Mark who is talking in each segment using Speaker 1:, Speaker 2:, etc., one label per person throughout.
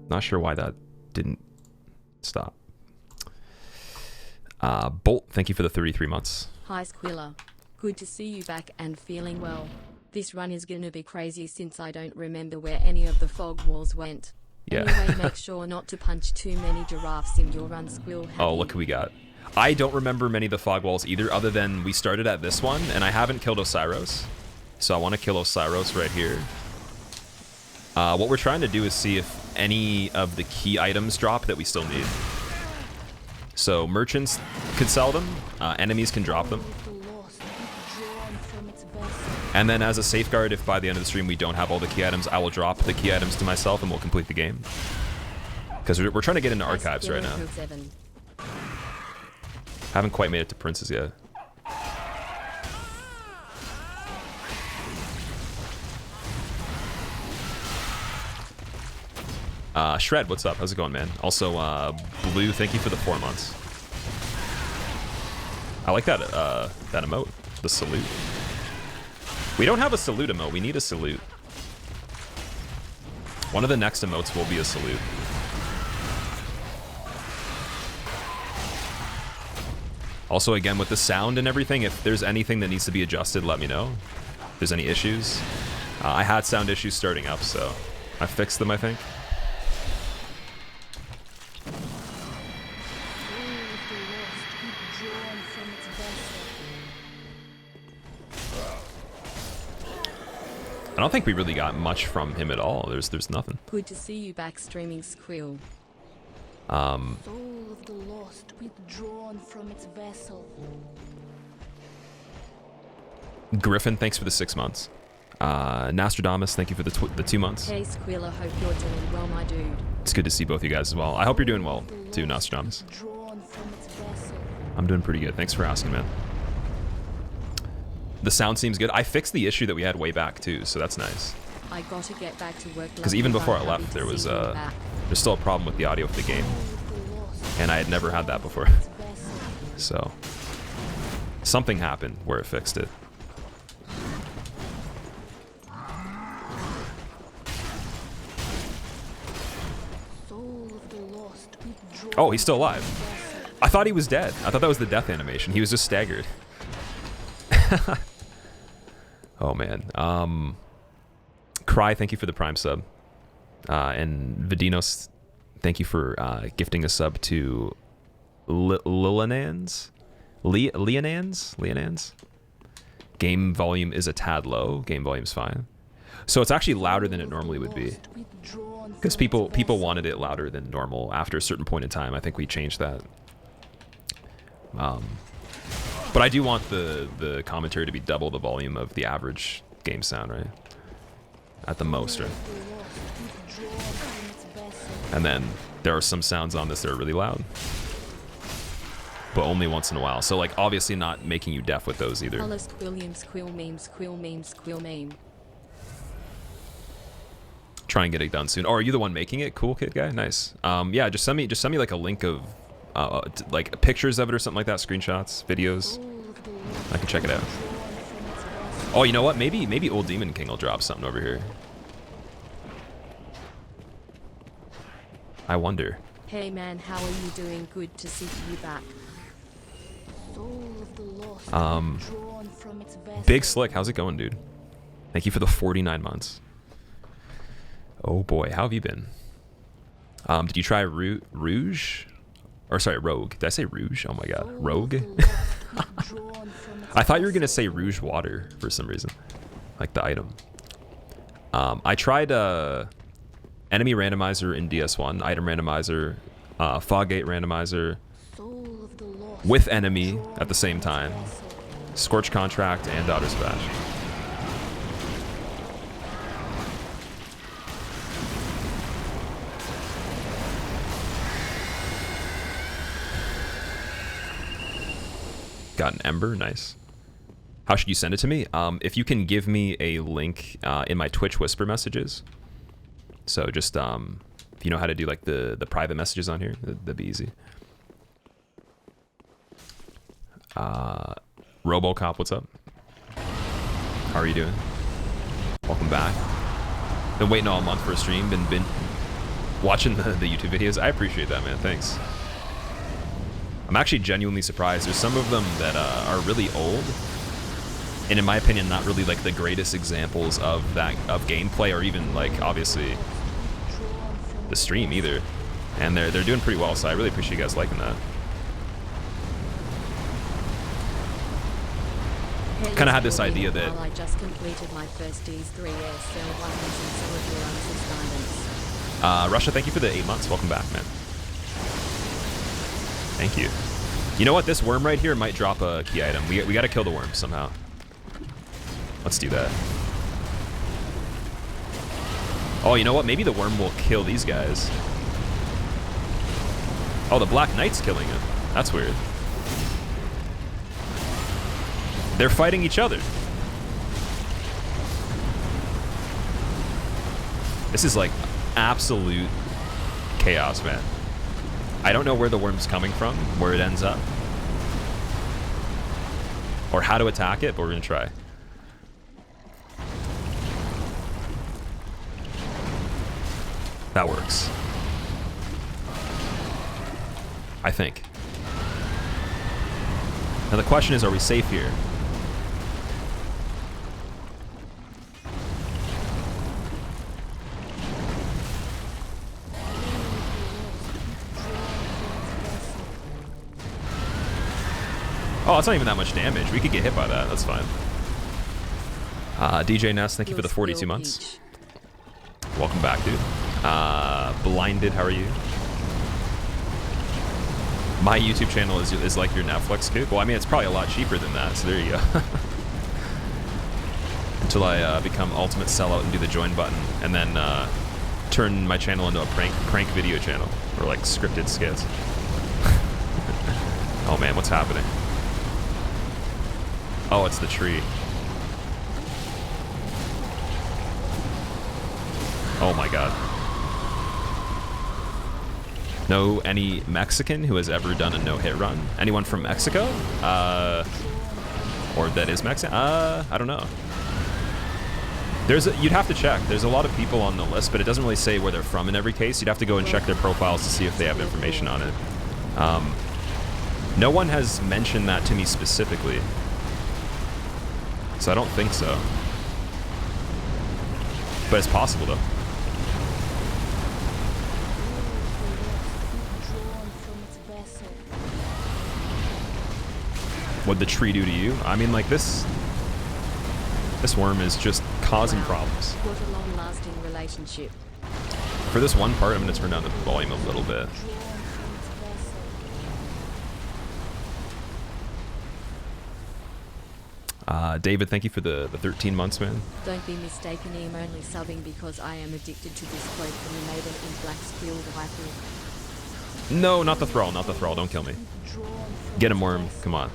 Speaker 1: Not sure why that didn't stop. Bolt, thank you for the 33 months.
Speaker 2: Hi Squilla. Good to see you back and feeling well. This run is gonna be crazy since I don't remember where any of the fog walls went.
Speaker 1: Yeah.
Speaker 2: Anyway, make sure not to punch too many giraffes in your run, Squill.
Speaker 1: Oh, look who we got. I don't remember many of the fog walls either, other than we started at this one, and I haven't killed Osiros. So I want to kill Osiros right here. What we're trying to do is see if any of the key items drop that we still need. So merchants could sell them, enemies can drop them. And then as a safeguard, if by the end of the stream we don't have all the key items, I will drop the key items to myself and we'll complete the game. Because we're trying to get into archives right now. Haven't quite made it to Princes yet. Shred, what's up? How's it going, man? Also, Blue, thank you for the 4 months. I like that that emote, the salute. We don't have a salute emote. We need a salute. One of the next emotes will be a salute. Also, again, with the sound and everything, if there's anything that needs to be adjusted, let me know. If there's any issues. I had sound issues starting up, so I fixed them, I think. I don't think we really got much from him at all. There's nothing.
Speaker 2: Good to see you back streaming, Squill.
Speaker 3: Soul of the lost withdrawn from its vessel.
Speaker 1: Griffin, thanks for the 6 months. Nostradamus, thank you for the 2 months.
Speaker 2: Hey Squilla, hope you're doing well, my dude.
Speaker 1: It's good to see both you guys as well. I hope you're doing well too, Nostradamus. I'm doing pretty good. Thanks for asking, man. The sound seems good. I fixed the issue that we had way back too, so that's nice.
Speaker 2: I gotta get back to work.
Speaker 1: Because even before I left, there was there's still a problem with the audio of the game, and I had never had that before. So something happened where it fixed it. Oh, he's still alive. I thought he was dead. I thought that was the death animation. He was just staggered. Oh man. Cry, thank you for the Prime sub. And Vidinos, thank you for gifting a sub to Lilianans? Leonans? Game volume is a tad low. Game volume's fine. So it's actually louder than it normally would be. Because people wanted it louder than normal after a certain point in time. I think we changed that. But I do want the commentary to be double the volume of the average game sound, right? At the most, right? And then there are some sounds on this that are really loud. But only once in a while. So like obviously not making you deaf with those either.
Speaker 2: Williams, quill meme.
Speaker 1: Try and get it done soon. Oh, are you the one making it? Cool kid guy? Nice. Yeah, just send me like a link of like pictures of it or something like that, screenshots, videos. I can check it out. Oh, you know what? Maybe Old Demon King will drop something over here. I wonder.
Speaker 2: Hey man, how are you doing? Good to see you back.
Speaker 1: Big Slick, how's it going, dude? Thank you for the 49 months. Oh boy, how have you been? Did you try Rouge? Or sorry, Rogue. Did I say Rouge? Oh my god, Rogue? I thought you were gonna say Rouge Water for some reason. Like the item. I tried Enemy Randomizer in DS1, Item Randomizer, Fog Randomizer, with Enemy at the same time, Scorch Contract, and Daughter's Bash. Got an Ember, nice. How should you send it to me? If you can give me a link in my Twitch Whisper messages. So just, if you know how to do like the private messages on here, that'd be easy. Robocop, what's up? How are you doing? Welcome back. Been waiting all month for a stream. Been watching the YouTube videos. I appreciate that, man. Thanks. I'm actually genuinely surprised. There's some of them that are really old, and in my opinion, not really like the greatest examples of gameplay, or even like obviously the stream either. And they're doing pretty well, so I really appreciate you guys liking that. Kind of had this idea that
Speaker 2: I just completed my first D's 3 ASL 1 using some of your answers guidance.
Speaker 1: Russia, thank you for the 8 months. Welcome back, man. Thank you. You know what? This worm right here might drop a key item. We got to kill the worm somehow. Let's do that. Oh, you know what? Maybe the worm will kill these guys. Oh, the Black Knight's killing him. That's weird. They're fighting each other. This is like absolute chaos, man. I don't know where the worm's coming from, where it ends up, or how to attack it, but we're gonna try. That works. I think. Now the question is, are we safe here? Oh, it's not even that much damage. We could get hit by that. That's fine. DJ Ness, thank you for the 42 months. Welcome back, dude. Blinded, how are you? My YouTube channel is like your Netflix, kid. Well, I mean, it's probably a lot cheaper than that, so there you go. Until I become ultimate sellout and do the join button, and then turn my channel into a prank video channel, or like scripted skits. Oh man, what's happening? Oh, it's the tree. Oh my god. Know any Mexican who has ever done a no-hit run? Anyone from Mexico? Or that is Mexican? I don't know. You'd have to check. There's a lot of people on the list, but it doesn't really say where they're from in every case. You'd have to go and check their profiles to see if they have information on it. No one has mentioned that to me specifically, so I don't think so. But it's possible, though. What'd the tree do to you? I mean, like, this worm is just causing problems.
Speaker 2: What a long-lasting relationship.
Speaker 1: For this one part, I'm going to turn down the volume a little bit. David, thank you for the 13 months, man.
Speaker 2: Don't be mistaken, I am only subbing because I am addicted to this quote from the maiden in black Squilled rifle.
Speaker 1: No, not the thrall, not the thrall. Don't kill me. Get him, worm. Come on.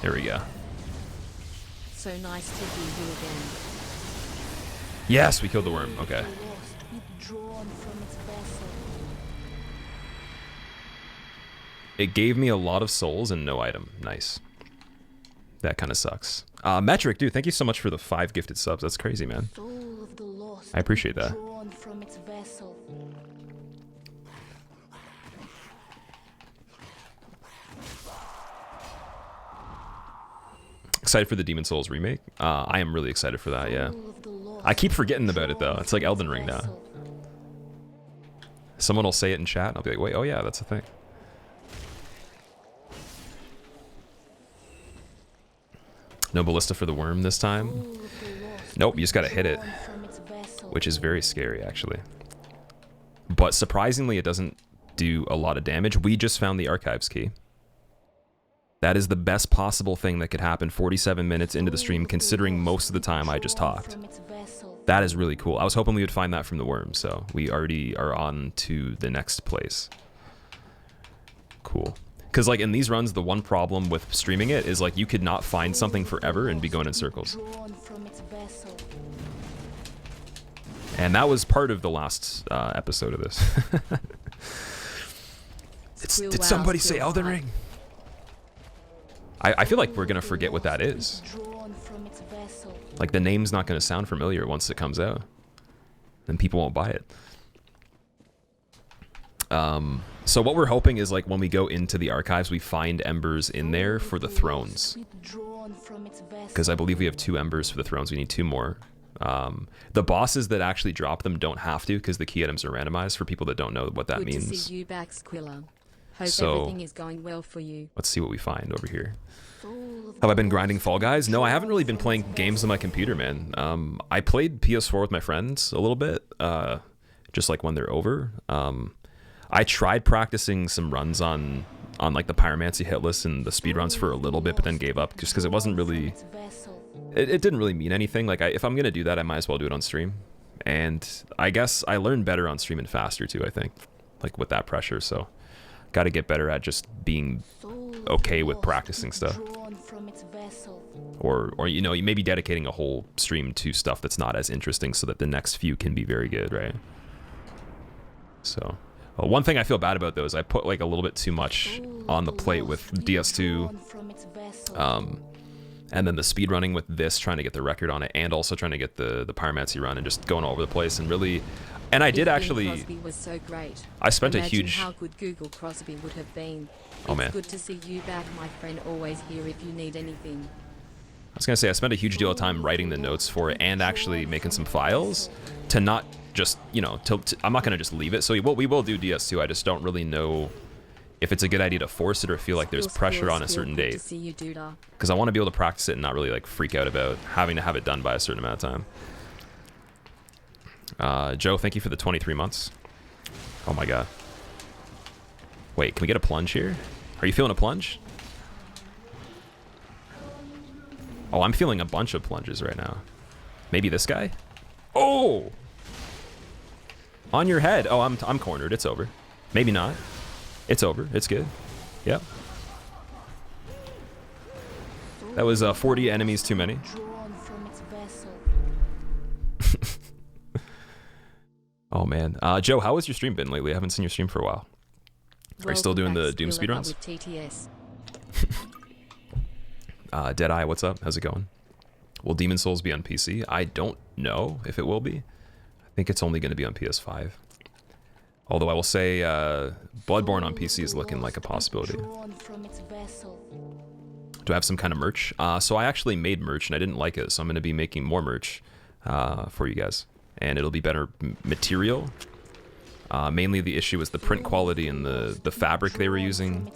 Speaker 1: There we go.
Speaker 2: So nice to hear you again.
Speaker 1: Yes, we killed the worm. Okay. It gave me a lot of souls and no item. Nice. That kind of sucks. Metric, dude, thank you so much for the 5 gifted subs. That's crazy, man. I appreciate that. Excited for the Demon Souls remake? I am really excited for that, yeah. I keep forgetting about it, though. It's like Elden Ring now. Someone will say it in chat, and I'll be like, wait, oh yeah, that's a thing. No ballista for the worm this time? Nope, you just gotta hit it. Which is very scary, actually. But surprisingly, it doesn't do a lot of damage. We just found the archives key. That is the best possible thing that could happen 47 minutes into the stream, considering most of the time I just talked. That is really cool. I was hoping we would find that from the worm, so we already are on to the next place. Cool. Because like in these runs, the one problem with streaming it is like you could not find something forever and be going in circles. And that was part of the last episode of this. Did somebody say Elden Ring? I feel like we're gonna forget what that is.
Speaker 3: vessel.
Speaker 1: Like, the name's not going to sound familiar once it comes out. Then people won't buy it. So what we're hoping is, like, when we go into the archives, we find embers in there for the thrones. Because I believe we have 2 embers for the thrones. We need 2 more. The bosses that actually drop them don't have to, because the key items are randomized, for people that don't know what that
Speaker 2: Good
Speaker 1: means.
Speaker 2: to see you back, Squilla. Hope
Speaker 1: So,
Speaker 2: everything is going well for you.
Speaker 1: Let's see what we find over here. Have I been grinding Fall Guys? No, I haven't really been playing games on my computer, man. I played PS4 with my friends a little bit, just like when they're over. I tried practicing some runs on like the Pyromancy hit list and the speed runs for a little bit, but then gave up just because it wasn't really... It didn't really mean anything. Like, if I'm going to do that, I might as well do it on stream. And I guess I learned better on stream and faster too, I think. Like, with that pressure, so... Got to get better at just being okay with practicing stuff. Or you know, you may be dedicating a whole stream to stuff that's not as interesting so that the next few can be very good, right? So... Well, one thing I feel bad about though is I put like a little bit too much on the plate with DS2, and then the speed running with this, trying to get the record on it, and also trying to get the Pyromancy run, and just going all over the place and really. And I did actually.
Speaker 2: Crosby was so great.
Speaker 1: I spent
Speaker 2: Imagine
Speaker 1: a huge.
Speaker 2: how good Google Crosby would have been.
Speaker 1: Oh man.
Speaker 2: It's good to see you back, my friend. Always here if you need anything.
Speaker 1: I was gonna say I spent a huge deal of time writing the notes for it and actually making some files to not just, you know, I'm not gonna just leave it. So we will do DS2. I just don't really know if it's a good idea to force it or feel like there's pressure on a certain date. Because I want to be able to practice it and not really like freak out about having to have it done by a certain amount of time. Joe, thank you for the 23 months. Oh my god. Wait, can we get a plunge here? Are you feeling a plunge? Oh, I'm feeling a bunch of plunges right now. Maybe this guy? Oh! On your head. Oh, I'm cornered. It's over. Maybe not. It's over. It's good. Yep. That was 40 enemies too many. Oh man. Joe, how has your stream been lately? I haven't seen your stream for a while. Are you still doing the Doom speedruns? Deadeye, what's up? How's it going? Will Demon Souls be on PC? I don't know if it will be. I think it's only going to be on PS5. Although I will say Bloodborne on PC is looking like a possibility. Do I have some kind of merch? So I actually made merch and I didn't like it, so I'm going to be making more merch for you guys. And it'll be better material. Mainly the issue was the print quality and the fabric they were using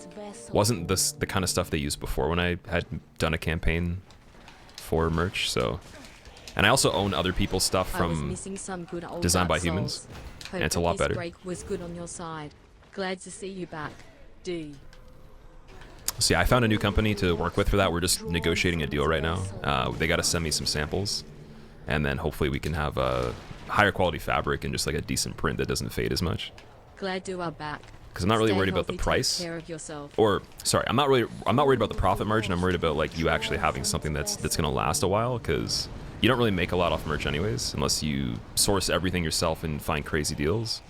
Speaker 1: wasn't the kind of stuff they used before when I had done a campaign for merch. So, and I also own other people's stuff from Designed by Humans, and it's a lot better.
Speaker 2: Break was good on your side. Glad to see you back, D.
Speaker 1: So yeah, I found a new company to work with for that. We're just negotiating a deal right now. They got to send me some samples, and then hopefully we can have a higher quality fabric and just like a decent print that doesn't fade as much.
Speaker 2: Glad you are back.
Speaker 1: Because I'm not really worried about the price.
Speaker 2: Take care of yourself.
Speaker 1: Or sorry, I'm not worried about the profit margin. I'm worried about like you actually having something that's gonna last a while, because you don't really make a lot off merch anyways, unless you source everything yourself and find crazy deals.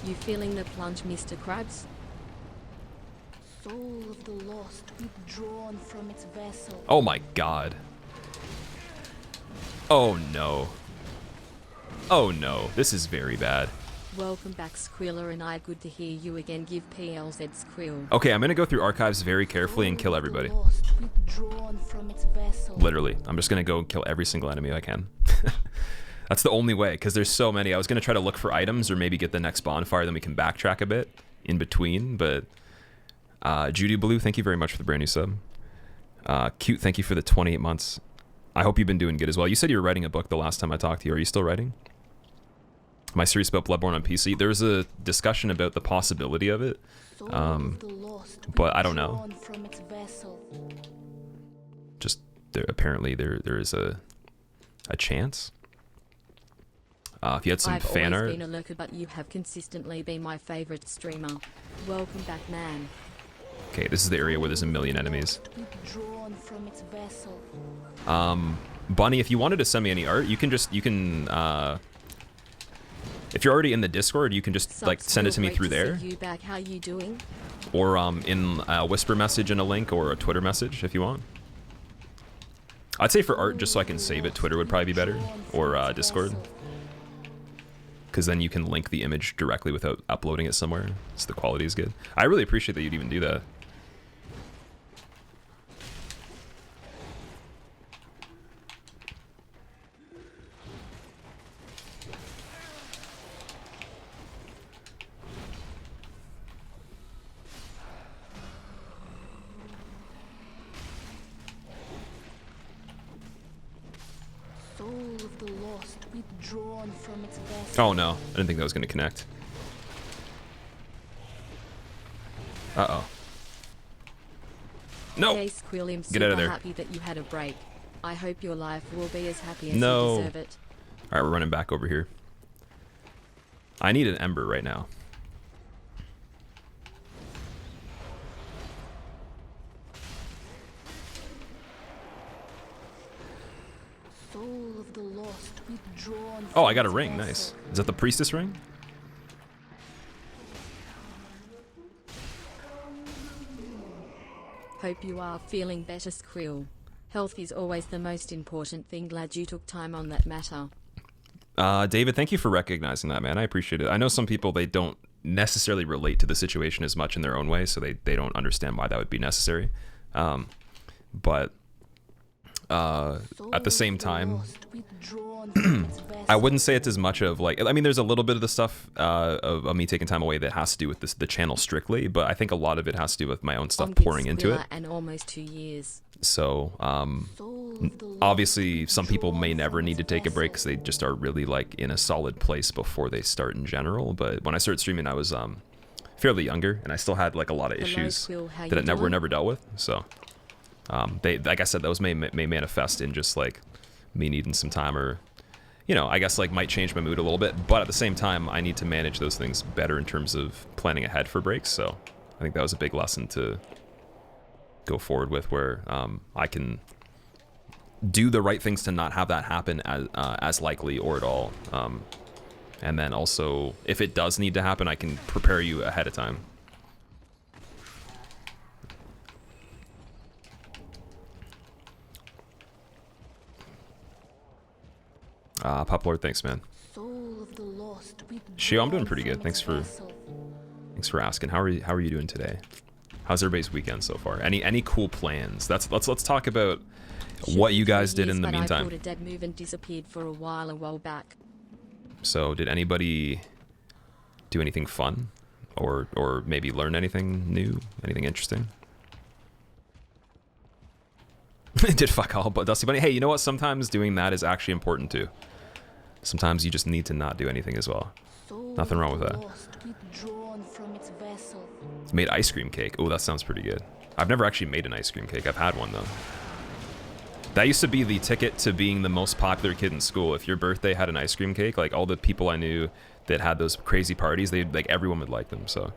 Speaker 2: You feeling the plunge, Mr. Krabs?
Speaker 3: Soul of the lost withdrawn from its vessel.
Speaker 1: Oh my god. Oh no. Oh no, this is very bad.
Speaker 2: Welcome back, Squilla, and I good to hear you again. Give PLZ Squill.
Speaker 1: Okay, I'm gonna go through archives very carefully and kill everybody. Literally, I'm just gonna go and kill every single enemy I can. That's the only way, because there's so many. I was gonna try to look for items or maybe get the next bonfire, then we can backtrack a bit in between, but Judy Blue, thank you very much for the brand new sub. Cute, thank you for the 28 months. I hope you've been doing good as well. You said you were writing a book the last time I talked to you. Are you still writing? Am I serious about Bloodborne on PC? There's a discussion about the possibility of it, but I don't know. Just apparently there is a chance. If you had some fan art.
Speaker 2: I've always been a lurker, but you have consistently been my favorite streamer. Welcome back, man.
Speaker 1: Okay, this is the area where there's a million enemies. Bunny, if you wanted to send me any art, you can if you're already in the Discord, you can just like send it to me through there.
Speaker 2: You back. How you doing?
Speaker 1: Or in a whisper message and a link, or a Twitter message if you want. I'd say for art, just so I can save it, Twitter would probably be better, or Discord. Because then you can link the image directly without uploading it somewhere, so the quality is good. I really appreciate that you'd even do that.
Speaker 3: Soul of the lost withdrawn from its vessel.
Speaker 1: Oh no, I didn't think that was going to connect. Uh-oh. No!
Speaker 2: Hey Squill, I'm
Speaker 1: Get out of
Speaker 2: super
Speaker 1: there.
Speaker 2: happy that you had a break. I hope your life will be as happy as
Speaker 1: No.
Speaker 2: you deserve it.
Speaker 1: Alright, we're running back over here. I need an ember right now.
Speaker 3: Soul of the lost withdrawn.
Speaker 1: Oh, I
Speaker 3: from
Speaker 1: got a
Speaker 3: its
Speaker 1: ring.
Speaker 3: vessel.
Speaker 1: Nice. Is that the priestess ring?
Speaker 2: Hope you are feeling better, Squill. Health is always the most important thing. Glad you took time on that matter.
Speaker 1: David, thank you for recognizing that, man. I appreciate it. I know some people, they don't necessarily relate to the situation as much in their own way, so they don't understand why that would be necessary. But at the same time, I wouldn't say it's as much of like, I mean, there's a little bit of the stuff of me taking time away that has to do with the channel strictly, but I think a lot of it has to do with my own stuff pouring into it.
Speaker 2: And almost 2 years.
Speaker 1: So obviously some people may never need to take a break because they just are really like in a solid place before they start in general. But when I started streaming, I was fairly younger, and I still had like a lot of issues
Speaker 2: Squill, how
Speaker 1: that
Speaker 2: you
Speaker 1: were
Speaker 2: doing?
Speaker 1: never dealt with. So they, like I said, those may manifest in just like me needing some time, or you know, I guess like might change my mood a little bit. But at the same time, I need to manage those things better in terms of planning ahead for breaks. So I think that was a big lesson to go forward with, where I can do the right things to not have that happen as likely or at all. And then also, if it does need to happen, I can prepare you ahead of time. Pop Lord, thanks, man.
Speaker 3: Soul of the lost
Speaker 1: Shio, I'm doing
Speaker 3: withdrawn
Speaker 1: pretty good.
Speaker 3: from
Speaker 1: Thanks
Speaker 3: its
Speaker 1: for
Speaker 3: vessel.
Speaker 1: asking. How are you doing today? How's everybody's weekend so far? Any cool plans? Let's talk about what you guys did in the
Speaker 2: I
Speaker 1: meantime.
Speaker 2: pulled a dead move and disappeared for a while back.
Speaker 1: So did anybody do anything fun, or maybe learn anything new, anything interesting? Did fuck all but Dusty Bunny. Hey, you know what? Sometimes doing that is actually important too. Sometimes you just need to not do anything as well.
Speaker 3: Soul
Speaker 1: Nothing wrong
Speaker 3: of
Speaker 1: with
Speaker 3: the
Speaker 1: that.
Speaker 3: lost withdrawn from its vessel.
Speaker 1: Made ice cream cake. Oh, that sounds pretty good. I've never actually made an ice cream cake. I've had one though. That used to be the ticket to being the most popular kid in school. If your birthday had an ice cream cake, like all the people I knew that had those crazy parties, they like everyone would like them. So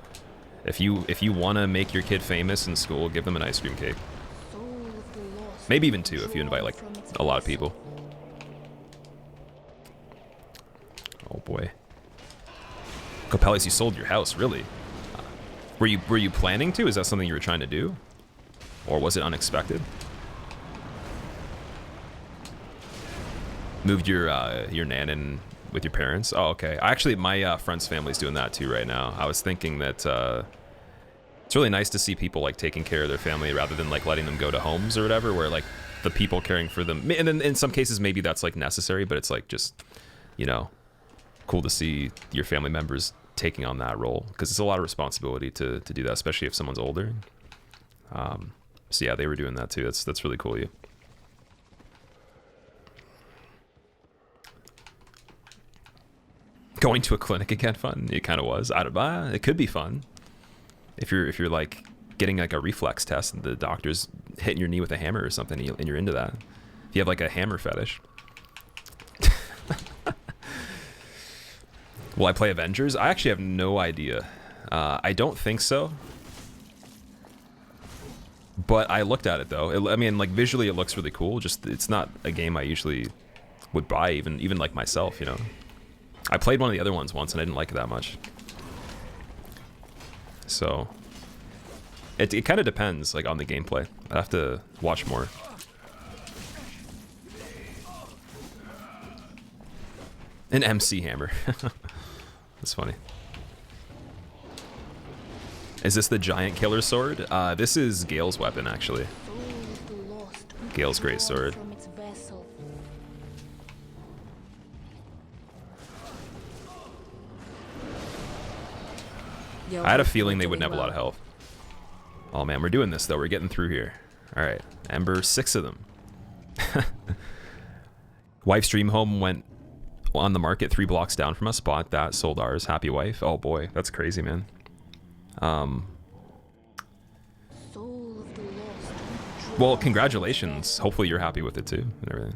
Speaker 1: if you want to make your kid famous in school, give them an ice cream cake.
Speaker 3: Soul of the lost
Speaker 1: Maybe even two if you invite like
Speaker 3: withdrawn from its
Speaker 1: a lot of
Speaker 3: vessel.
Speaker 1: people. Oh boy. Copelis, you sold your house, really? Were you planning to? Is that something you were trying to do? Or was it unexpected? Moved your nan in with your parents? Oh, okay. Actually, my friend's family's doing that too right now. I was thinking that it's really nice to see people like taking care of their family rather than like letting them go to homes or whatever, where like the people caring for them. And then in some cases, maybe that's like necessary, but it's like just, you know, cool to see your family members taking on that role, because it's a lot of responsibility to do that, especially if someone's older. So yeah, they were doing that too. That's really cool of you. Going to a clinic again fun? It kind of was. It could be fun if you're like getting like a reflex test and the doctor's hitting your knee with a hammer or something, and you're into that. If you have like a hammer fetish. Will I play Avengers? I actually have no idea. I don't think so. But I looked at it though. I mean, like visually it looks really cool. Just it's not a game I usually would buy, even like myself, you know. I played one of the other ones once and I didn't like it that much. So it kind of depends like on the gameplay. I have to watch more. An MC hammer. That's funny. Is this the giant killer sword? This is Gale's weapon, actually. Gale's great sword.
Speaker 2: Yo,
Speaker 1: I had a
Speaker 2: hope
Speaker 1: feeling
Speaker 2: you're
Speaker 1: they wouldn't have a
Speaker 2: doing
Speaker 1: lot of health. Oh man, we're doing this though. We're getting through here. All right, Ember, 6 of them. Wife's dream home went on the market 3 blocks down from us. Bought that, sold ours. Happy wife. Oh boy, that's crazy, man. Well, congratulations. Hopefully you're happy with it too and everything.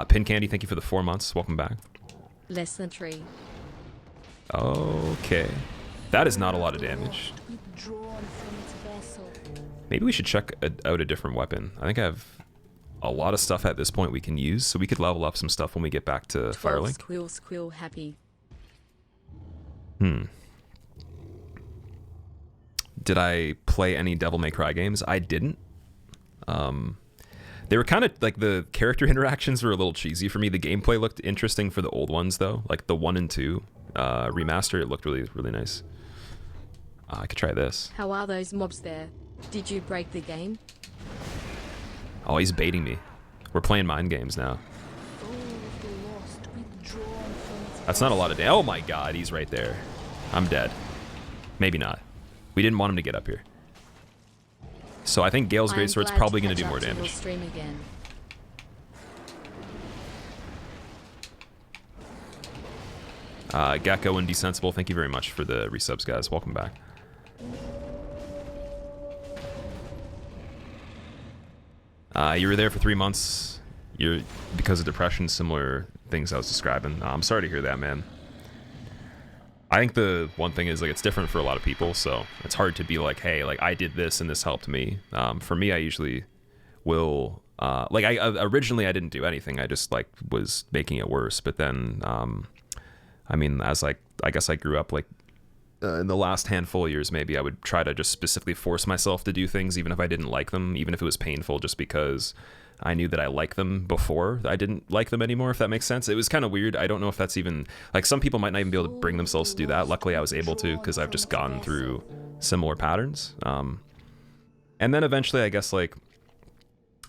Speaker 1: Pin Candy, thank you for the 4 months. Welcome back.
Speaker 2: Less than 3.
Speaker 1: Okay. That is not a lot of damage. Maybe we should check out a different weapon. I think I have a lot of stuff at this point we can use, so we could level up some stuff when we get back to Firelink.
Speaker 2: Squill, happy.
Speaker 1: Did I play any Devil May Cry games? I didn't. They were kind of like the character interactions were a little cheesy for me. The gameplay looked interesting for the old ones though, like the 1 and 2 remaster. It looked really, really nice. I could try this.
Speaker 2: How are those mobs there? Did you break the game?
Speaker 1: Oh, he's baiting me. We're playing mind games now. That's not a lot of damage. Oh my god, he's right there. I'm dead. Maybe not. We didn't want him to get up here. So I think Gale's Greatsword's probably going to do more damage.
Speaker 2: Stream again.
Speaker 1: Gecko and Desensible, thank you very much for the resubs, guys. Welcome back. You were there for 3 months. You're because of depression, similar things I was describing. I'm sorry to hear that, man. I think the one thing is like it's different for a lot of people, so it's hard to be like, hey, like I did this and this helped me. For me, I usually will like I originally I didn't do anything. I just like was making it worse. But then, I mean, as like I guess I grew up like in the last handful of years, maybe I would try to just specifically force myself to do things, even if I didn't like them, even if it was painful, just because I knew that I liked them before I didn't like them anymore, if that makes sense. It was kind of weird. I don't know if that's even, like some people might not even be able to bring themselves to do that. Luckily I was able to because I've just gone through similar patterns. And then eventually I guess like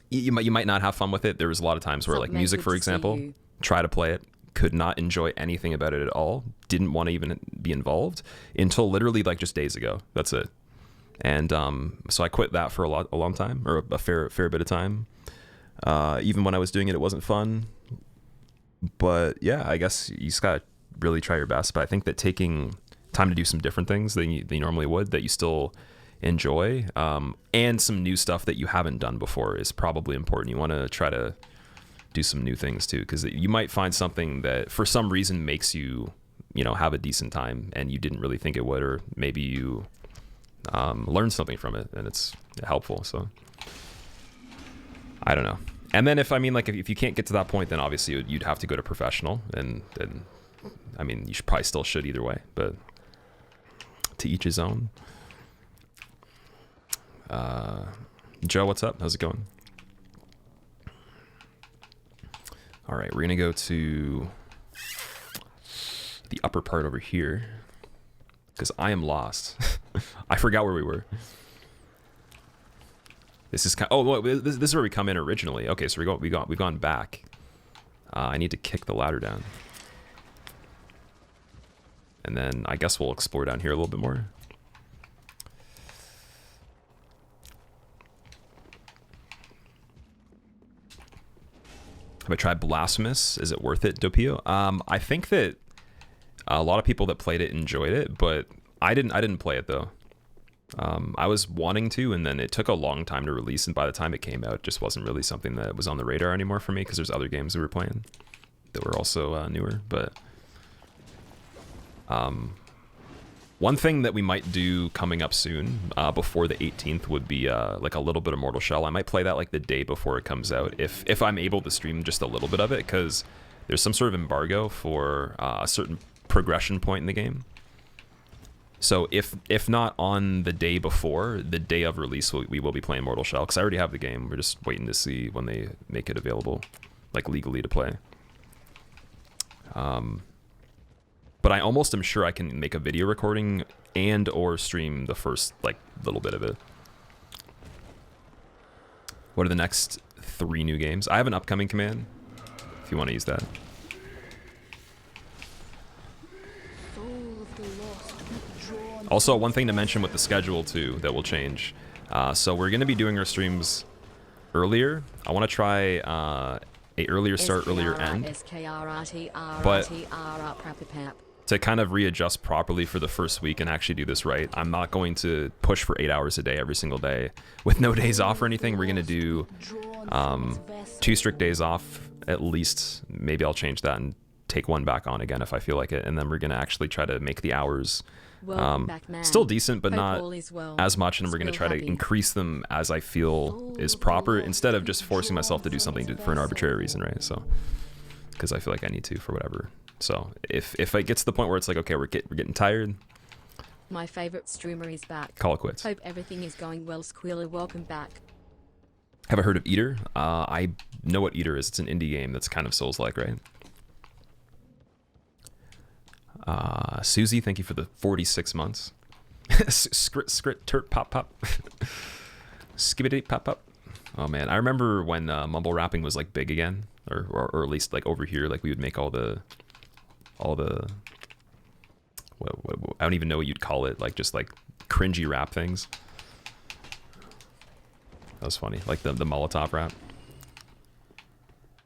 Speaker 1: you might not have fun with it. There was a lot of times where like music, for example, try to play it, could not enjoy anything about it at all. Didn't want to even be involved until literally like just days ago. That's it. And so I quit that for a long time, or a fair bit of time. Even when I was doing it, it wasn't fun. But yeah, I guess you just gotta really try your best. But I think that taking time to do some different things than you normally would, that you still enjoy, and some new stuff that you haven't done before is probably important. You want to try to do some new things too, because you might find something that for some reason makes you, have a decent time and you didn't really think it would, or maybe you learn something from it and it's helpful. So I don't know. And then if you can't get to that point, then obviously you'd have to go to professional, and I mean, you probably still should either way, but to each his own. Joe, what's up? How's it going? All right, we're gonna go to the upper part over here because I am lost. I forgot where we were. This is this is where we come in originally. Okay, so we've gone back. I need to kick the ladder down, and then I guess we'll explore down here a little bit more. Have I tried Blasphemous? Is it worth it, Dopio? I think that a lot of people that played it enjoyed it, but I didn't play it though. I was wanting to, and then it took a long time to release, and by the time it came out, it just wasn't really something that was on the radar anymore for me, because there's other games we were playing that were also newer. But one thing that we might do coming up soon, before the 18th, would be like a little bit of Mortal Shell. I might play that like the day before it comes out, if I'm able to stream just a little bit of it, because there's some sort of embargo for a certain progression point in the game. So if not on the day before, the day of release, we will be playing Mortal Shell, because I already have the game. We're just waiting to see when they make it available. like legally to play. But I almost am sure I can make a video recording and or stream the first like little bit of it. What are the next 3 new games? I have an upcoming command if you want to use that. Also, one thing to mention with the schedule too that will change. So we're going to be doing our streams earlier. I want to try a earlier start, earlier end. But to kind of readjust properly for the first week and actually do this right, I'm not going to push for 8 hours a day every single day with no days off or anything. We're going to do 2 strict days off at least. Maybe I'll change that and take 1 back on again if I feel like it. And then we're going to actually try to make the hours still decent, but not as much. And we're going to try to increase them as I feel is proper instead of just forcing myself to do something for an arbitrary reason, right? So, because I feel like I need to for whatever. So if it gets to the point where it's like, okay, we're getting tired.
Speaker 2: My favorite streamer is back.
Speaker 1: Call it quits.
Speaker 2: Hope everything is going well, Squilla. Welcome back.
Speaker 1: Have I heard of Eater? I know what Eater is. It's an indie game that's kind of Souls-like, right? Susie, thank you for the 46 months. Skrit, turt, pop, pop. Skibbity, pop, pop. Oh man, I remember when mumble rapping was like big again, or at least like over here, like we would make all the I don't even know what you'd call it, like just like cringy rap things. That was funny, like the Molotov rap.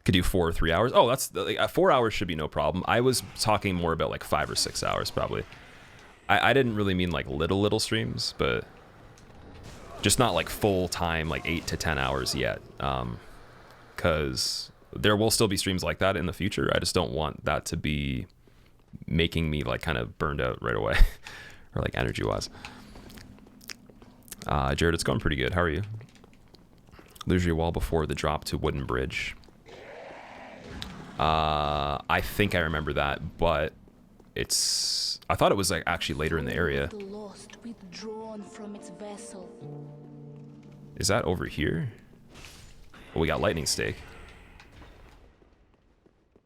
Speaker 1: Could do 4 or 3 hours. Oh, that's like, 4 hours should be no problem. I was talking more about like 5 or 6 hours probably. I didn't really mean like little streams, but just not like full time, like 8 to 10 hours yet. Because there will still be streams like that in the future. I just don't want that to be making me like kind of burned out right away, or like energy wise. Jared, it's going pretty good. How are you? Lose your wall before the drop to wooden bridge. I think I remember that, but it's... I thought it was like actually later in the area. Is that over here? Well, we got lightning stake.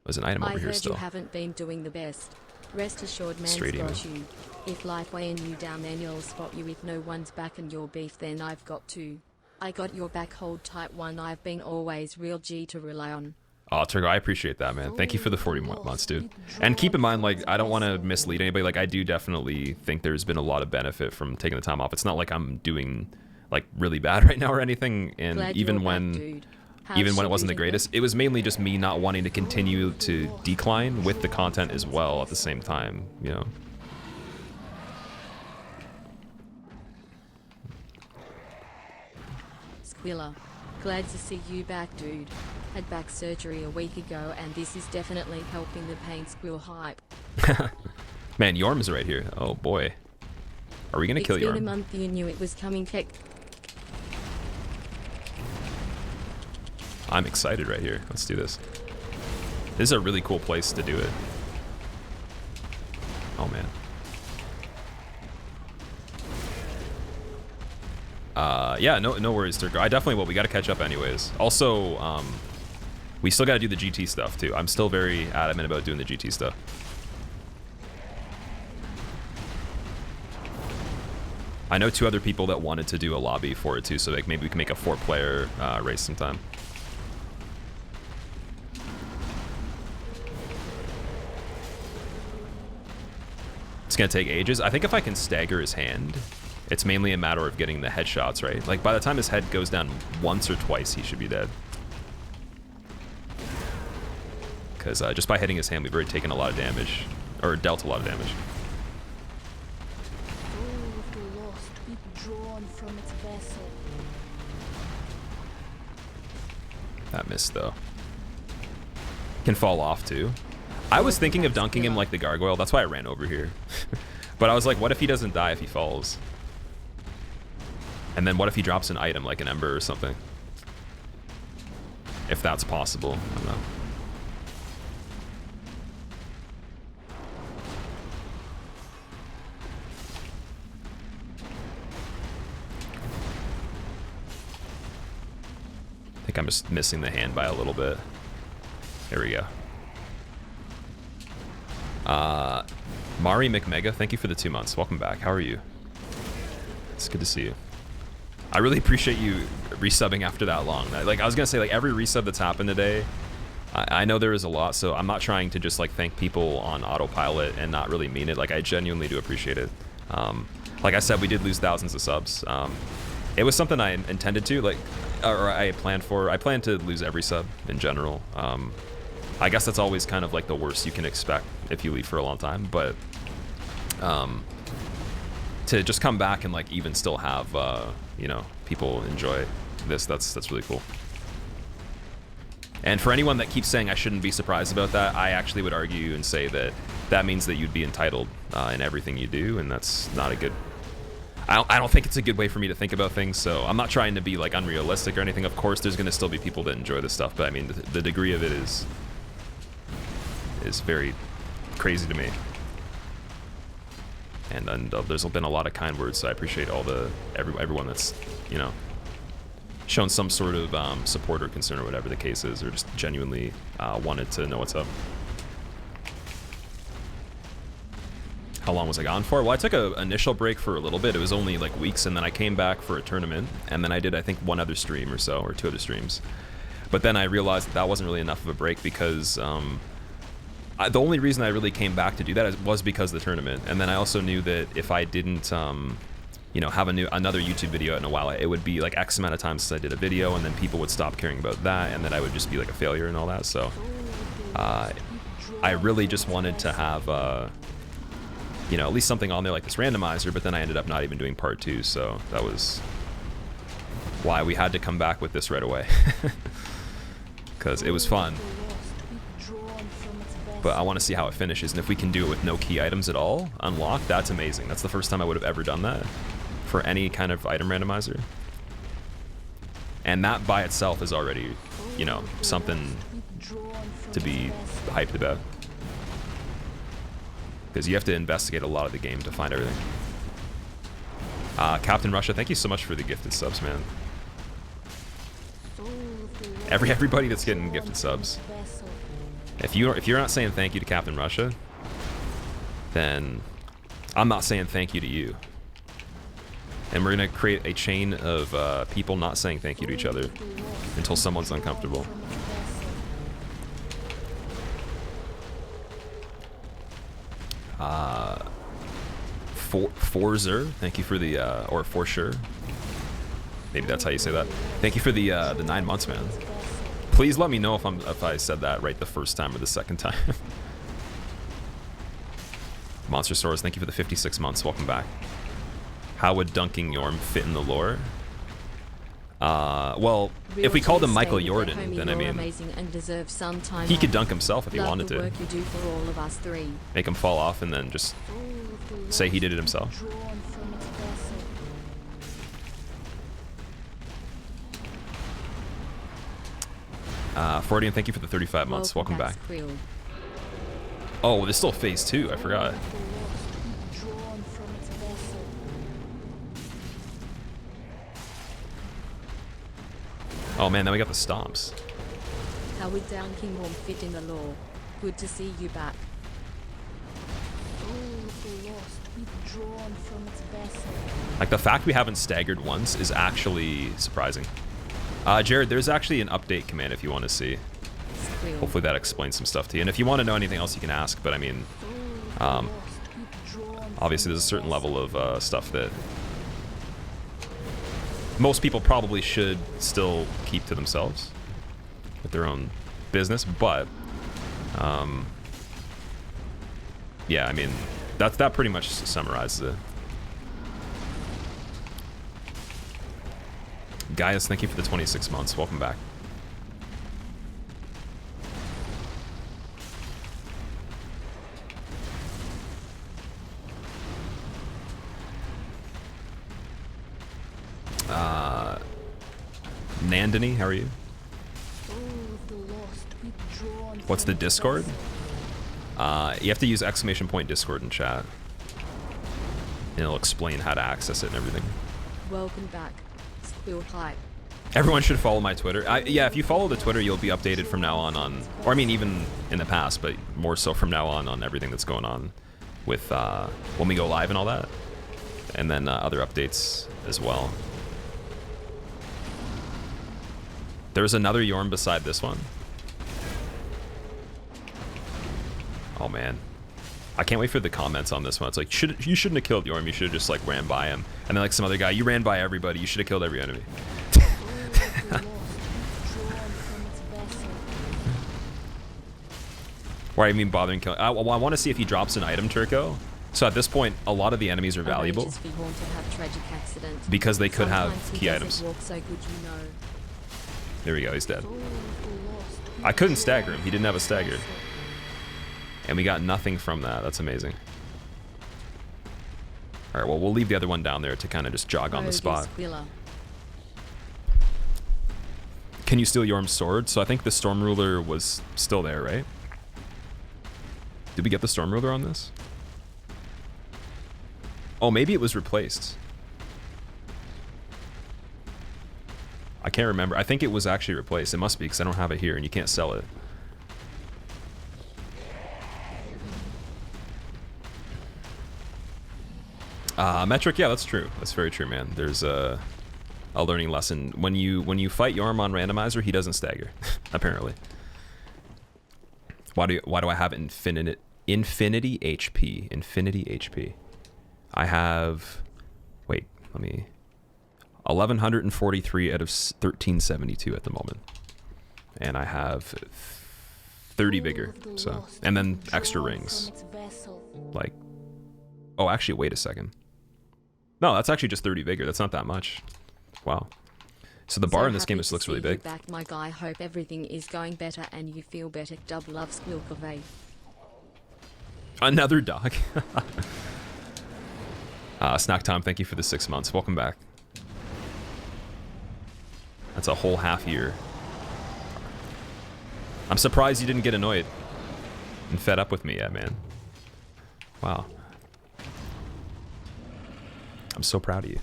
Speaker 1: There's an item over here still.
Speaker 2: I heard you haven't been doing the best. Rest assured, man's got you. If life weighing you down, then you'll spot you. If no one's backing your beef, then I've got to. I got your back, hold tight one. I've been always real G to rely on.
Speaker 1: Oh, Turgo, I appreciate that, man. Thank you for the 40 months, dude. And keep in mind, like, I don't want to mislead anybody. Like, I do definitely think there's been a lot of benefit from taking the time off. It's not like I'm doing, like, really bad right now or anything. And even when it wasn't the greatest, it was mainly just me not wanting to continue to decline with the content as well at the same time, you know?
Speaker 2: Squilla, glad to see you back, dude. Had back surgery a week ago, and this is definitely helping the pain squill hype.
Speaker 1: Man, Yorm's right here. Oh boy. Are we gonna kill Yorm?
Speaker 2: It's been a month, you knew it was coming.
Speaker 1: I'm excited right here. Let's do this. This is a really cool place to do it. Oh man. Yeah, no worries, Turko. I definitely will. We got to catch up anyways. Also, we still got to do the GT stuff too. I'm still very adamant about doing the GT stuff. I know 2 other people that wanted to do a lobby for it too, so like maybe we can make a 4-player race sometime. It's gonna take ages. I think if I can stagger his hand, it's mainly a matter of getting the headshots right. Like by the time his head goes down once or twice, he should be dead. Because just by hitting his hand, we've already taken a lot of damage, or dealt a lot of damage. That missed though. Can fall off too. I was thinking of dunking him like the gargoyle. That's why I ran over here. But I was like, what if he doesn't die if he falls? And then what if he drops an item like an ember or something? If that's possible. I don't know. I think I'm just missing the hand by a little bit. There we go. Mari McMega, thank you for the 2 months. Welcome back. How are you? It's good to see you. I really appreciate you resubbing after that long. Like I was gonna say, like every resub that's happened today, I know there is a lot, so I'm not trying to just like thank people on autopilot and not really mean it. Like I genuinely do appreciate it. Like I said, we did lose thousands of subs. It was something I intended to, like, or I had planned for. I planned to lose every sub in general. I guess that's always kind of like the worst you can expect if you leave for a long time, but to just come back and like even still have you know, people enjoy this, that's really cool. And for anyone that keeps saying I shouldn't be surprised about that, I actually would argue and say that that means that you'd be entitled in everything you do, and that's not a good... I don't think it's a good way for me to think about things, so I'm not trying to be like unrealistic or anything. Of course, there's going to still be people that enjoy this stuff, but I mean, the degree of it is very crazy to me. And there's been a lot of kind words, so I appreciate all everyone that's, you know, shown some sort of support or concern or whatever the case is, or just genuinely wanted to know what's up. How long was I gone for? Well, I took an initial break for a little bit. It was only like weeks, and then I came back for a tournament, and then I did, I think, one other stream or so, or 2 other streams. But then I realized that wasn't really enough of a break because the only reason I really came back to do that was because of the tournament. And then I also knew that if I didn't, you know, have another YouTube video in a while, it would be like X amount of times since I did a video, and then people would stop caring about that, and then I would just be like a failure and all that. So I really just wanted to have... you know, at least something on there like this randomizer, but then I ended up not even doing part 2, so that was why we had to come back with this right away. Because it was fun. But I want to see how it finishes, and if we can do it with no key items at all, unlocked, that's amazing. That's the first time I would have ever done that for any kind of item randomizer. And that by itself is already, you know, something to be hyped about. Because you have to investigate a lot of the game to find everything. Captain Russia, thank you so much for the gifted subs, man. Everybody that's getting gifted subs. If you're not saying thank you to Captain Russia, then I'm not saying thank you to you. And we're gonna create a chain of people not saying thank you to each other until someone's uncomfortable. Forzer, thank you for the or for sure, maybe that's how you say that. Thank you for the 9 months, man. Please let me know if I said that right the first time or the second time. Monster Stores, thank you for the 56 months. Welcome back. How would dunking Yorm fit in the lore? Well, if we called him Michael Jordan, then I mean, he could dunk himself if he wanted to.
Speaker 2: Work you do for all of us 3.
Speaker 1: Make him fall off and then just say he did it himself. Freudian, thank you for the 35 months. Welcome back. Oh, there's still phase 2. I forgot. Oh man, now we got the stomps.
Speaker 2: How would dunking Yorm fit in the lore? Good to see you back.
Speaker 1: Like the fact we haven't staggered once is actually surprising. Jared, there's actually an update command if you want to see. Hopefully that explains some stuff to you. And if you want to know anything else, you can ask. But I mean, obviously there's a certain level of stuff that most people probably should still keep to themselves with their own business. But yeah, I mean, that pretty much summarizes it. Gaius, thank you for the 26 months. Welcome back. Nandini, how are you? What's the Discord? You have to use !point Discord in chat. And it'll explain how to access it and everything.
Speaker 2: Welcome back, Squillakilla.
Speaker 1: Everyone should follow my Twitter. Yeah, if you follow the Twitter, you'll be updated from now on, or I mean, even in the past, but more so from now on everything that's going on with when we go live and all that, and then other updates as well. There's another Yorm beside this one. Oh man, I can't wait for the comments on this one. It's like, you shouldn't have killed Yorm. You should have just like ran by him. And then like some other guy, you ran by everybody. You should have killed every enemy. Why are you even bothering killing? Well, I want to see if he drops an item, Turco. So at this point, a lot of the enemies are valuable because they could have key items. There we go, he's dead. I couldn't stagger him, he didn't have a stagger. And we got nothing from that, that's amazing. Alright, well, we'll leave the other one down there to kind of just jog on the spot. Can you steal Yorm's sword? So I think the Storm Ruler was still there, right? Did we get the Storm Ruler on this? Oh, maybe it was replaced. I can't remember. I think it was actually replaced. It must be, because I don't have it here, and you can't sell it. Metric, yeah, that's true. That's very true, man. There's a learning lesson. When you fight Yorm on Randomizer, he doesn't stagger, apparently. Why do I have infinity HP? Infinity HP. I have, wait, let me, 1143 out of 1372 at the moment. And I have 30 vigor, so, and then extra rings. Like, oh, actually, wait a second. No, that's actually just 30 vigor. That's not that much. Wow. So the bar in this game just looks really big.
Speaker 2: Back, my guy. Hope everything is going better and you feel better. Dub love Squillakilla.
Speaker 1: Another dog. Snack Time, thank you for the 6 months. Welcome back. That's a whole half year. I'm surprised you didn't get annoyed and fed up with me yet, man. Wow. I'm so proud of you.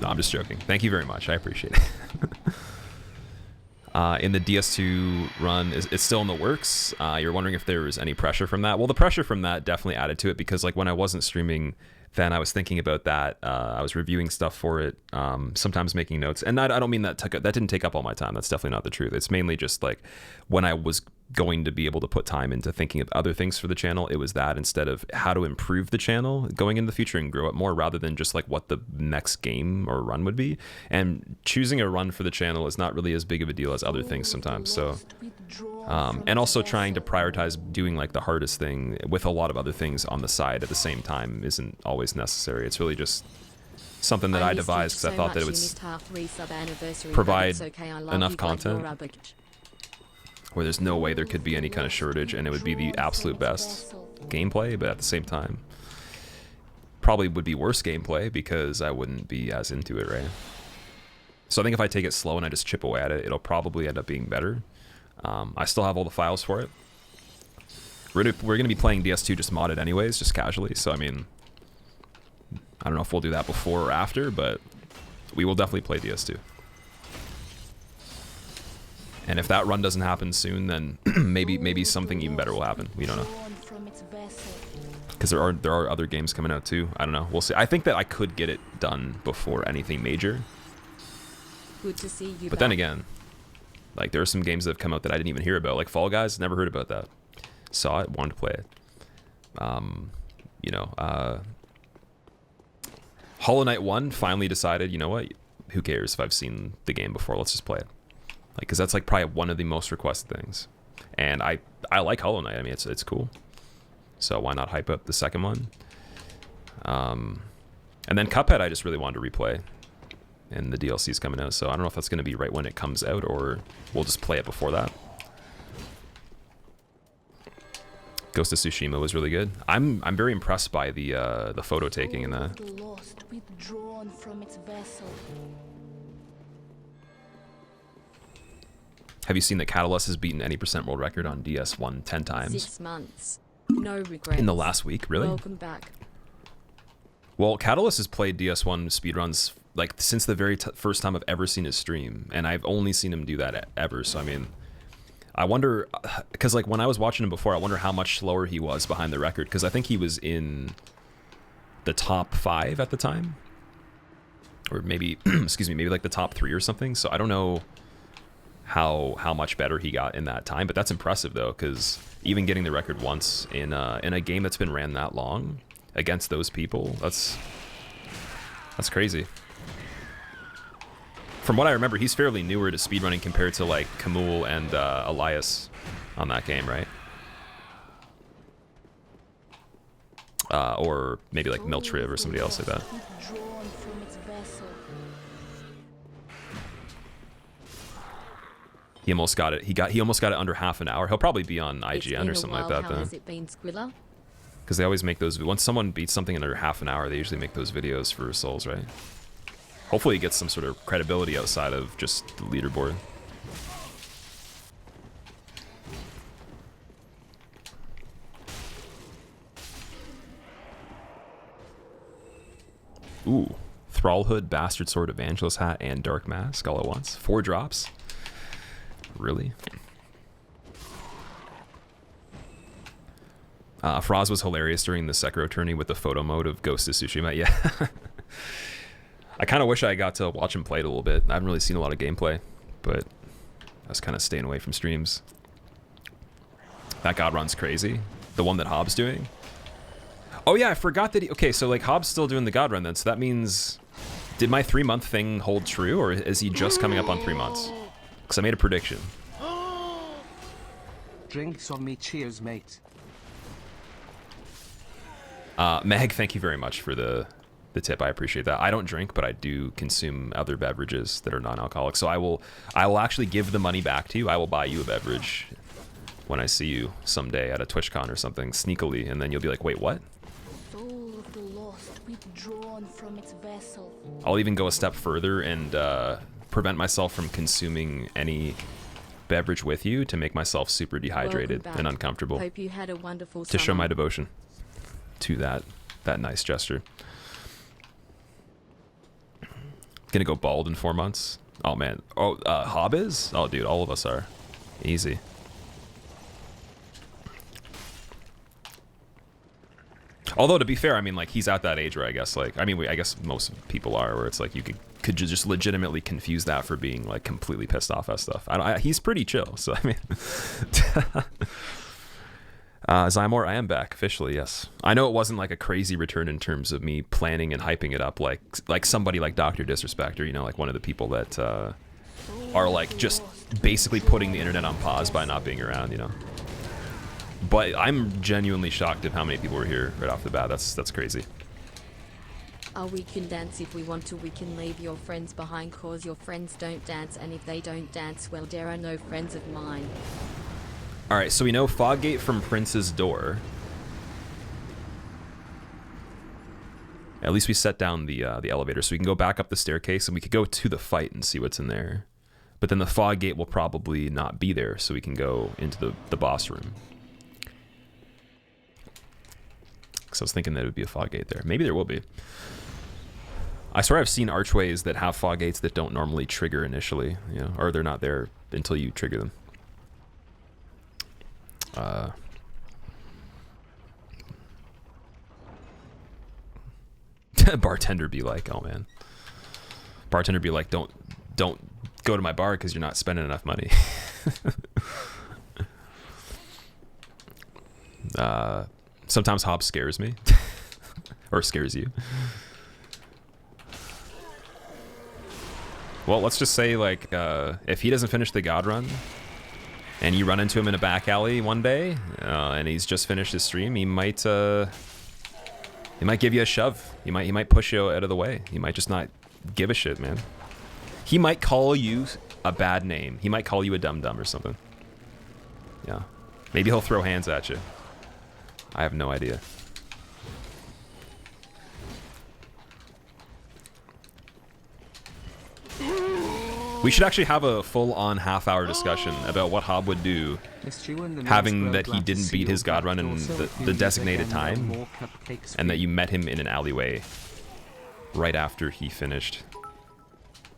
Speaker 1: No, I'm just joking. Thank you very much. I appreciate it. In the DS2 run, it's still in the works. You're wondering if there was any pressure from that. Well, the pressure from that definitely added to it because like when I wasn't streaming, then I was thinking about that. I was reviewing stuff for it, sometimes making notes. And I don't mean that didn't take up all my time. That's definitely not the truth. It's mainly just like when I was going to be able to put time into thinking of other things for the channel, it was that instead of how to improve the channel going in the future and grow it more rather than just like what the next game or run would be. And choosing a run for the channel is not really as big of a deal as other things sometimes. So and also trying to prioritize doing like the hardest thing with a lot of other things on the side at the same time isn't always necessary. It's really just something that I devised because I thought that it would provide enough content where there's no way there could be any kind of shortage and it would be the absolute best gameplay, but at the same time probably would be worse gameplay because I wouldn't be as into it, right? So I think if I take it slow and I just chip away at it, it'll probably end up being better. I still have all the files for it. We're going to be playing DS2 just modded anyways, just casually, so I mean, I don't know if we'll do that before or after, but we will definitely play DS2. And if that run doesn't happen soon, then maybe something even better will happen. We don't know. Because there are other games coming out too. I don't know. We'll see. I think that I could get it done before anything major.
Speaker 2: Good to see you.
Speaker 1: But then again, like there are some games that have come out that I didn't even hear about. Like Fall Guys, never heard about that. Saw it, wanted to play it. You know, Hollow Knight 1 finally decided, you know what? Who cares if I've seen the game before? Let's just play it. Like, because that's like probably one of the most requested things, and I like Hollow Knight. I mean, it's cool. So why not hype up the second one? And then Cuphead, I just really wanted to replay, and the DLC's coming out. So I don't know if that's going to be right when it comes out, or we'll just play it before that. Ghost of Tsushima was really good. I'm very impressed by the photo taking in that. Have you seen that Catalyst has beaten any % world record on DS1 10 times?
Speaker 2: 6 months. No regrets.
Speaker 1: In the last week, really?
Speaker 2: Welcome back.
Speaker 1: Well, Catalyst has played DS1 speedruns like since the very first time I've ever seen his stream, and I've only seen him do that ever. So I mean, I wonder, because like when I was watching him before, I wonder how much slower he was behind the record, because I think he was in the top 5 at the time, or maybe excuse me, maybe like the top 3 or something. So I don't know how much better he got in that time, but that's impressive though, because even getting the record once in a game that's been ran that long against those people, that's crazy. From what I remember, he's fairly newer to speedrunning compared to like Kamul and Elias on that game, right? Or maybe like Miltriv or somebody else like that. He almost got it. He almost got it under half an hour. He'll probably be on IGN or something like that.
Speaker 2: How has it been, Squilla?
Speaker 1: Because they always make those. Once someone beats something in under half an hour, they usually make those videos for Souls, right? Hopefully, he gets some sort of credibility outside of just the leaderboard. Ooh, Thrallhood, Bastard Sword, Evangelist Hat, and Dark Mask all at once. 4 drops. Really? Froz was hilarious during the Sekiro tourney with the photo mode of Ghost of Tsushima. Yeah. I kind of wish I got to watch him play it a little bit. I haven't really seen a lot of gameplay, but I was kind of staying away from streams. That God run's crazy. The one that Hobbs doing. Oh yeah, I forgot that okay, so like Hobbs still doing the God run then, so that means, did my 3-month thing hold true, or is he just coming up on 3 months? Because I made a prediction.
Speaker 4: Drinks on me, cheers, mate.
Speaker 1: Meg, thank you very much for the tip. I appreciate that. I don't drink, but I do consume other beverages that are non-alcoholic. So I will actually give the money back to you. I will buy you a beverage when I see you someday at a TwitchCon or something, sneakily, and then you'll be like, wait, what?
Speaker 3: Soul of the lost withdrawn from its vessel.
Speaker 1: I'll even go a step further and prevent myself from consuming any beverage with you to make myself super dehydrated and uncomfortable.
Speaker 2: Hope you had a wonderful
Speaker 1: to
Speaker 2: summer.
Speaker 1: show my devotion to that nice gesture. Gonna go bald in 4 months. Oh man. Oh, Hob is? Oh dude, all of us are. Easy. Although to be fair, I mean, like, he's at that age where I guess, like, I mean, I guess most people are, where it's like you could just legitimately confuse that for being like completely pissed off at stuff. He's pretty chill, so I mean. Zymor, I am back officially. Yes, I know it wasn't like a crazy return in terms of me planning and hyping it up like somebody like Dr. Disrespect, or you know, like one of the people that are like just basically putting the internet on pause by not being around, you know. But I'm genuinely shocked at how many people were here right off the bat. That's crazy.
Speaker 2: We can dance if we want to. We can leave your friends behind cause your friends don't dance, and if they don't dance, well, there are no friends of mine.
Speaker 1: All right, so we know Foggate from Prince's door. At least we set down the elevator, so we can go back up the staircase, and we could go to the fight and see what's in there. But then the fog gate will probably not be there, so we can go into the boss room. Because I was thinking that it would be a fog gate there. Maybe there will be. I swear I've seen archways that have fog gates that don't normally trigger initially, you know, or they're not there until you trigger them. Bartender be like, oh man. Bartender be like, don't go to my bar because you're not spending enough money. Sometimes Hobbs scares me. Or scares you. Well, let's just say, like, if he doesn't finish the God run, and you run into him in a back alley one day, and he's just finished his stream, he might give you a shove. He might push you out of the way. He might just not give a shit, man. He might call you a bad name. He might call you a dum-dum or something. Yeah. Maybe he'll throw hands at you. I have no idea. We should actually have a full-on half-hour discussion about what Hob would do, having that he didn't beat his God run in the designated time, and that you met him in an alleyway right after he finished.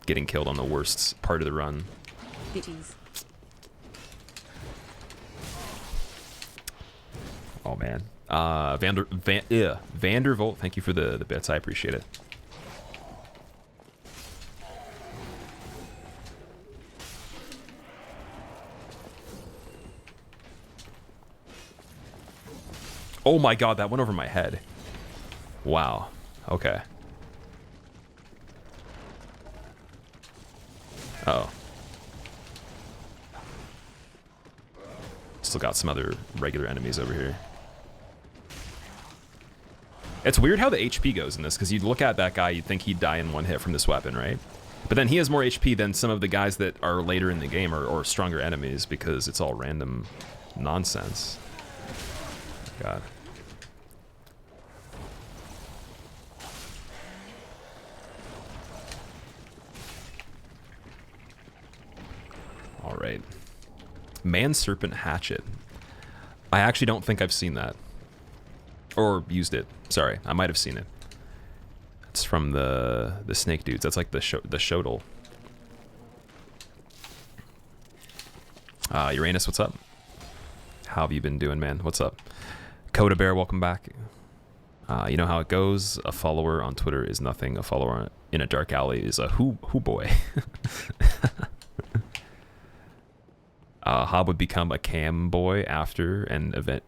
Speaker 1: getting killed on the worst part of the run.
Speaker 2: Bitties.
Speaker 1: Oh man. Vandervolt, thank you for the bits. I appreciate it. Oh my god, that went over my head. Wow. Okay. Oh. Still got some other regular enemies over here. It's weird how the HP goes in this, because you'd look at that guy, you'd think he'd die in one hit from this weapon, right? But then he has more HP than some of the guys that are later in the game or stronger enemies, because it's all random nonsense. God. All right. Man Serpent Hatchet. I actually don't think I've seen that. Or used it. Sorry, I might have seen it. It's from the snake dudes. That's like the Shodel. Uranus, what's up? How have you been doing, man? What's up? Coda Bear, welcome back. You know how it goes. A follower on Twitter is nothing. A follower in a dark alley is a who boy. Hob would become a cam boy after an event,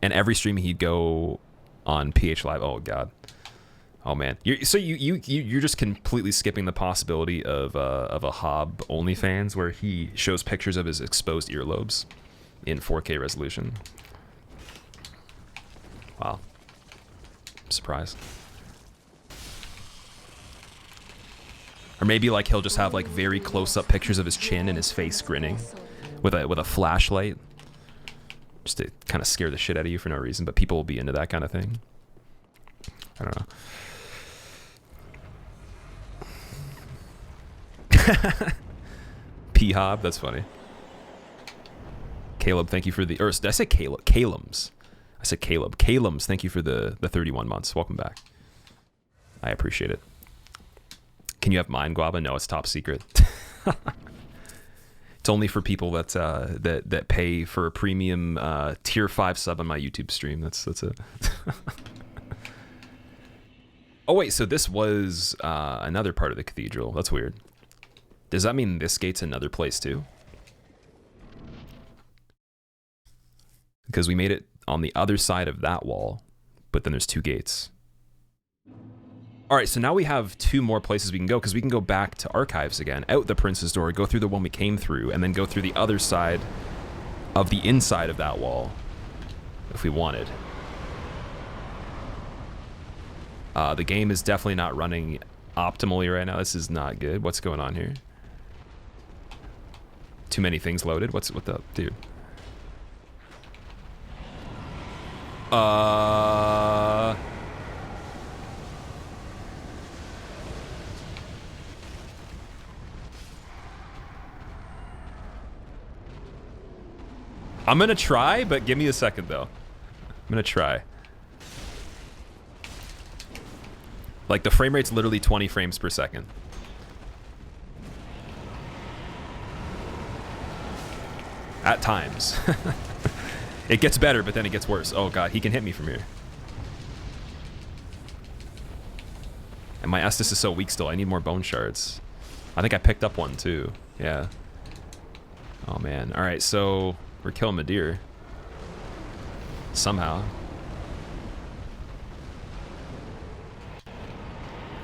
Speaker 1: and every stream he'd go on PH Live. Oh god. Oh man. You're just completely skipping the possibility of a Hob OnlyFans where he shows pictures of his exposed earlobes in 4K resolution. Wow. I'm surprised. Or maybe like he'll just have like very close-up pictures of his chin and his face grinning with a flashlight, just to kind of scare the shit out of you for no reason. But people will be into that kind of thing. I don't know. P-Hob, that's funny. Caleb, thank you for the... Or did I say Caleb? Calums. I said Caleb. Calums, thank you for the 31 months. Welcome back. I appreciate it. Can you have mine, Guava? No, it's top secret. It's only for people that that pay for a premium tier 5 sub on my YouTube stream. That's it. Oh wait, so this was another part of the cathedral. That's weird. Does that mean this gate's another place too? Because we made it on the other side of that wall, but then there's 2 gates. All right, so now we have 2 more places we can go, because we can go back to archives again, out the Prince's Door, go through the one we came through, and then go through the other side of the inside of that wall, if we wanted. The game is definitely not running optimally right now. This is not good. What's going on here? Too many things loaded? What the... Dude. I'm gonna try, but give me a second though. I'm gonna try. Like the frame rate's literally 20 frames per second. At times. It gets better, but then it gets worse. Oh god, he can hit me from here. And my Estus is so weak still. I need more bone shards. I think I picked up one too. Yeah. Oh man. Alright, so we're killing a deer. Somehow.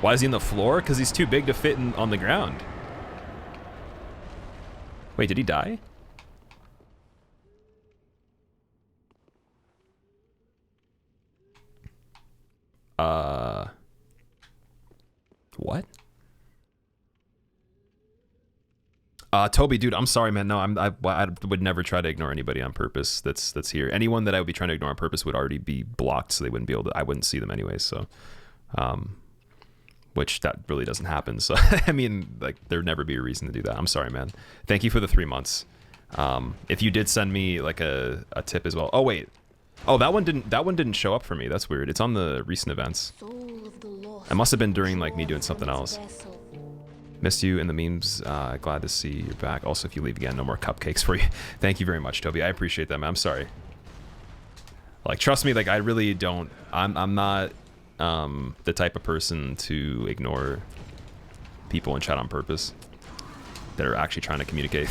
Speaker 1: Why is he in the floor? Because he's too big to fit on the ground. Wait, did he die? What? Toby, dude, I'm sorry, man. No, I would never try to ignore anybody on purpose that's here. Anyone that I would be trying to ignore on purpose would already be blocked, so they wouldn't be able to. I wouldn't see them anyways. So, which that really doesn't happen. So, I mean, like, there'd never be a reason to do that. I'm sorry, man. Thank you for the 3 months. If you did send me like a tip as well. Oh wait. Oh, that one didn't show up for me. That's weird. It's on the recent events. It must have been during like me doing something else. Missed you in the memes. Glad to see you're back. Also, if you leave again, no more cupcakes for you. Thank you very much, Toby. I appreciate that, man. I'm sorry. Like, trust me, like, I really don't... I'm not the type of person to ignore people in chat on purpose that are actually trying to communicate.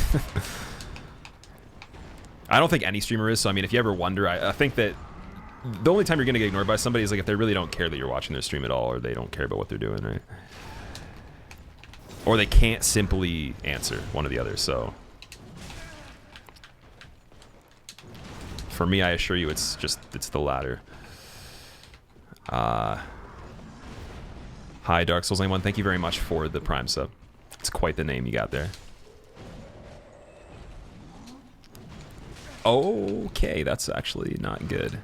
Speaker 1: I don't think any streamer is, so I mean, if you ever wonder, I think that the only time you're going to get ignored by somebody is like if they really don't care that you're watching their stream at all, or they don't care about what they're doing, right? Or they can't simply answer, one or the other. So for me, I assure you, it's the latter. Hi, Dark Souls Lane 1. Thank you very much for the Prime sub. It's quite the name you got there. Okay, that's actually not good.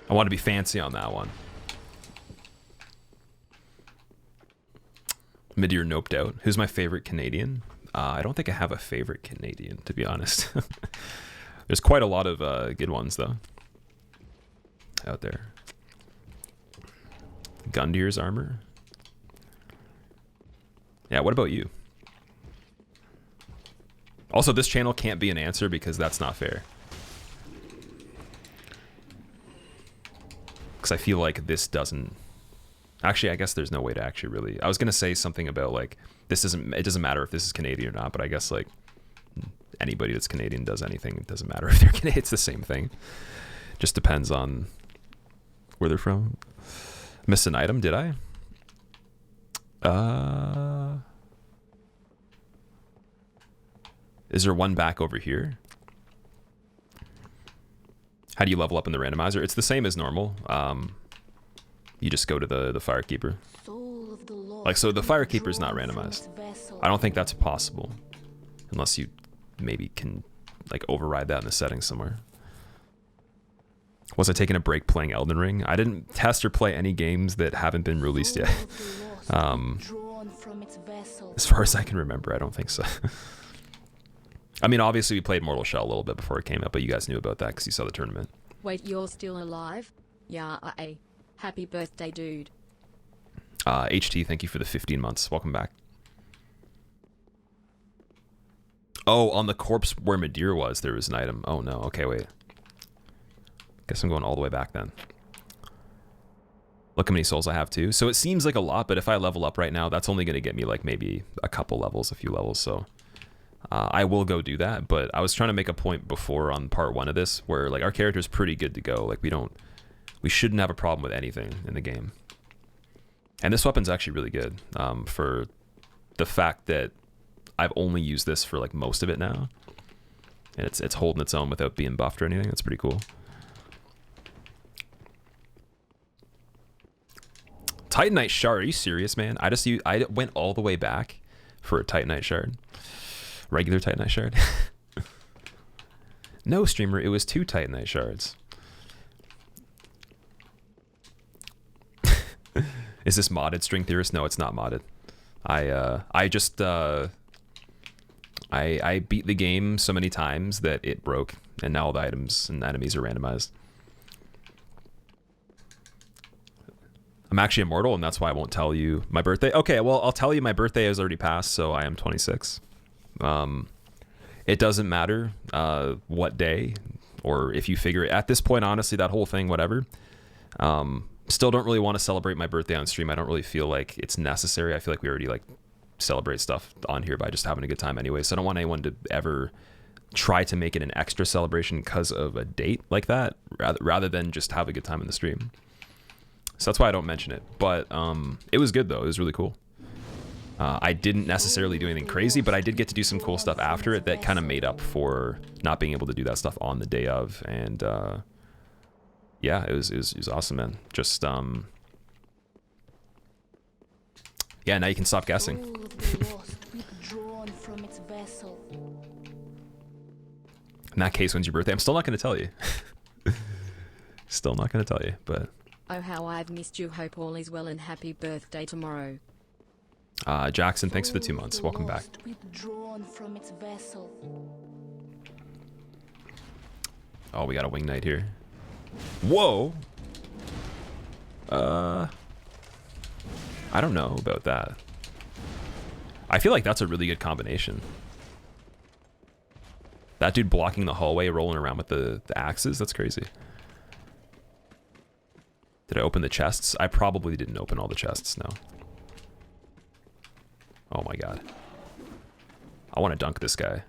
Speaker 1: I want to be fancy on that one. Midir noped out. Who's my favorite Canadian? I don't think I have a favorite Canadian, to be honest. There's quite a lot of good ones, though, out there. Gundyr's armor. Yeah, what about you? Also, this channel can't be an answer because that's not fair. Because I feel like this doesn't... Actually, I guess there's no way to actually really... I was going to say something about, like, this isn't... It doesn't matter if this is Canadian or not, but I guess, like, anybody that's Canadian does anything. It doesn't matter if they're Canadian. It's the same thing. Just depends on where they're from. Missed an item, did I? Is there one back over here? How do you level up in the randomizer? It's the same as normal. You just go to the Firekeeper. Like, so the Firekeeper is not randomized. I don't think that's possible. Unless you maybe can, like, override that in the settings somewhere. Was I taking a break playing Elden Ring? I didn't test or play any games that haven't been released yet. As far as I can remember, I don't think so. I mean, obviously we played Mortal Shell a little bit before it came out, but you guys knew about that because you saw the tournament.
Speaker 2: Wait, you're still alive? Yeah, happy birthday, dude.
Speaker 1: HT, thank you for the 15 months. Welcome back. Oh, on the corpse where Midir was, there was an item. Oh no, okay, wait. Guess I'm going all the way back then. Look how many souls I have too. So it seems like a lot, but if I level up right now, that's only going to get me like maybe a couple levels, a few levels, so... I will go do that, but I was trying to make a point before on part 1 of this where like our character's pretty good to go. Like we shouldn't have a problem with anything in the game. And this weapon's actually really good for the fact that I've only used this for like most of it now. And it's holding its own without being buffed or anything. That's pretty cool. Titanite Shard, are you serious, man? I went all the way back for a Titanite Shard. Regular Titanite Shard. No, streamer, it was 2 Titanite Shards. Is this modded, String Theorist? No, it's not modded. I beat the game so many times that it broke, and now all the items and enemies are randomized. I'm actually immortal, and that's why I won't tell you my birthday. Okay, well, I'll tell you my birthday has already passed, so I am 26. It doesn't matter what day, or if you figure it. At this point, honestly, that whole thing, whatever. Still don't really want to celebrate my birthday on stream. I don't really feel like it's necessary. I feel like we already like celebrate stuff on here by just having a good time anyway. So I don't want anyone to ever try to make it an extra celebration because of a date like that, rather than just have a good time in the stream. So that's why I don't mention it. But it was good though. It was really cool. I didn't necessarily do anything crazy, but I did get to do some cool stuff after it that kind of made up for not being able to do that stuff on the day of. And yeah, it was awesome, man. Just yeah, now you can stop guessing. In that case, when's your birthday? I'm still not going to tell you. Still not gonna tell you, but
Speaker 2: Oh, how I've missed you. Hope all is well and happy birthday tomorrow.
Speaker 1: Jackson, thanks for the 2 months. Welcome back.
Speaker 3: Withdrawn from its vessel.
Speaker 1: Oh, we got a wing knight here. Whoa. I don't know about that. I feel like that's a really good combination. That dude blocking the hallway, rolling around with the axes, that's crazy. Did I open the chests? I probably didn't open all the chests, no. Oh my god. I want to dunk this guy.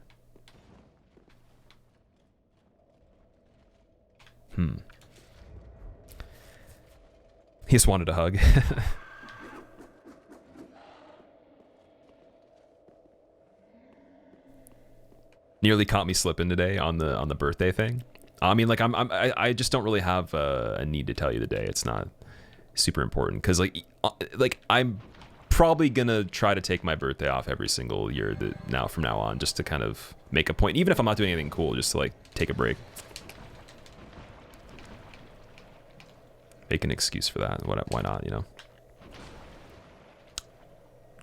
Speaker 1: He just wanted a hug. Nearly caught me slipping today on the birthday thing. I mean, like I just don't really have a need to tell you the day. It's not super important because like I'm probably gonna try to take my birthday off every single year from now on, just to kind of make a point, even if I'm not doing anything cool, just to like take a break, make an excuse for that. Why not? You know.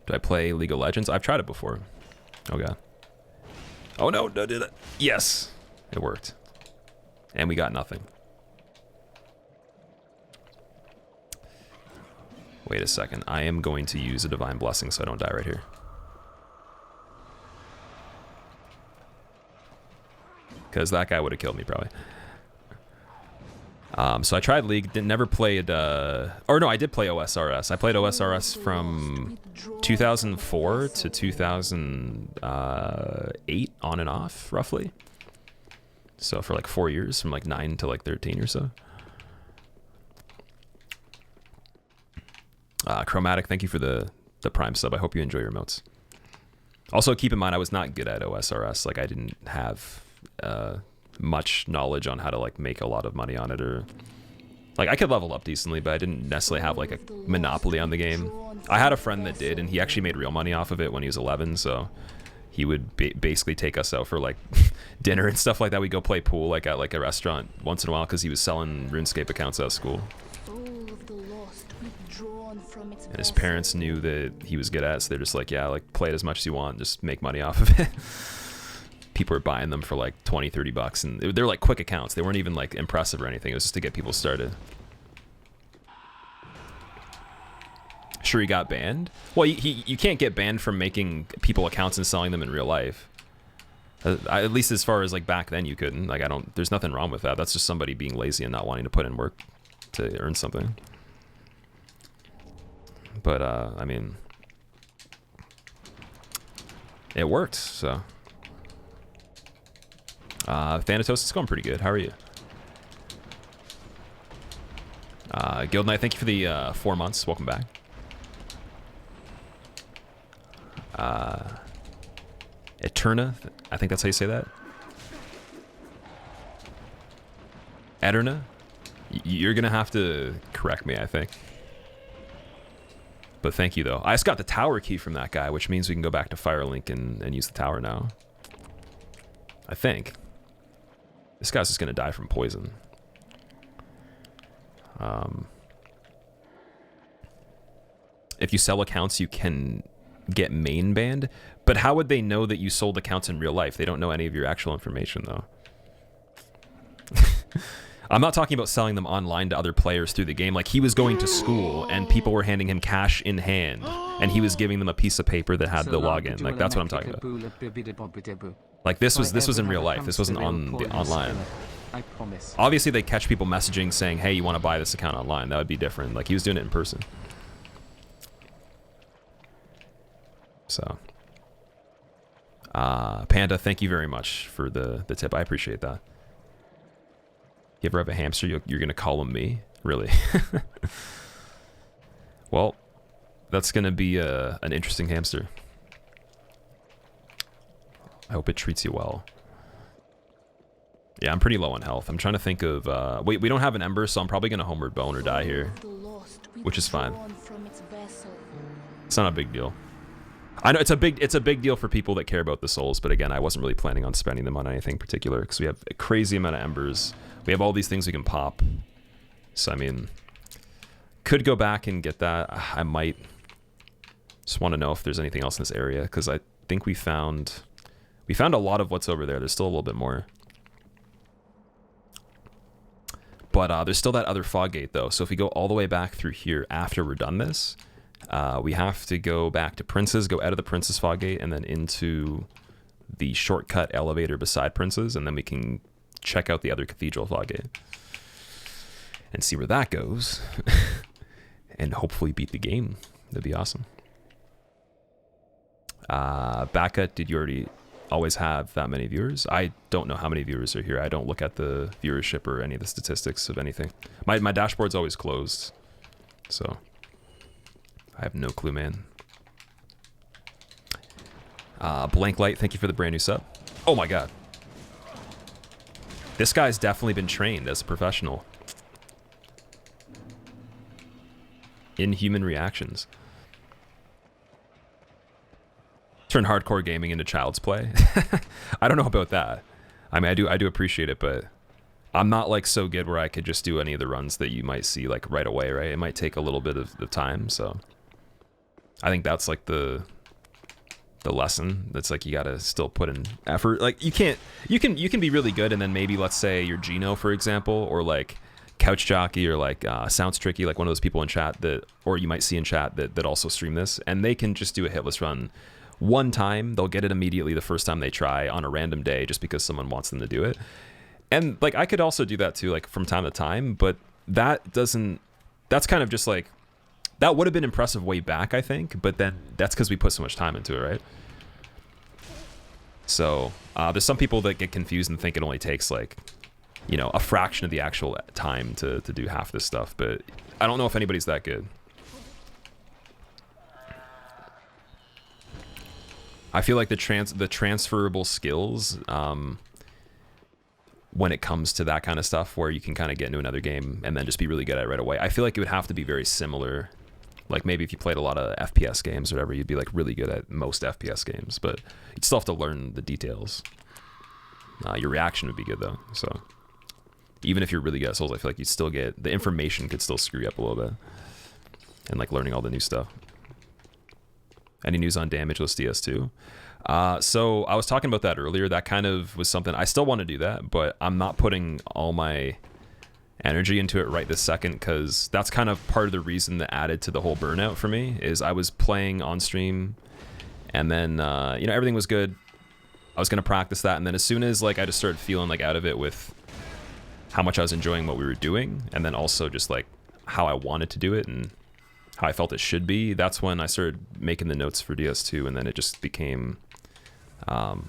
Speaker 1: Do I play League of Legends? I've tried it before. Oh god. Oh no, did it? Yes, it worked. And we got nothing. Wait a second. I am going to use a Divine Blessing so I don't die right here. Because that guy would have killed me probably. So I tried League, never played, or no, I did play OSRS. I played OSRS from 2004 to 2008, on and off, roughly. So for like 4 years, from like 9 to like 13 or so. Chromatic, thank you for the Prime sub. I hope you enjoy your emotes. Also, keep in mind, I was not good at OSRS. Like, I didn't have much knowledge on how to like make a lot of money on it, or like I could level up decently, but I didn't necessarily have like a monopoly on the game. I had a friend that did, and he actually made real money off of it when he was 11. So he would basically take us out for like dinner and stuff like that. We go play pool like at like a restaurant once in a while because he was selling RuneScape accounts out of school. And his parents knew that he was good at it, so they're just like, yeah, like play it as much as you want, just make money off of it. People were buying them for like 20, 30 bucks, and they're like quick accounts. They weren't even like impressive or anything. It was just to get people started. Sure, he got banned? Well, you can't get banned from making people accounts and selling them in real life. At least as far as like back then, you couldn't. Like, there's nothing wrong with that. That's just somebody being lazy and not wanting to put in work to earn something. But I mean, it worked. So Thanatos is going pretty good. How are you? Guild Knight, thank you for the 4 months. Welcome back. Eterna, I think that's how you say that. Eterna, you're gonna have to correct me, I think. But thank you, though. I just got the tower key from that guy, which means we can go back to Firelink and use the tower now. I think. This guy's just going to die from poison. If you sell accounts, you can get main banned. But how would they know that you sold accounts in real life? They don't know any of your actual information, though. I'm not talking about selling them online to other players through the game. Like, he was going to school and people were handing him cash in hand, and he was giving them a piece of paper that had the login. Like, that's what I'm talking about. Like, this was in real life. This wasn't on the online.
Speaker 4: I promise.
Speaker 1: Obviously, they catch people messaging saying, "Hey, you want to buy this account online?" That would be different. Like, he was doing it in person. So, Panda, thank you very much for the tip. I appreciate that. You ever have a hamster, you're going to call him me? Really? Well, that's going to be an interesting hamster. I hope it treats you well. Yeah, I'm pretty low on health. I'm trying to think of... wait, we don't have an Ember, so I'm probably going to Homeward Bone or die here. Which is fine. It's not a big deal. I know it's a big deal for people that care about the souls, but again, I wasn't really planning on spending them on anything particular because we have a crazy amount of Embers. We have all these things we can pop. So I mean, could go back and get that. I might just want to know if there's anything else in this area, because I think we found a lot of what's over there. There's still a little bit more. But there's still that other fog gate, though. So if we go all the way back through here after we're done this, we have to go back to Prince's, go out of the Prince's fog gate, and then into the shortcut elevator beside Prince's, and then we can check out the other cathedral fog gate and see where that goes, and hopefully beat the game. That'd be awesome. Backa, did you already always have that many viewers? I don't know how many viewers are here. I don't look at the viewership or any of the statistics of anything. My dashboard's always closed, so I have no clue, man. Blank Light, thank you for the brand new sub. Oh my god. This guy's definitely been trained as a professional. Inhuman reactions. Turn hardcore gaming into child's play. I don't know about that. I mean, I do appreciate it, but I'm not like so good where I could just do any of the runs that you might see like right away, right? It might take a little bit of time, so I think that's like the lesson. That's like you gotta still put in effort. Like you can be really good, and then maybe let's say you're Gino, for example, or like Couch Jockey, or like Sounds Tricky, like one of those people in chat that, or you might see in chat that also stream this, and they can just do a hitless run one time. They'll get it immediately the first time they try on a random day, just because someone wants them to do it. And like I could also do that too, like from time to time, but that's kind of just like, that would have been impressive way back, I think, but then that's because we put so much time into it, right? So there's some people that get confused and think it only takes like, you know, a fraction of the actual time to do half this stuff, but I don't know if anybody's that good. I feel like the transferable skills, when it comes to that kind of stuff, where you can kind of get into another game and then just be really good at it right away, I feel like it would have to be very similar. Like maybe if you played a lot of FPS games or whatever, you'd be like really good at most FPS games, but you'd still have to learn the details. Your reaction would be good though, so even if you're really good at Souls, I feel like you'd still get, the information could still screw you up a little bit, and like learning all the new stuff. Any news on Damageless DS2? So I was talking about that earlier. That kind of was something I still want to do that, but I'm not putting all my energy into it right this second, because that's kind of part of the reason that added to the whole burnout for me. Is I was playing on stream, and then you know, everything was good. I was gonna practice that, and then as soon as like I just started feeling like out of it with how much I was enjoying what we were doing, and then also just like how I wanted to do it and how I felt it should be, that's when I started making the notes for DS2, and then it just became kind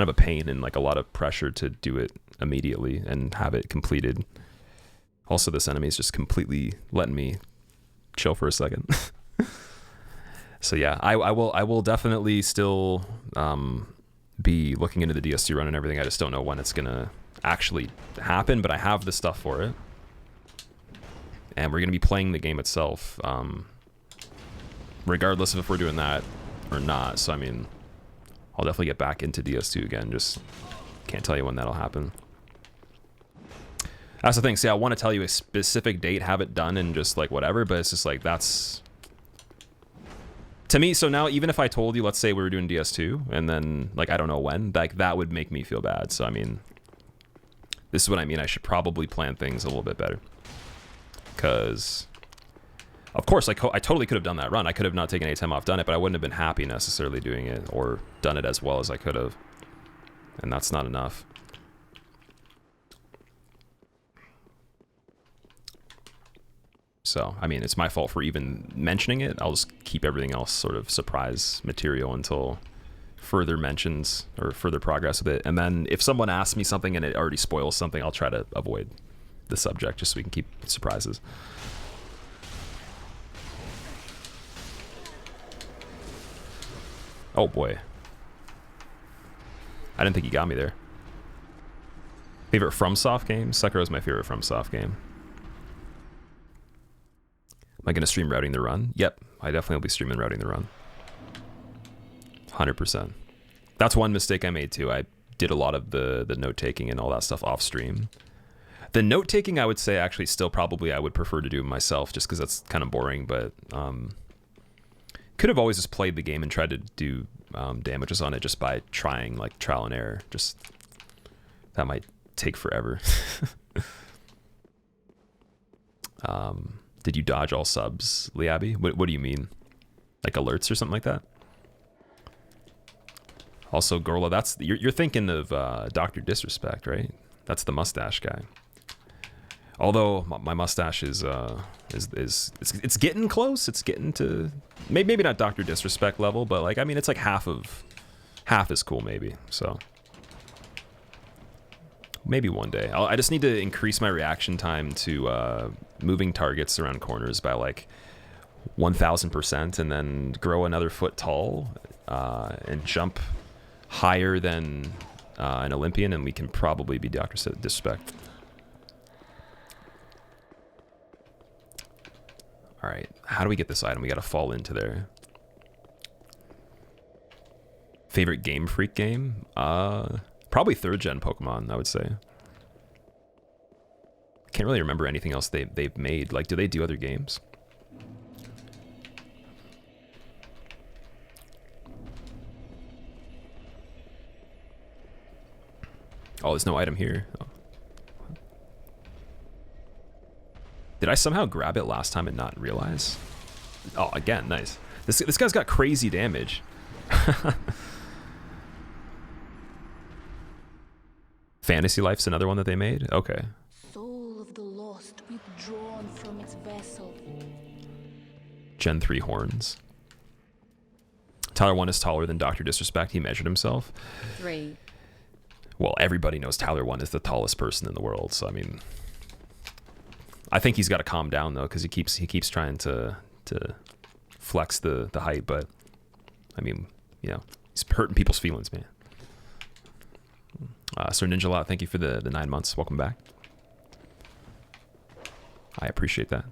Speaker 1: of a pain and like a lot of pressure to do it immediately and have it completed. Also, this enemy is just completely letting me chill for a second. So yeah, I will definitely still be looking into the DS2 run and everything. I just don't know when it's gonna actually happen, but I have the stuff for it, and we're gonna be playing the game itself, regardless of if we're doing that or not. So I mean, I'll definitely get back into DS2 again. Just can't tell you when that'll happen. That's the thing. See, I want to tell you a specific date, have it done, and just like whatever, but it's just like, that's to me. So now, even if I told you, let's say we were doing DS2, and then like I don't know when, like that would make me feel bad. So I mean, this is what I mean. I should probably plan things a little bit better, because of course, like I totally could have done that run. I could have not taken any time off, done it, but I wouldn't have been happy necessarily doing it or done it as well as I could have, and that's not enough. So, I mean, it's my fault for even mentioning it. I'll just keep everything else sort of surprise material until further mentions or further progress with it. And then if someone asks me something and it already spoils something, I'll try to avoid the subject just so we can keep surprises. Oh boy. I didn't think he got me there. Favorite FromSoft game? Sekiro is my favorite FromSoft game. Am I going to stream Routing the Run? Yep, I definitely will be streaming Routing the Run. 100%. That's one mistake I made too. I did a lot of the note-taking and all that stuff off stream. The note taking, I would say, actually, still probably I would prefer to do myself, just because that's kind of boring. But could have always just played the game and tried to do damages on it just by trying like trial and error. Just that might take forever. Did you dodge all subs, Liabi? What do you mean? Like alerts or something like that? Also, Gorla, that's you're thinking of Dr. Disrespect, right? That's the mustache guy. Although my mustache is it's getting close. It's getting to maybe not Dr. Disrespect level, but like I mean it's like half as cool maybe. So maybe one day. I just need to increase my reaction time to moving targets around corners by like 1,000%, and then grow another foot tall and jump higher than an Olympian, and we can probably be Dr. Disrespect. All right, how do we get this item? We got to fall into there. Favorite Game Freak game? Probably 3rd gen Pokemon, I would say. I can't really remember anything else they've made. Like, do they do other games? Oh, there's no item here. Oh. Did I somehow grab it last time and not realize? Oh, again, nice. This guy's got crazy damage. Fantasy Life's another one that they made? Okay.
Speaker 3: Soul of the lost withdrawn from its vessel.
Speaker 1: Gen 3 horns. Tyler 1 is taller than Dr. Disrespect. He measured himself.
Speaker 2: 3.
Speaker 1: Well, everybody knows Tyler 1 is the tallest person in the world, so I mean... I think he's got to calm down though, because he keeps trying to flex the height, but I mean, you know, he's hurting people's feelings, man. Sir Ninja Lot, thank you for the 9 months. Welcome back. I appreciate that.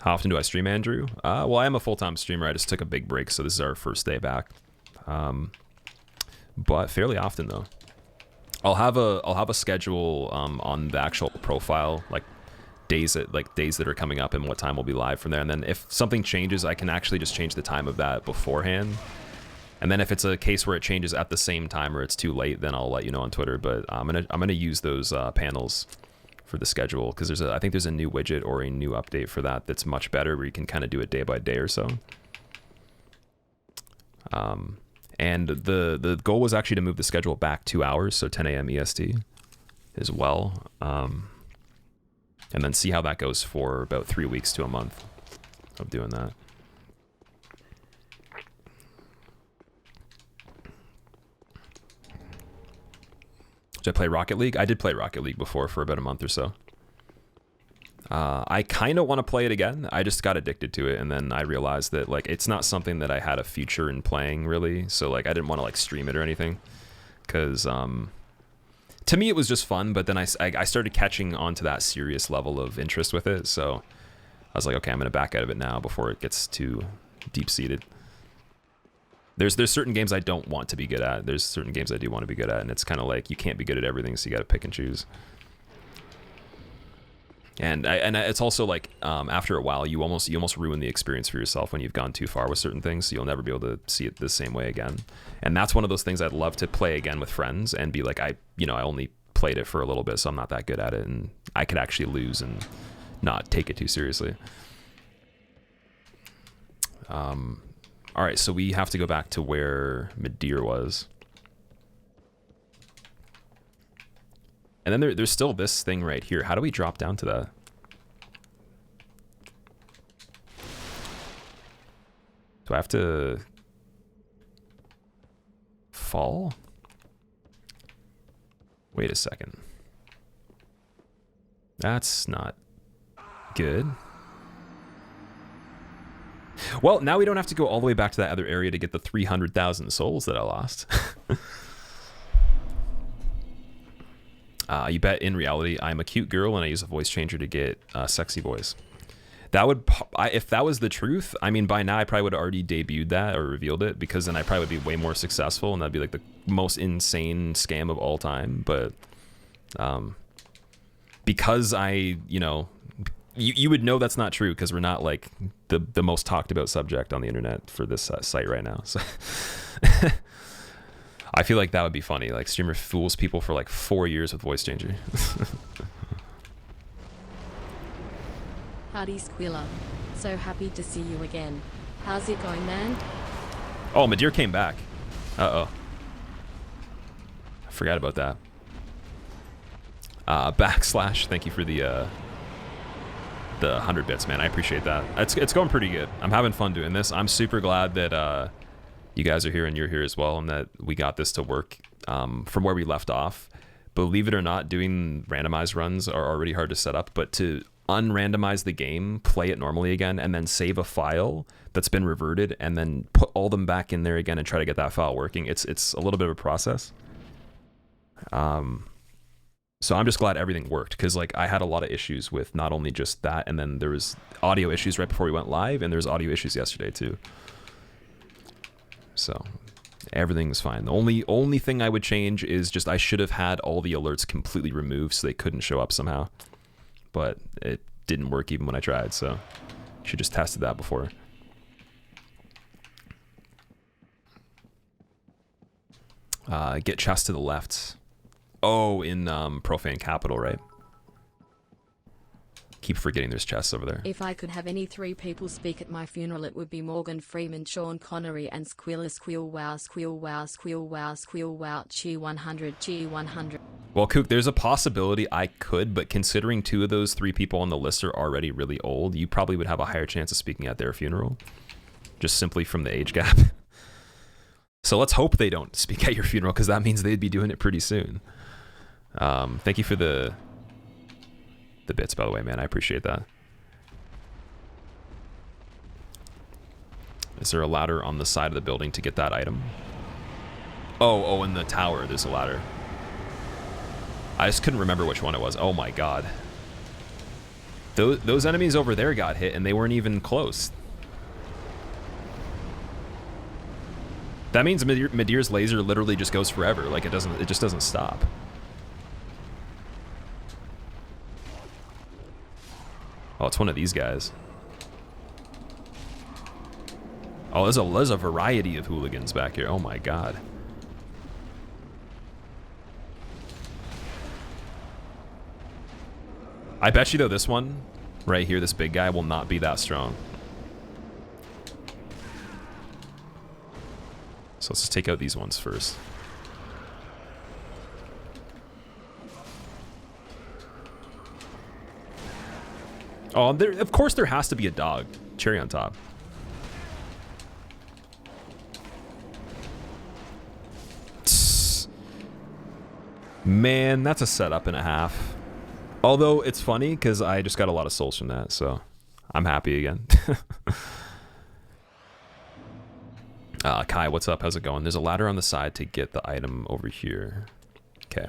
Speaker 1: How often do I stream, Andrew? Well, I am a full-time streamer. I just took a big break, so this is our first day back. But fairly often though. I'll have a schedule on the actual profile, like days that are coming up and what time we'll be live from there, and then if something changes I can actually just change the time of that beforehand, and then if it's a case where it changes at the same time or it's too late, then I'll let you know on Twitter. But I'm gonna use those panels for the schedule, because I think there's a new widget or a new update for that's much better, where you can kind of do it day by day or so. And the goal was actually to move the schedule back 2 hours, so 10 a.m. EST as well. And then see how that goes for about 3 weeks to a month of doing that. Did I play Rocket League? I did play Rocket League before for about a month or so. I kind of want to play it again. I just got addicted to it, and then I realized that like it's not something that I had a future in playing really. So like I didn't want to like stream it or anything, because to me it was just fun. But then I started catching on to that serious level of interest with it. So I was like, okay, I'm gonna back out of it now before it gets too deep seated. There's certain games I don't want to be good at. There's certain games I do want to be good at, and it's kind of like you can't be good at everything, so you got to pick and choose. And it's also like after a while you almost ruin the experience for yourself when you've gone too far with certain things, so you'll never be able to see it the same way again. And that's one of those things I'd love to play again with friends and be like, I only played it for a little bit, so I'm not that good at it, and I could actually lose and not take it too seriously. All right, so we have to go back to where Gundyr was. And then there's still this thing right here. How do we drop down to that? Do I have to fall? Wait a second. That's not good. Well, now we don't have to go all the way back to that other area to get the 300,000 souls that I lost. You bet in reality I'm a cute girl and I use a voice changer to get a sexy voice. That would, if that was the truth, I mean, by now I probably would have already debuted that or revealed it, because then I probably would be way more successful and that'd be like the most insane scam of all time. But because I, you know, you would know that's not true because we're not like the most talked about subject on the internet for this site right now. So I feel like that would be funny. Like streamer fools people for like 4 years with voice changer.
Speaker 2: Howdy Squilla. So happy to see you again. How's it going, man?
Speaker 1: Oh, Madeir came back. Uh-oh. I forgot about that. Backslash, thank you for the 100 bits, man. I appreciate that. It's going pretty good. I'm having fun doing this. I'm super glad that you guys are here and you're here as well, and that we got this to work from where we left off. Believe it or not, doing randomized runs are already hard to set up, but to unrandomize the game, play it normally again, and then save a file that's been reverted, and then put all them back in there again and try to get that file working, it's a little bit of a process. So I'm just glad everything worked, because like I had a lot of issues with not only just that, and then there was audio issues right before we went live, and there's audio issues yesterday too. So everything was fine. The only thing I would change is just I should have had all the alerts completely removed so they couldn't show up somehow. But it didn't work even when I tried, so should just tested that before. Get chest to the left. Oh, in Profane Capital, right? Keep forgetting there's chests over there.
Speaker 2: If I could have any 3 people speak at my funeral, it would be Morgan Freeman, Sean Connery, and Squilla. Squill wow, squill wow, squill wow, squill wow, cheer 100, cheer 100.
Speaker 1: Well, Kook, there's a possibility I could, but considering 2 of those 3 people on the list are already really old, you probably would have a higher chance of speaking at their funeral, just simply from the age gap. So let's hope they don't speak at your funeral, because that means they'd be doing it pretty soon. Thank you for the bits, by the way, man. I appreciate that. Is there a ladder on the side of the building to get that item? Oh, in the tower, there's a ladder. I just couldn't remember which one it was. Oh my god. Those enemies over there got hit, and they weren't even close. That means Madeir's laser literally just goes forever. Like it just doesn't stop. Oh, it's one of these guys. Oh, there's a variety of hooligans back here. Oh my god. I bet you though this one right here, this big guy, will not be that strong. So let's just take out these ones first. Oh, of course there has to be a dog. Cherry on top. Man, that's a setup and a half. Although it's funny because I just got a lot of souls from that, so I'm happy again. Kai, what's up? How's it going? There's a ladder on the side to get the item over here. Okay.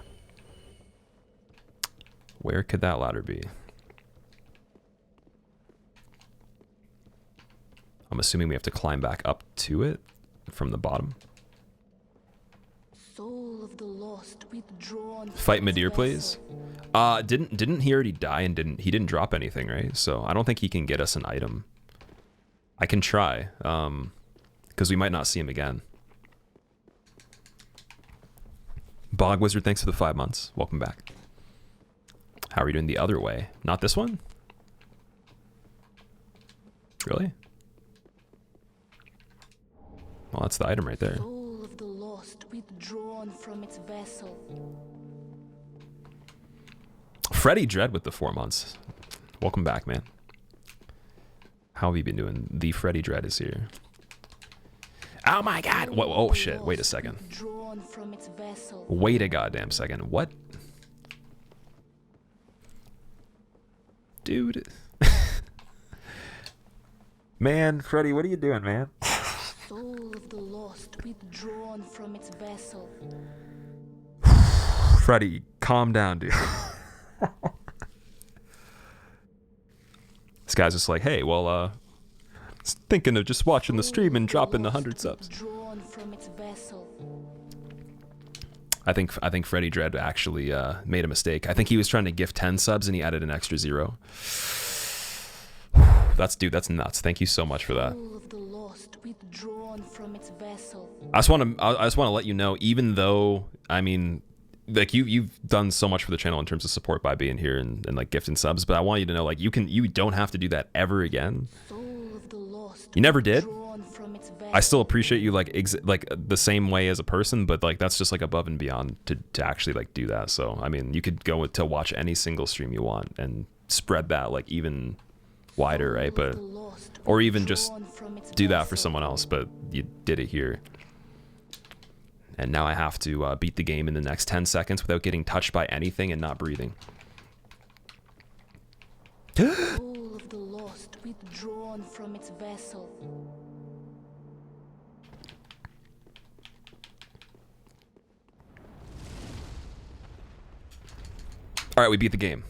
Speaker 1: Where could that ladder be? I'm assuming we have to climb back up to it from the bottom.
Speaker 3: Soul of the lost withdrawn.
Speaker 1: Fight Madeir, please. Didn't he already die and he didn't drop anything, right? So I don't think he can get us an item. I can try, because we might not see him again. Bog Wizard, thanks for the 5 months. Welcome back. How are we doing the other way? Not this one? Really? Well, that's the item right there.
Speaker 3: Soul of the lost withdrawn from its vessel.
Speaker 1: Freddy Dread with the 4 months. Welcome back, man. How have you been doing? The Freddy Dread is here. Oh my god! Whoa, oh shit, wait a second. Wait a goddamn second. What? Dude. Man, Freddy, what are you doing, man?
Speaker 3: Soul of the lost withdrawn from its vessel.
Speaker 1: Freddy, calm down, dude. This guy's just like, hey, well, thinking of just watching the stream and dropping 100 subs. I think Freddy Dread actually made a mistake. I think he was trying to gift 10 subs and he added an extra 0. That's nuts. Thank you so much for that. I just want to let you know, even though, I mean, like you've done so much for the channel in terms of support by being here and like gifting subs, but I want you to know, like, you don't have to do that ever again. You never did. I still appreciate you like the same way as a person, but like that's just like above and beyond to actually like do that. So I mean, you could go to watch any single stream you want and spread that like even wider, right? But or even just do that for someone else, but you did it here. And now I have to beat the game in the next 10 seconds without getting touched by anything and not breathing.
Speaker 3: Soul of the lost withdrawn from its vessel.
Speaker 1: All right, we beat the game.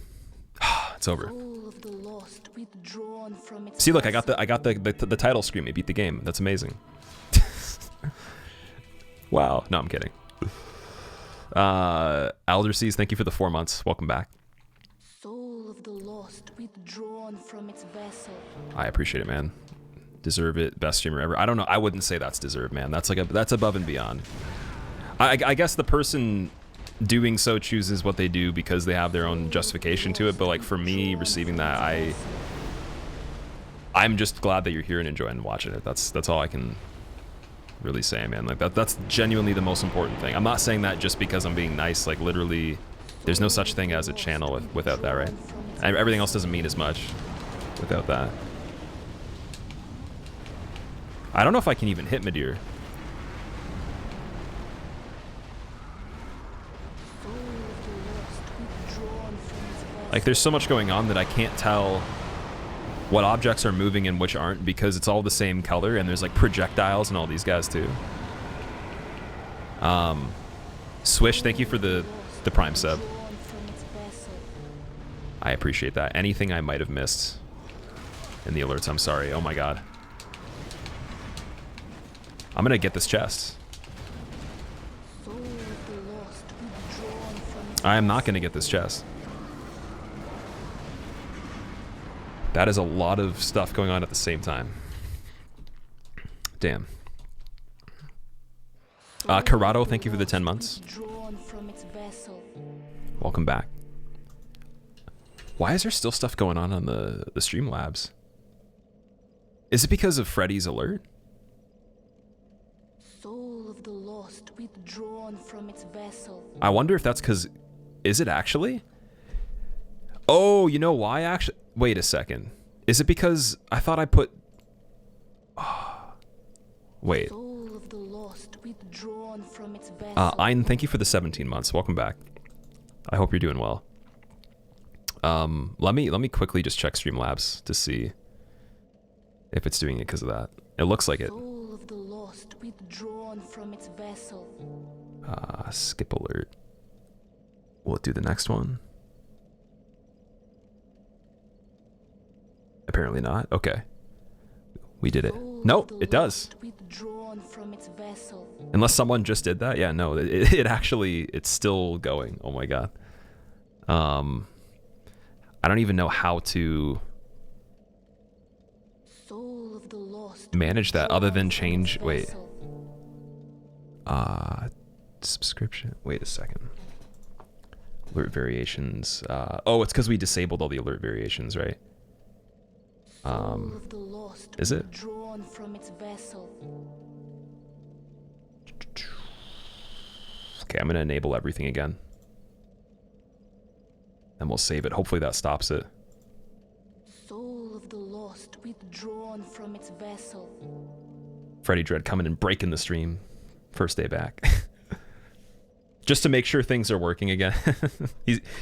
Speaker 1: It's over. See, look, I got the title screen. We beat the game. That's amazing. Wow. No, I'm kidding. Alder Seas, thank you for the 4 months. Welcome back.
Speaker 3: Soul of the lost withdrawn from its vessel.
Speaker 1: I appreciate it, man. Deserve it. Best streamer ever. I don't know. I wouldn't say that's deserved, man. That's like that's above and beyond. I guess the person doing so chooses what they do because they have their own justification to it, but like for me receiving that, I'm just glad that you're here and enjoying watching it. That's all I can really say, man. Like that's genuinely the most important thing. I'm not saying that just because I'm being nice. Like literally there's no such thing as a channel without that, right? And everything else doesn't mean as much without that. I don't know if I can even hit Gundyr. Like there's so much going on that I can't tell what objects are moving and which aren't because it's all the same color and there's like projectiles and all these guys too. Swish, thank you for the Prime sub. I appreciate that. Anything I might have missed in the alerts, I'm sorry. Oh my god. I'm gonna get this chest. I am not gonna get this chest. That is a lot of stuff going on at the same time. Damn. Corrado, thank you for the 10 months. Welcome back. Why is there still stuff going on the Streamlabs? Is it because of Freddy's alert?
Speaker 3: Soul of the lost withdrawn from its vessel.
Speaker 1: I wonder if that's because... Is it actually? Oh, you know why actually? Wait a second. Is it because I thought I put... Oh. Wait.
Speaker 3: Soul of the lost withdrawn from its vessel.
Speaker 1: Ein, thank you for the 17 months. Welcome back. I hope you're doing well. Let me quickly just check Streamlabs to see if it's doing it because of that. It looks like it.
Speaker 3: Soul of the lost withdrawn from its vessel.
Speaker 1: Skip alert. Will it do the next one? Apparently not. Okay. We did it. No, it does. Unless someone just did that. Yeah, no, it actually, it's still going. Oh my god. I don't even know how to manage that other than change. Wait. Subscription. Wait a second. Alert variations. Oh, it's because we disabled all the alert variations, right? Is it? Okay, I'm gonna enable everything again. And we'll save it. Hopefully that stops it.
Speaker 3: Soul of the lost withdrawn from its vessel.
Speaker 1: Freddy Dread coming and breaking the stream. First day back. Just to make sure things are working again.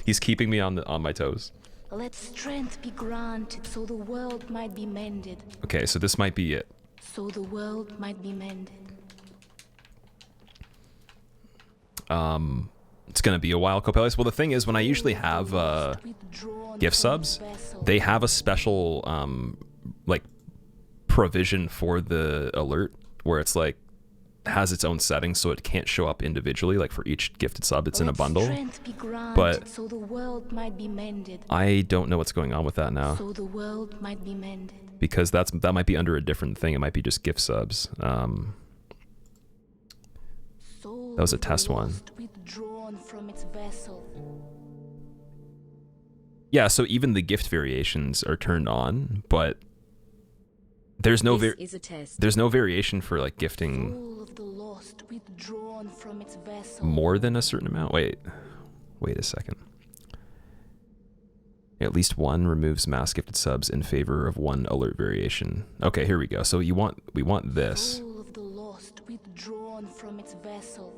Speaker 1: he's keeping me on my toes.
Speaker 3: Let strength be granted so the world might be mended.
Speaker 1: Okay, so this might be it.
Speaker 3: So the world might be mended.
Speaker 1: It's gonna be a while, Copelis. Well, the thing is, when I usually have gift subs, they have a special like provision for the alert where it's like has its own settings, so it can't show up individually. Like for each gifted sub, it's in a
Speaker 3: Let
Speaker 1: bundle.
Speaker 3: strength be granted,
Speaker 1: But
Speaker 3: so the world might be mended.
Speaker 1: I don't know what's going on with that now.
Speaker 3: So the world might be mended.
Speaker 1: Because that might be under a different thing. It might be just gift subs. That was a test one.
Speaker 3: Withdrawn from its vessel.
Speaker 1: Yeah, so even the gift variations are turned on, but there's no there's no variation for like gifting
Speaker 3: Soul of the lost withdrawn from its vessel.
Speaker 1: more than a certain amount. Wait a second. At least one removes mass gifted subs in favor of one alert variation. Okay, here we go. So we want this.
Speaker 3: Soul of the lost withdrawn from its vessel.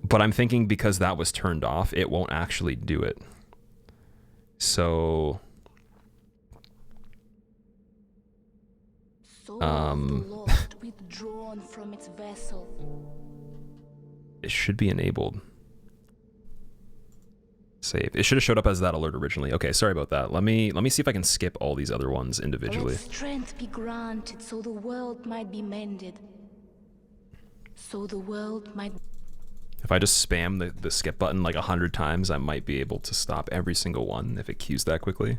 Speaker 1: But I'm thinking because that was turned off, it won't actually do it. So
Speaker 3: Soul of the lost withdrawn from its vessel.
Speaker 1: it should be enabled. Save. It should have showed up as that alert originally. Okay, sorry about that. Let me see if I can skip all these other ones individually.
Speaker 3: Let strength be granted, so the world might be mended. So the world might.
Speaker 1: If I just spam the skip button like 100 times, I might be able to stop every single one if it queues that quickly.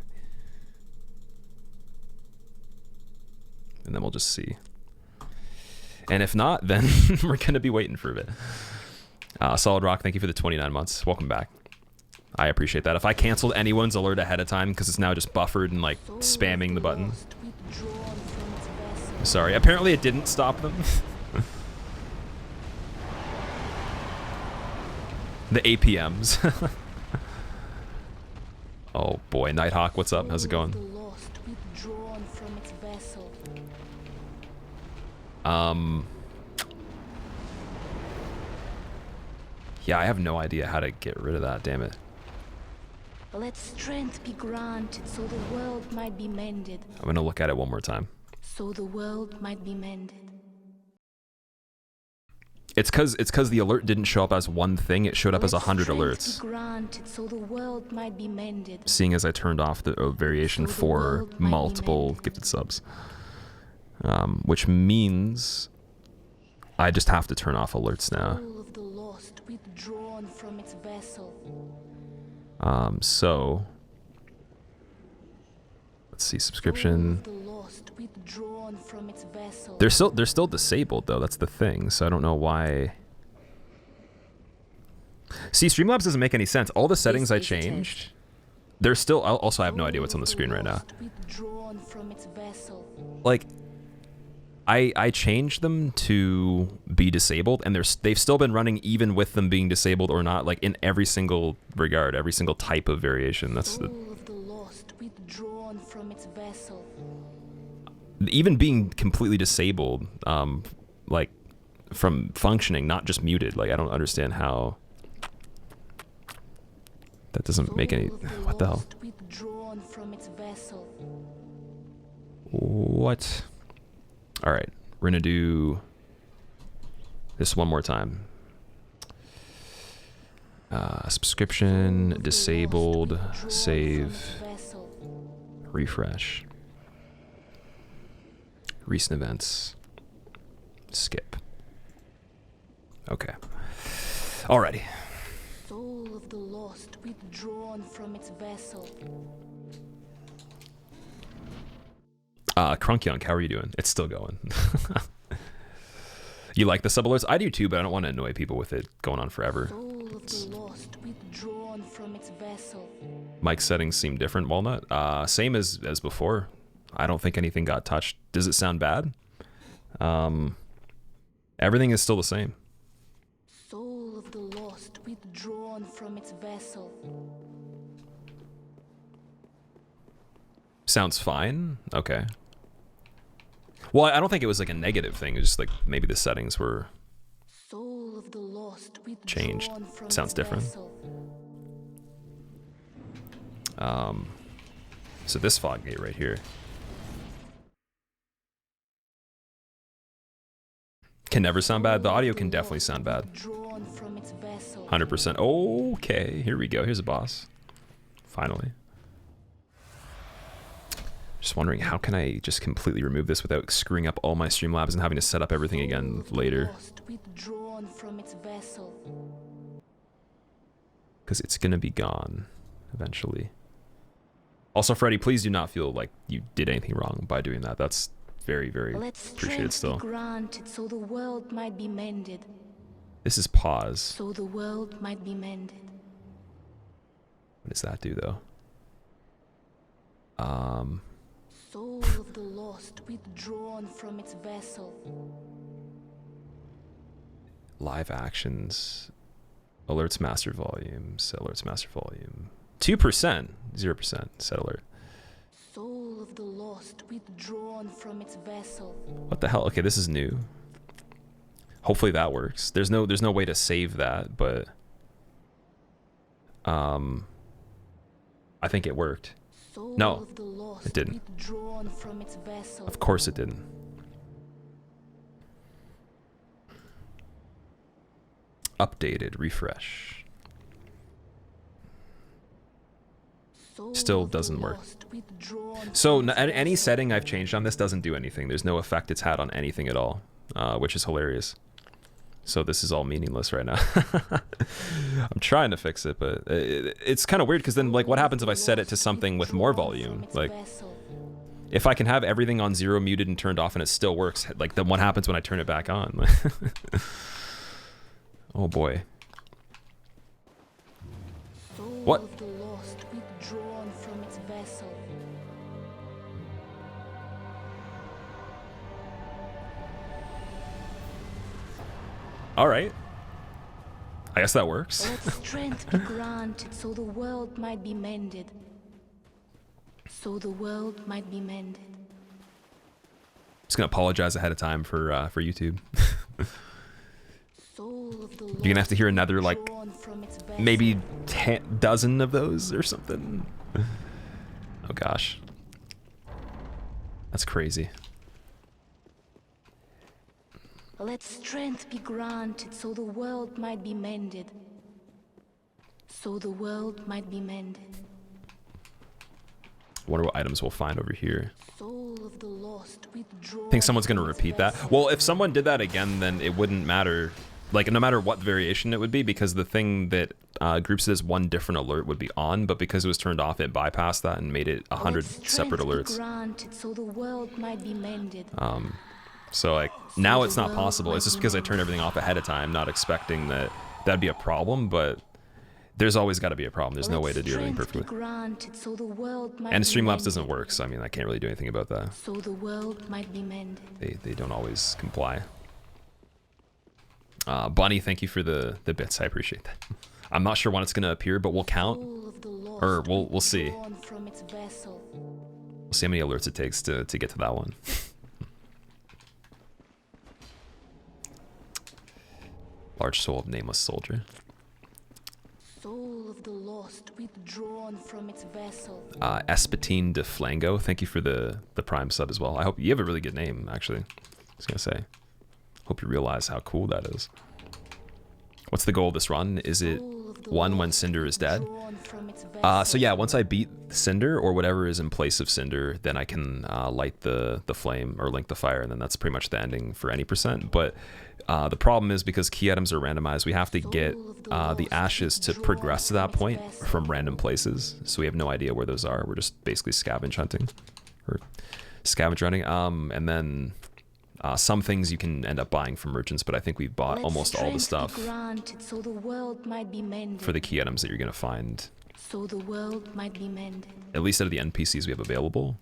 Speaker 1: And then we'll just see. And if not, then we're going to be waiting for a bit. Solid Rock, thank you for the 29 months. Welcome back. I appreciate that. If I canceled anyone's alert ahead of time because it's now just buffered and like spamming the button. Sorry, apparently it didn't stop them. The APMs. Oh boy, Nighthawk, what's up? How's it going? Yeah, I have no idea how to get rid of that, damn it.
Speaker 3: Let strength be granted, so the world might be mended.
Speaker 1: I'm gonna look at it one more time.
Speaker 3: So the world might be mended.
Speaker 1: It's cause the alert didn't show up as one thing, it showed up as 100 alerts.
Speaker 3: Be granted, so the world might be mended.
Speaker 1: Seeing as I turned off the variation for multiple gifted subs. Which means I just have to turn off alerts now.
Speaker 3: Soul of the lost withdrawn from its vessel.
Speaker 1: So let's see, subscription.
Speaker 3: From its vessel.
Speaker 1: They're still disabled though, that's the thing, so I don't know why. See, Streamlabs doesn't make any sense. All the settings I changed, they're still, also I have no idea what's on the screen right now.
Speaker 3: From its vessel.
Speaker 1: Like, I changed them to be disabled, and they've still been running even with them being disabled or not, like in every single regard, every single type of variation. That's the
Speaker 3: of the lost withdrawn from its vessel.
Speaker 1: Even being completely disabled, like from functioning, not just muted. Like I don't understand how that doesn't make any. What the hell?
Speaker 3: Withdrawn from its vessel.
Speaker 1: What? All right, we're gonna do this one more time. Subscription disabled. Save. Refresh. Recent events. Skip. Okay. Alrighty.
Speaker 3: Soul of the lost withdrawn from its vessel.
Speaker 1: Crunkyunk, how are you doing? It's still going. You like the sub alerts? I do too, but I don't want to annoy people with it going on forever.
Speaker 3: Soul of the lost withdrawn from its vessel.
Speaker 1: Mic settings seem different, Walnut. Same as before. I don't think anything got touched. Does it sound bad? Everything is still the same.
Speaker 3: Soul of the lost withdrawn from its vessel.
Speaker 1: Sounds fine. Okay. Well, I don't think it was like a negative thing. It was just like maybe the settings were
Speaker 3: Soul of the lost
Speaker 1: changed.
Speaker 3: from
Speaker 1: Sounds
Speaker 3: its
Speaker 1: different.
Speaker 3: vessel.
Speaker 1: So this fog gate right here can never sound bad. The audio can definitely sound bad. 100%. Okay, here we go. Here's a boss. Finally. Just wondering, how can I just completely remove this without screwing up all my Streamlabs and having to set up everything again later? Because it's going to be gone eventually. Also, Freddy, please do not feel like you did anything wrong by doing that. That's very, very appreciated still.
Speaker 3: Granted, so the world might be mended.
Speaker 1: This is pause.
Speaker 3: So the world might be mended.
Speaker 1: What does that do, though?
Speaker 3: Soul of the lost withdrawn from its vessel.
Speaker 1: Live actions. Alerts master volumes. Alerts master volume. 2%. 0%. Set alert.
Speaker 3: Soul of the lost withdrawn from its vessel.
Speaker 1: What the hell? Okay, this is new. Hopefully that works. There's no way to save that, but I think it worked. No, it didn't. Of course it didn't. Updated, refresh. Still doesn't work. So any setting I've changed on this doesn't do anything. There's no effect it's had on anything at all, which is hilarious. So this is all meaningless right now. I'm trying to fix it, but it's kind of weird because then, like, what happens if I set it to something with more volume? Like, if I can have everything on 0 muted and turned off and it still works, like, then what happens when I turn it back on? Oh boy. What? All right. I guess that works.
Speaker 3: Let strength be granted so the world might be mended. So the world might be mended.
Speaker 1: Just gonna apologize ahead of time for YouTube. You're gonna have to hear another, like, maybe 10 of those or something. Oh gosh. That's crazy.
Speaker 3: Let strength be granted so the world might be mended. So the world might be mended.
Speaker 1: Wonder what items we'll find over here.
Speaker 3: Soul of the lost withdrawn.
Speaker 1: Think someone's gonna repeat that? Well, if someone did that again, then it wouldn't matter. Like, no matter what variation it would be, because the thing that groups it as one different alert would be on, but because it was turned off, it bypassed that and made it 100 separate alerts.
Speaker 3: Granted so the world might be mended.
Speaker 1: So, like, now it's not possible. It's just because I turned everything off ahead of time, not expecting that that'd be a problem, but there's always got to be a problem. There's no way to do everything perfectly. And Streamlabs doesn't work, so I mean, I can't really do anything about that.
Speaker 3: So the world might be mended.
Speaker 1: They don't always comply. Bunny, thank you for the bits. I appreciate that. I'm not sure when it's going to appear, but we'll count. Or we'll see. We'll see how many alerts it takes to get to that one. Large soul of nameless soldier.
Speaker 3: Soul of the lost withdrawn from its vessel.
Speaker 1: Espatine de Flango, thank you for the prime sub as well. I hope you have a really good name, actually. I was gonna say. Hope you realize how cool that is. What's the goal of this run? Is it 1 when Cinder is dead? So yeah, once I beat Cinder or whatever is in place of Cinder, then I can light the flame or link the fire, and then that's pretty much the ending for any percent. But the problem is because key items are randomized, we have to get the ashes to progress to that point from random places. So we have no idea where those are. We're just basically scavenge hunting or scavenge running. And then some things you can end up buying from merchants, but I think we've bought almost all the stuff
Speaker 3: so the world might be mended.
Speaker 1: For the key items that you're gonna find.
Speaker 3: So the world might be mended.
Speaker 1: At least out of the NPCs we have available.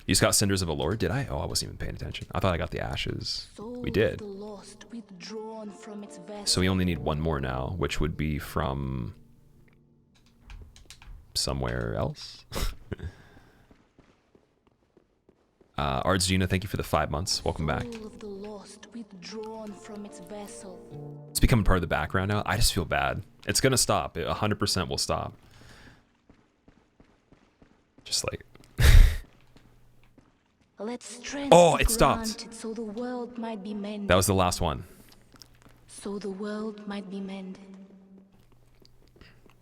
Speaker 1: You just got Cinders of Allure? Did I? Oh, I wasn't even paying attention. I thought I got the ashes. We did. So we only need one more now, which would be from somewhere else. Ardzuna, thank you for the 5 months. Welcome back. It's becoming part of the background now. I just feel bad. It's gonna stop. It 100% will stop. Just like. Oh, it stopped.
Speaker 3: So the world might be mended.
Speaker 1: That was the last one.
Speaker 3: So the world might be mended.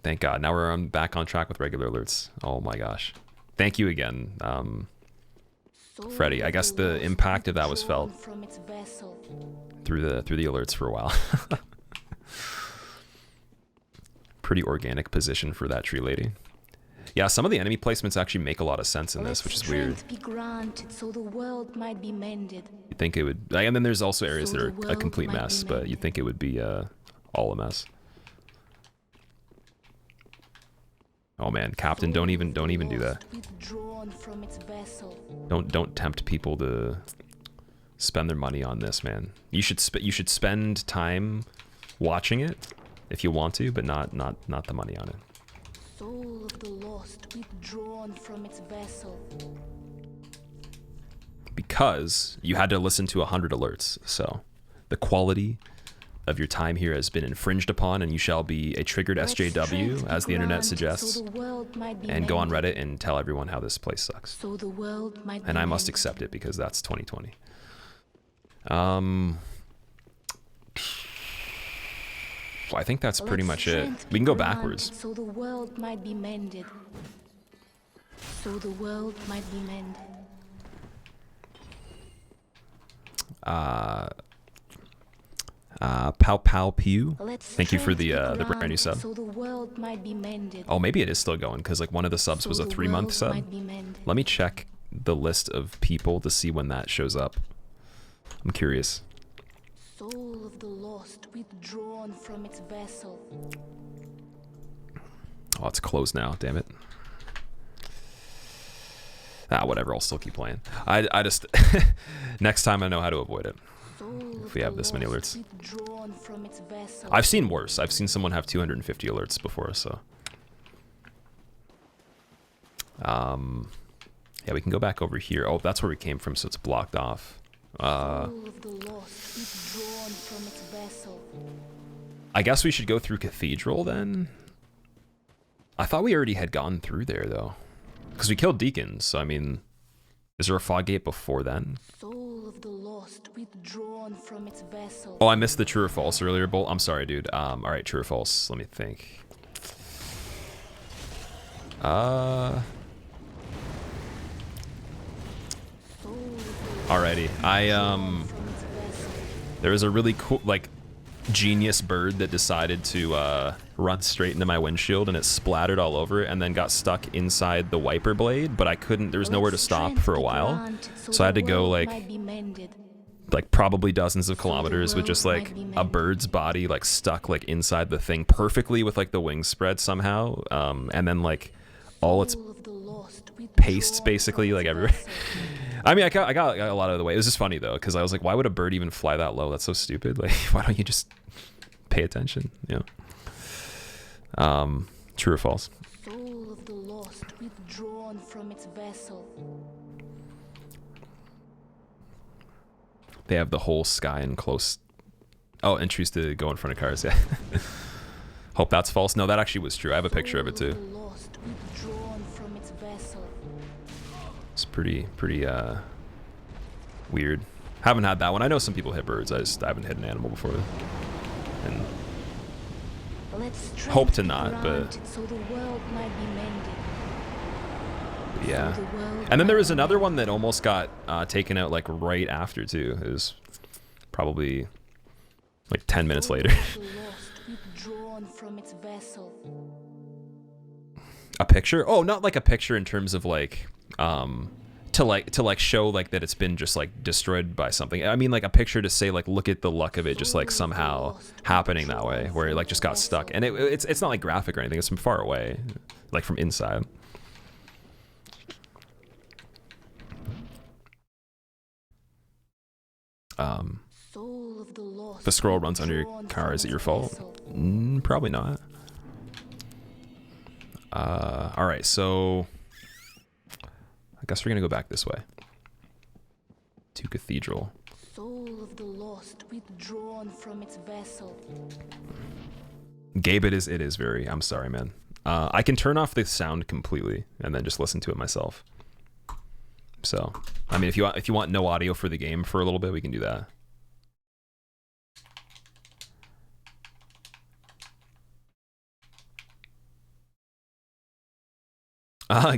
Speaker 1: Thank God. Now we're back on track with regular alerts. Oh my gosh. Thank you again, Freddy. I guess the impact of that was felt through the alerts for a while. Pretty organic position for that tree lady. Yeah, some of the enemy placements actually make a lot of sense in this, which is weird.
Speaker 3: So the world might be mended.
Speaker 1: You'd think it would, and then there's also areas that are a complete mess, but you'd think it would be all a mess. Oh man, Captain, don't even do that. Don't tempt people to spend their money on this, man. You should spend time watching it if you want to, but not the money on it.
Speaker 3: Soul of the lost withdrawn from its vessel.
Speaker 1: Because you had to listen to 100 alerts, so the quality of your time here has been infringed upon, and you shall be a triggered SJW, as the internet suggests, and go on Reddit and tell everyone how this place sucks. And I must accept it because that's 2020. I think that's pretty much it. We can go backwards.
Speaker 3: So the world might be mended. So the world might be mended.
Speaker 1: Pow Pow Pew. Thank you for the brand new sub.
Speaker 3: So the world might be mended.
Speaker 1: Oh, maybe it is still going because like one of the subs was a 3-month sub. Let me check the list of people to see when that shows up. I'm curious.
Speaker 3: Soul of the lost withdrawn from its vessel.
Speaker 1: Oh, it's closed now. Damn it. Ah, whatever. I'll still keep playing. I just next time I know how to avoid it. If we have this many alerts. I've seen worse. I've seen someone have 250 alerts before, so. Yeah, we can go back over here. Oh, that's where we came from, so it's blocked off. I guess we should go through Cathedral then. I thought we already had gone through there though, because we killed deacons. So I mean, is there a fog gate before then?
Speaker 3: Soul of the lost withdrawn from its vessel.
Speaker 1: Oh, I missed the true or false earlier, Bolt. I'm sorry, dude. All right, true or false. Let me think. Alrighty, there was a really cool, like, genius bird that decided to run straight into my windshield, and it splattered all over it and then got stuck inside the wiper blade, but I couldn't, there was nowhere to stop for a while, so I had to go like probably dozens of kilometers with just like a bird's body like stuck like inside the thing perfectly with like the wings spread somehow, and then like all its paste basically like everywhere. I mean, I got a lot of the way. It was just funny though, because I was like, why would a bird even fly that low? That's so stupid. Like, why don't you just pay attention? Yeah. True or false?
Speaker 3: Soul of the lost withdrawn from its vessel.
Speaker 1: They have the whole sky in close. Oh, entries to go in front of cars. Yeah. Hope that's false. No, that actually was true. I have a picture of it too. It's pretty weird. Haven't had that one. I know some people hit birds. I haven't hit an animal before. And hope to not, but yeah. And then there was another one that almost got taken out like right after too. It was probably like 10 minutes later. A picture? Oh, not like a picture in terms of like to show like that it's been just like destroyed by something. I mean like a picture to say like look at the luck of it just like somehow happening that way, where it like just got stuck. And it's not like graphic or anything, it's from far away, like from inside. If the scroll runs under your car, is it your fault? Probably not. Alright, so I guess we're gonna go back this way to Cathedral.
Speaker 3: Soul of the lost withdrawn from its vessel.
Speaker 1: Gabe, it is very. I'm sorry, man. I can turn off the sound completely and then just listen to it myself. So, I mean, if you want no audio for the game for a little bit, we can do that.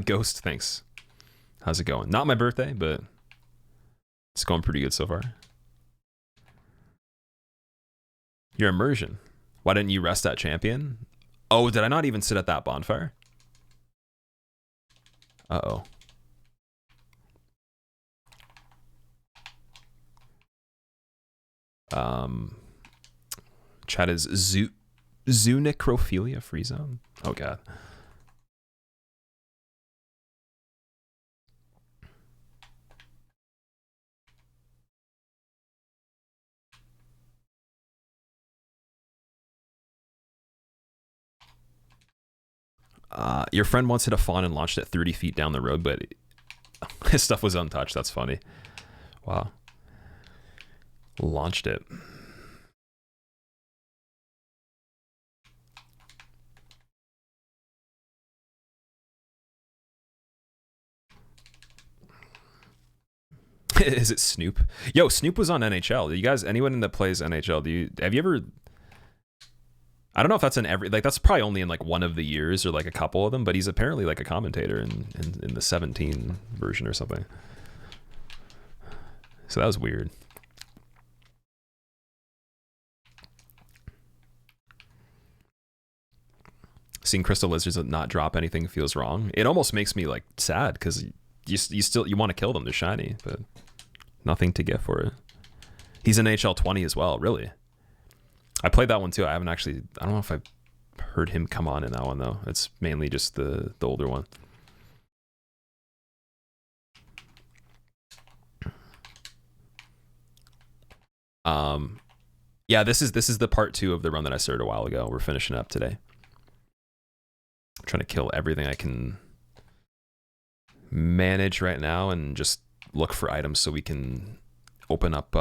Speaker 1: Ghost, thanks. How's it going? Not my birthday, but it's going pretty good so far. Your immersion. Why didn't you rest at champion? Oh, did I not even sit at that bonfire? Uh-oh. Chat is zoonecrophilia free zone. Oh god. Your friend once hit a fawn and launched it 30 feet down the road, but his stuff was untouched. That's funny. Wow. Launched it. Is it Snoop? Yo, Snoop was on NHL. You guys, anyone that plays NHL, have you ever? I don't know if that's in every, like, that's probably only in like one of the years or like a couple of them, but he's apparently like a commentator in the 17 version or something. So that was weird. Seeing crystal lizards not drop anything feels wrong. It almost makes me like sad because you want to kill them. They're shiny, but nothing to get for it. He's in HL 20 as well. Really? I played that one too. I don't know if I've heard him come on in that one though. It's mainly just the older one. Yeah, this is the part 2 of the run that I started a while ago. We're finishing up today. I'm trying to kill everything I can manage right now and just look for items so we can open up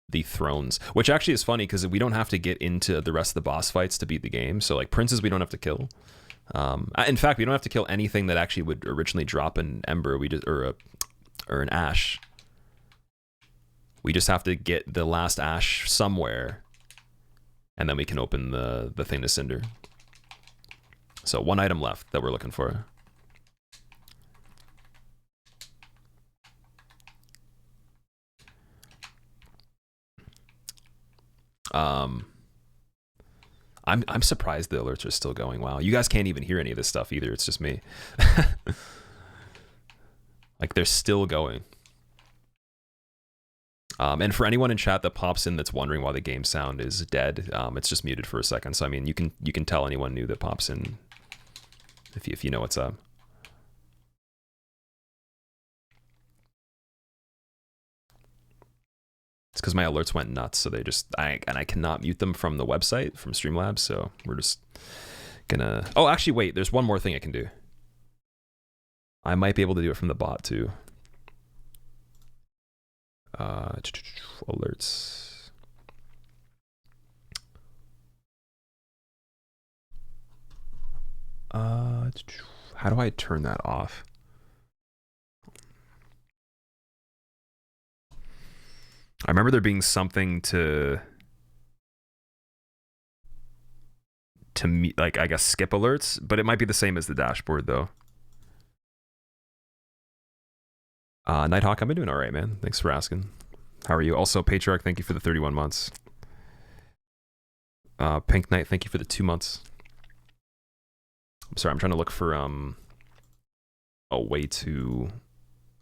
Speaker 1: the thrones, which actually is funny because we don't have to get into the rest of the boss fights to beat the game. So like princes we don't have to kill. In fact, we don't have to kill anything that actually would originally drop an ember or an ash. We just have to get the last ash somewhere and then we can open the thing to cinder. So 1 item left that we're looking for. I'm surprised the alerts are still going. Wow, you guys can't even hear any of this stuff either. It's just me. Like they're still going. And for anyone in chat that pops in that's wondering why the game sound is dead, it's just muted for a second. So I mean, you can tell anyone new that pops in if you know what's up. It's because my alerts went nuts, so I cannot mute them from the website, from Streamlabs, so we're just gonna... Oh, actually, wait, there's one more thing I can do. I might be able to do it from the bot, too. Alerts. How do I turn that off? I remember there being something to meet, like, I guess skip alerts, but it might be the same as the dashboard though. Nighthawk, I've been doing all right, man. Thanks for asking. How are you? Also, Patriarch, thank you for the 31 months. Pink Knight, thank you for the 2 months. I'm sorry, I'm trying to look for a way to...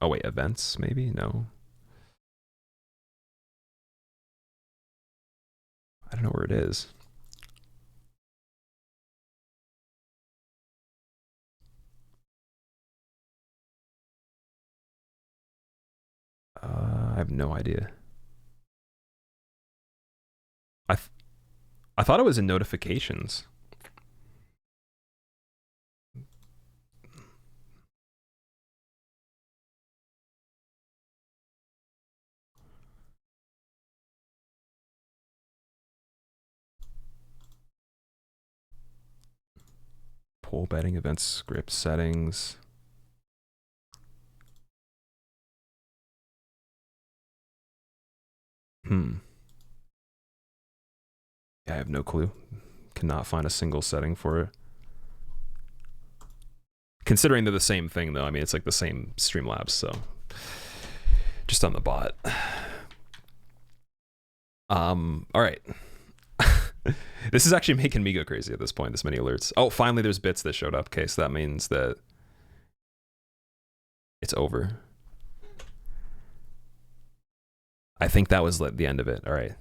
Speaker 1: Oh wait, events maybe? No. I don't know where it is. I have no idea. I thought it was in notifications. Poll betting events script settings. Yeah, I have no clue. Cannot find a single setting for it. Considering they're the same thing, though. I mean, it's like the same Streamlabs, so just on the bot. All right. This is actually making me go crazy at this point, this many alerts. Oh, finally there's bits that showed up. Okay, so that means that it's over. I think that was the end of it. All right.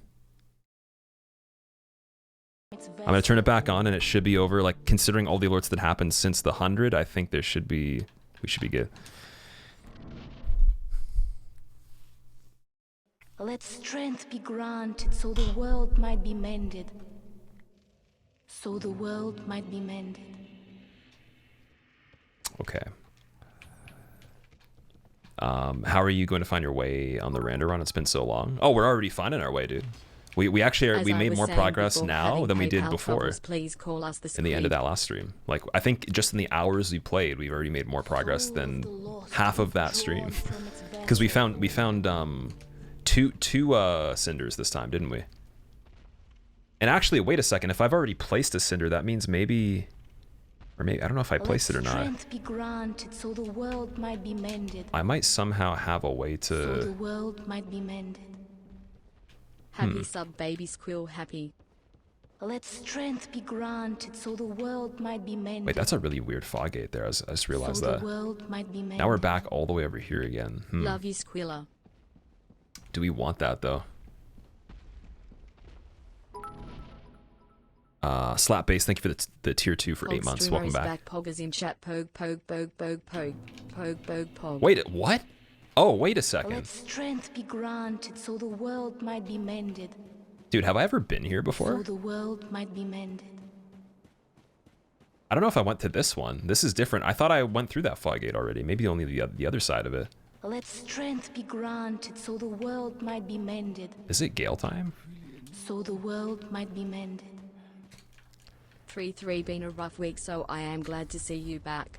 Speaker 1: I'm going to turn it back on and it should be over. Like, considering all the alerts that happened since the 100, I think we should be good.
Speaker 3: Let strength be granted so the world might be mended. So the world might be mended.
Speaker 1: Okay. How are you going to find your way on the render run? It's been so long. Oh, we're already finding our way, dude. We actually we made more progress now than we did before.
Speaker 2: Please call us the
Speaker 1: in the end of that last stream. Like, I think just in the hours we played, we've already made more progress than half of that stream. Because we found two cinders this time, didn't we? And actually, wait a second. If I've already placed a cinder, that means maybe, or maybe I don't know if I placed it or not.
Speaker 3: Strength be granted so the world might be mended.
Speaker 1: I might somehow have a way to.
Speaker 3: So the world might be mended.
Speaker 2: Happy sub baby squill happy.
Speaker 3: Let strength be granted so the world might be mended.
Speaker 1: Wait, that's a really weird fog gate there. I just realized
Speaker 3: so
Speaker 1: that.
Speaker 3: The world might be mended.
Speaker 1: Now we're back all the way over here again.
Speaker 2: Love you, Squilla.
Speaker 1: Do we want that though? Slap base, thank you for the tier 2 for 8 months. Welcome back.
Speaker 2: Poggers in chat. Pogue.
Speaker 1: Wait, what? Oh, wait a second.
Speaker 3: Let strength be granted so the world might be mended.
Speaker 1: Dude, have I ever been here before?
Speaker 3: So the world might be mended.
Speaker 1: I don't know if I went to this one. This is different. I thought I went through that fog gate already. Maybe only the other side of it.
Speaker 3: Let strength be granted so the world might be mended.
Speaker 1: Is it gale time?
Speaker 3: So the world might be mended.
Speaker 2: 3-3 been a rough week, so I am glad to see you back.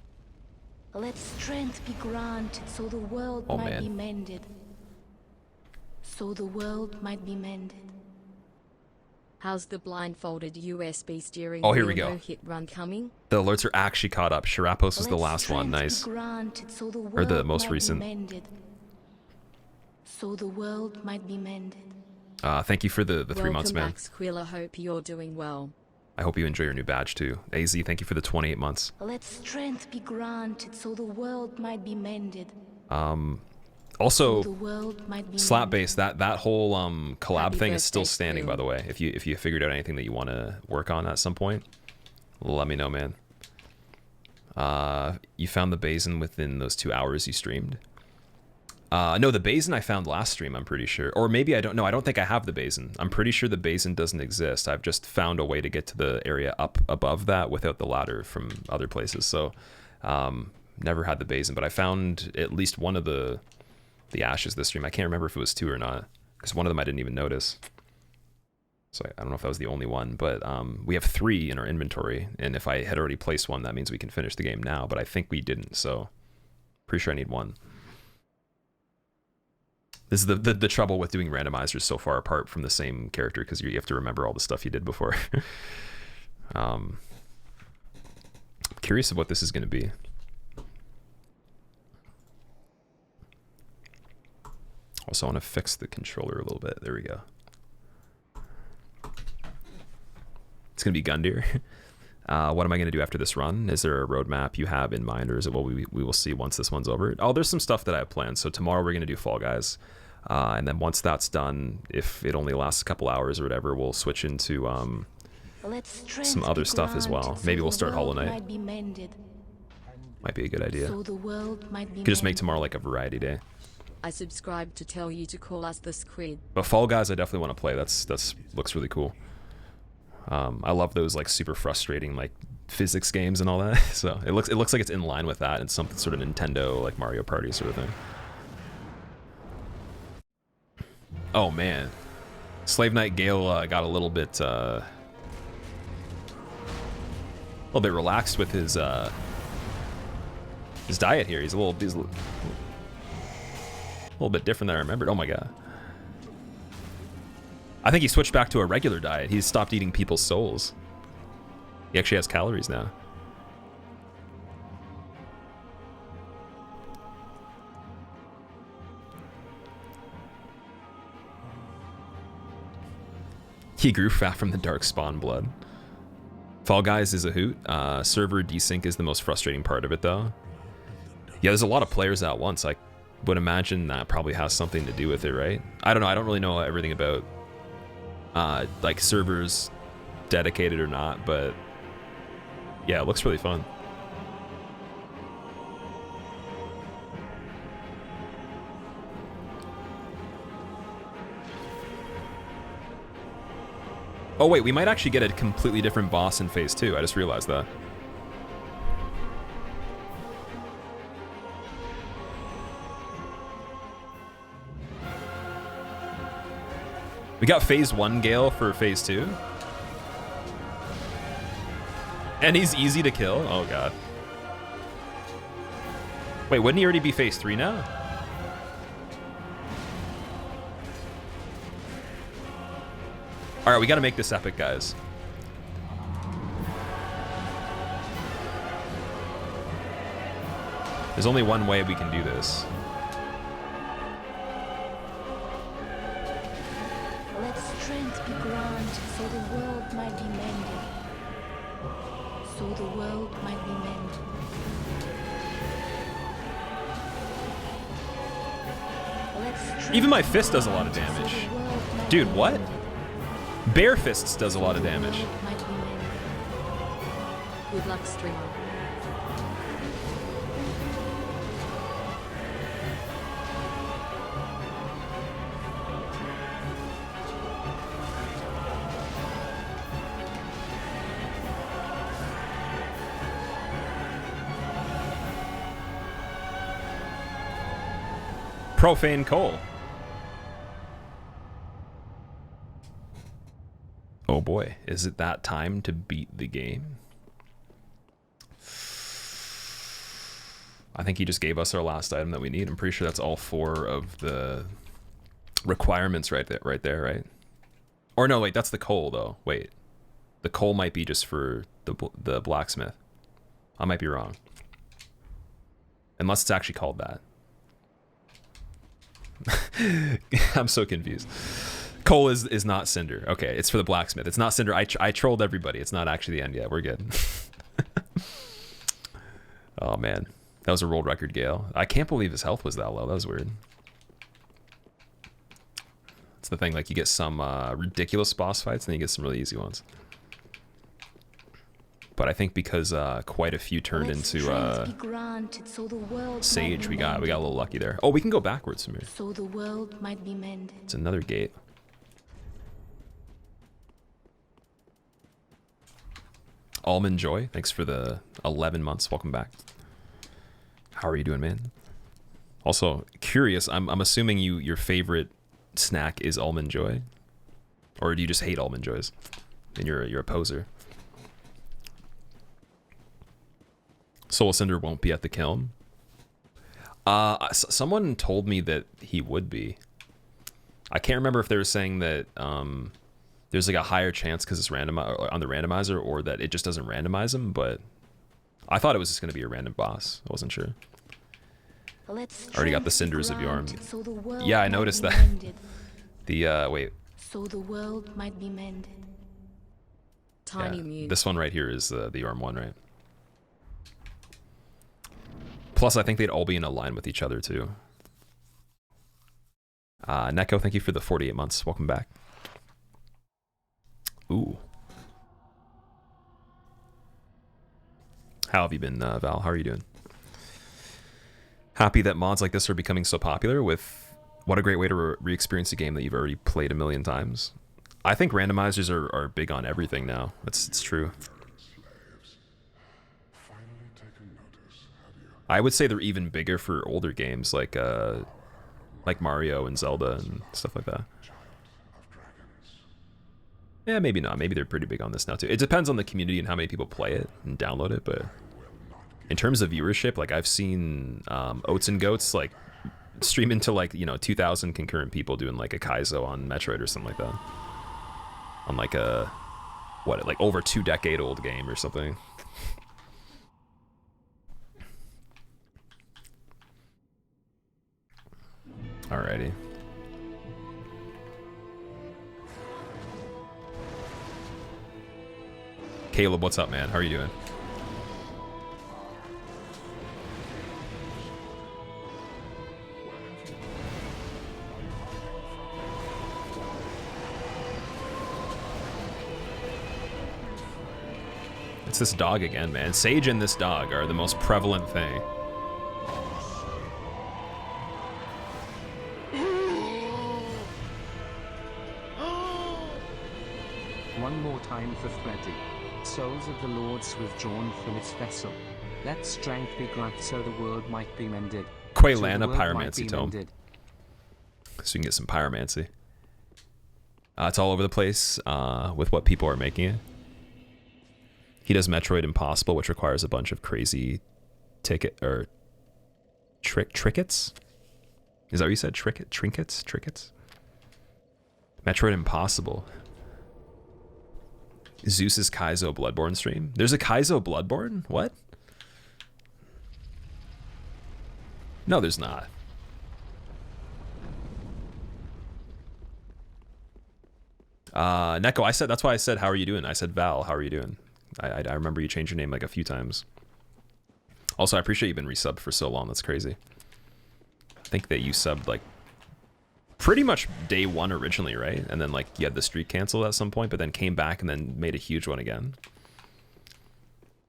Speaker 3: Let strength be granted so the world might be mended. So the world might be mended.
Speaker 2: How's the blindfolded USB steering
Speaker 1: wheel
Speaker 2: here
Speaker 1: we go.
Speaker 2: No hit run coming?
Speaker 1: The alerts are actually caught up. Sharapos was the last one. Nice.
Speaker 3: So the
Speaker 1: or the most recent.
Speaker 3: So the world might be mended.
Speaker 1: Thank you for the 3 months, man.
Speaker 2: Welcome back, Squilla. Hope you're doing well.
Speaker 1: I hope you enjoy your new badge too. AZ, thank you for the 28 months.
Speaker 3: Let strength be granted so the world might be mended.
Speaker 1: Also,
Speaker 3: so the world might be
Speaker 1: slap
Speaker 3: mended.
Speaker 1: base, that whole collab
Speaker 2: Happy
Speaker 1: thing is still
Speaker 2: birthday,
Speaker 1: standing, by the way. If you figured out anything that you want to work on at some point, let me know, man. You found the basin within those 2 hours you streamed? No, the basin I found last stream, I'm pretty sure. Or maybe I don't know. I don't think I have the basin. I'm pretty sure the basin doesn't exist. I've just found a way to get to the area up above that without the ladder from other places. So, never had the basin, but I found at least one of the ashes this stream. I can't remember if it was 2 or not, because one of them I didn't even notice. So I don't know if that was the only one, but we have 3 in our inventory, and if I had already placed one, that means we can finish the game now, but I think we didn't, so pretty sure I need 1. This is the trouble with doing randomizers so far apart from the same character, because you have to remember all the stuff you did before. I'm curious of what this is going to be. Also, I want to fix the controller a little bit. There we go. It's going to be Gundyr. What am I going to do after this run? Is there a roadmap you have in mind, or is it what we will see once this one's over? Oh, there's some stuff that I have planned. So tomorrow we're going to do Fall Guys. And then once that's done, if it only lasts a couple hours or whatever, we'll switch into some other stuff as well. Maybe we'll start Hollow Knight. Might be a good idea. Could just make tomorrow like a variety day.
Speaker 2: I subscribe to tell you to call us the squid.
Speaker 1: But Fall Guys I definitely want to play. That's looks really cool. I love those like super frustrating like physics games and all that. So it looks like it's in line with that and something sort of Nintendo like Mario Party sort of thing. Oh man, Slave Knight Gale got a little bit relaxed with his diet here. He's a little bit different than I remembered. Oh my god. I think he switched back to a regular diet. He's stopped eating people's souls. He actually has calories now. He grew fat from the dark spawn blood. Fall Guys is a hoot. Server desync is the most frustrating part of it, though. Yeah, there's a lot of players at once. I would imagine that probably has something to do with it, right? I don't know. I don't really know everything about like servers dedicated or not, but yeah, it looks really fun. Oh wait, we might actually get a completely different boss in phase 2. I just realized that. We got phase 1 Gale for phase 2. And he's easy to kill? Oh god. Wait, wouldn't he already be phase 3 now? Alright, we gotta make this epic, guys. There's only one way we can do this.
Speaker 3: Let strength be granted so the world might be mended. So the world might be mended.
Speaker 1: Even my fist does a lot of damage. Dude, what? Bare fists does a lot of damage.
Speaker 2: Good luck, streamer.
Speaker 1: Profane Cole. Oh boy, is it that time to beat the game? I think he just gave us our last item that we need. I'm pretty sure that's all 4 of the requirements right there, right? Or no, wait, that's the coal though. Wait, the coal might be just for the blacksmith. I might be wrong. Unless it's actually called that. I'm so confused. Coal is not Cinder. Okay, it's for the blacksmith. It's not Cinder. I trolled everybody. It's not actually the end yet. We're good. Oh man, that was a world record Gale. I can't believe his health was that low. That was weird. It's the thing, like you get some ridiculous boss fights and then you get some really easy ones. But I think because quite a few turned into Sage, we got a little lucky there. Oh, we can go backwards from here.
Speaker 3: So the world might be mended.
Speaker 1: It's another gate. Almond Joy, thanks for the 11 months. Welcome back. How are you doing, man? Also, curious, I'm assuming your favorite snack is Almond Joy? Or do you just hate Almond Joys? And you're a poser. Soul Cinder won't be at the kiln. Someone told me that he would be. I can't remember if they were saying that there's like a higher chance because it's random on the randomizer, or that it just doesn't randomize him. But I thought it was just going to be a random boss. I wasn't sure. Already got the cinders of Yorm. Yeah, I noticed that. The wait.
Speaker 3: So the world might be mended.
Speaker 2: Tiny
Speaker 1: yeah,
Speaker 2: mute.
Speaker 1: this one right here is the Yorm one, right? Plus, I think they'd all be in a line with each other, too. Neko, thank you for the 48 months. Welcome back. Ooh. How have you been, Val? How are you doing? Happy that mods like this are becoming so popular with... What a great way to re-experience a game that you've already played a million times. I think randomizers are big on everything now. It's true. I would say they're even bigger for older games like Mario and Zelda and stuff like that. Yeah, maybe not. Maybe they're pretty big on this now too. It depends on the community and how many people play it and download it. But in terms of viewership, like I've seen Oats and Goats like stream into like 2,000 concurrent people doing like a Kaizo on Metroid or something like that. On like a like over 2-decade-old game or something. Alrighty. Caleb, what's up, man? How are you doing? It's this dog again, man. Sage and this dog are the most prevalent thing.
Speaker 4: One more time for Freddy. Souls of the Lords withdrawn from its vessel. Let strength be granted so the world might be mended.
Speaker 1: Quaylana Pyromancy Tome. So you can get some pyromancy. It's all over the place with what people are making it. He does Metroid Impossible, which requires a bunch of crazy trinkets. Is that what you said? Trinkets? Metroid Impossible. Zeus's Kaizo Bloodborne stream. There's a Kaizo Bloodborne? What? No, there's not. Neko, I said, that's why I said, how are you doing? I said, Val, how are you doing? I remember you changed your name like a few times. Also, I appreciate you've been resubbed for so long. That's crazy. I think that you subbed like pretty much day one originally, right? And then like you had the streak canceled at some point, but then came back and then made a huge one again.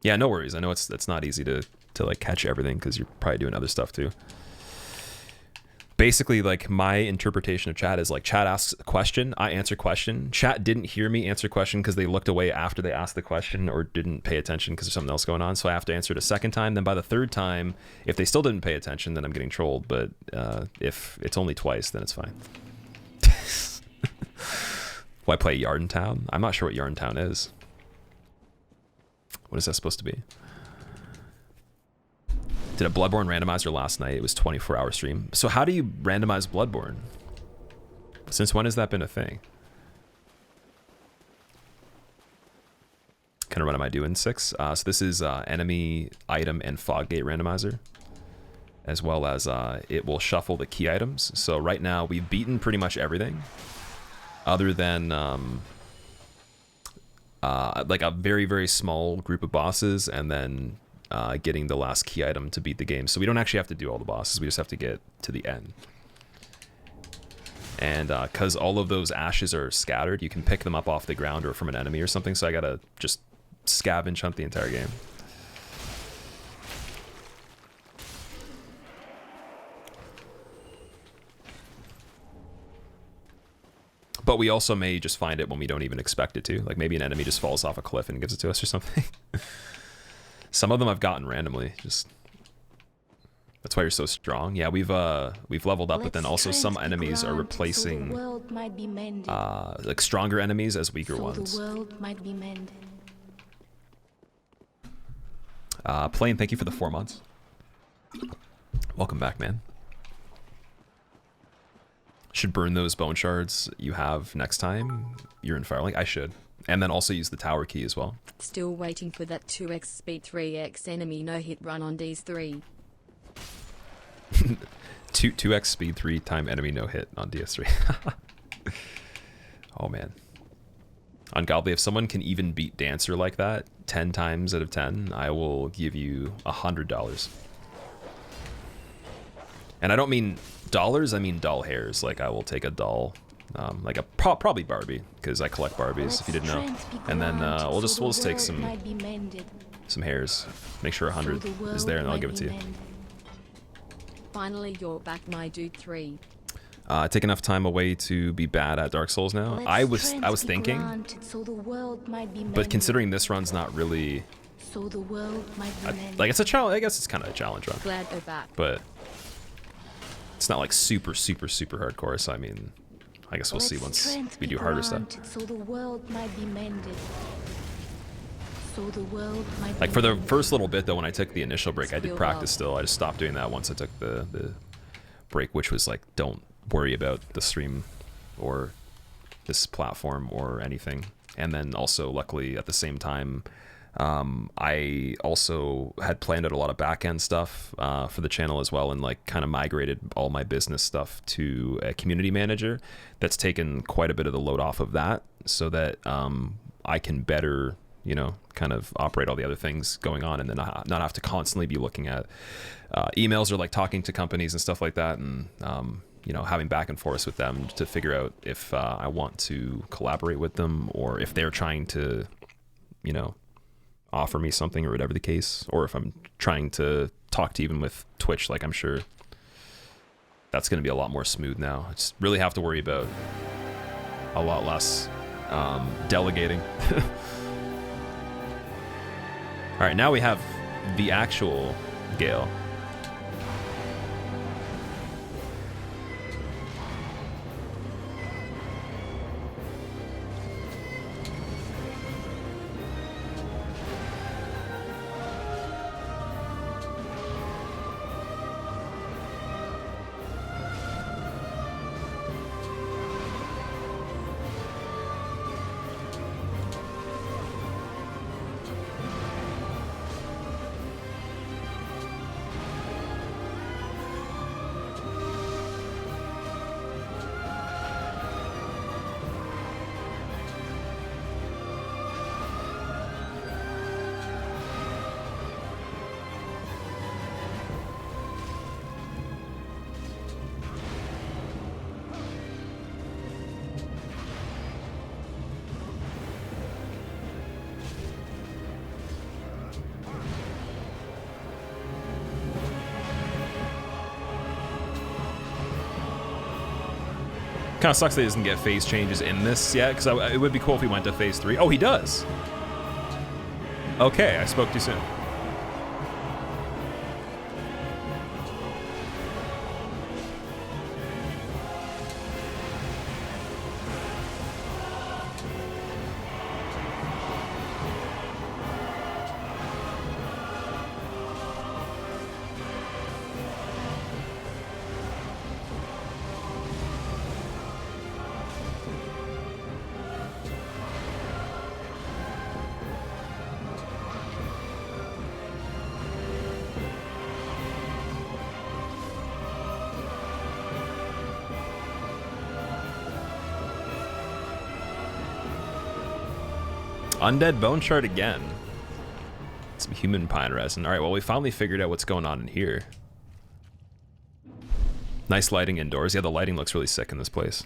Speaker 1: Yeah, no worries. I know it's not easy to like catch everything because you're probably doing other stuff too. Basically, like my interpretation of chat is like chat asks a question, I answer question. Chat didn't hear me answer question because they looked away after they asked the question or didn't pay attention because there's something else going on. So I have to answer it a second time. Then by the third time, if they still didn't pay attention, then I'm getting trolled. But if it's only twice, then it's fine. Will I play Yardentown? I'm not sure what Yardentown is. What is that supposed to be? Did a Bloodborne randomizer last night. It was 24-hour stream. So how do you randomize Bloodborne? Since when has that been a thing? Kind of run am I doing? 6. So this is enemy item and fog gate randomizer, as well as it will shuffle the key items. So right now we've beaten pretty much everything, other than like a very, very small group of bosses, and then getting the last key item to beat the game. So we don't actually have to do all the bosses, we just have to get to the end. And because all of those ashes are scattered, you can pick them up off the ground or from an enemy or something, so I gotta just scavenge hunt the entire game. But we also may just find it when we don't even expect it to. Like maybe an enemy just falls off a cliff and gives it to us or something. Some of them I've gotten randomly. Just that's why you're so strong. Yeah, we've leveled up, but then also some enemies are replacing like stronger enemies as weaker ones. Plane, thank you for the 4 months. Welcome back, man. Should burn those bone shards you have next time you're in Firelink. I should. And then also use the tower key as well.
Speaker 2: Still waiting for that 2x speed 3x enemy no-hit run on DS3.
Speaker 1: 2x speed 3 time enemy no-hit on DS3. Oh man. Ungodly, if someone can even beat Dancer like that 10 times out of 10, I will give you $100. And I don't mean dollars, I mean doll hairs. Like I will take a doll, like a probably Barbie, because I collect Barbies if you didn't know. And then we'll just take some hairs. Make sure 100 is there, and I'll give it to you.
Speaker 2: Finally, you're back, my dude. 3.
Speaker 1: Take enough time away to be bad at Dark Souls now. I was thinking, but considering this run's not really, like it's a challenge. I guess it's kind of a challenge run.
Speaker 2: Glad they're back.
Speaker 1: But it's not like super hardcore. So I mean, I guess we'll see once we do harder stuff. Like for the first little bit though, when I took the initial break, I did practice still. I just stopped doing that once I took the break, which was like, don't worry about the stream or this platform or anything. And then also luckily at the same time, I also had planned out a lot of back-end stuff for the channel as well, and like kind of migrated all my business stuff to a community manager that's taken quite a bit of the load off of that, so that I can better you know, kind of operate all the other things going on, and then not have to constantly be looking at emails or like talking to companies and stuff like that, and you know, having back and forth with them to figure out if I want to collaborate with them, or if they're trying to, you know, offer me something or whatever the case, or if I'm trying to talk to even with Twitch. Like, I'm sure that's going to be a lot more smooth now. I just really have to worry about a lot less delegating. All right, now we have the actual Gale. Kind of sucks that he doesn't get phase changes in this yet, because it would be cool if he went to phase 3. Oh, he does. Okay, I spoke too soon. Undead bone shard again. Some human pine resin. All right, well, we finally figured out what's going on in here. Nice lighting indoors. Yeah, the lighting looks really sick in this place.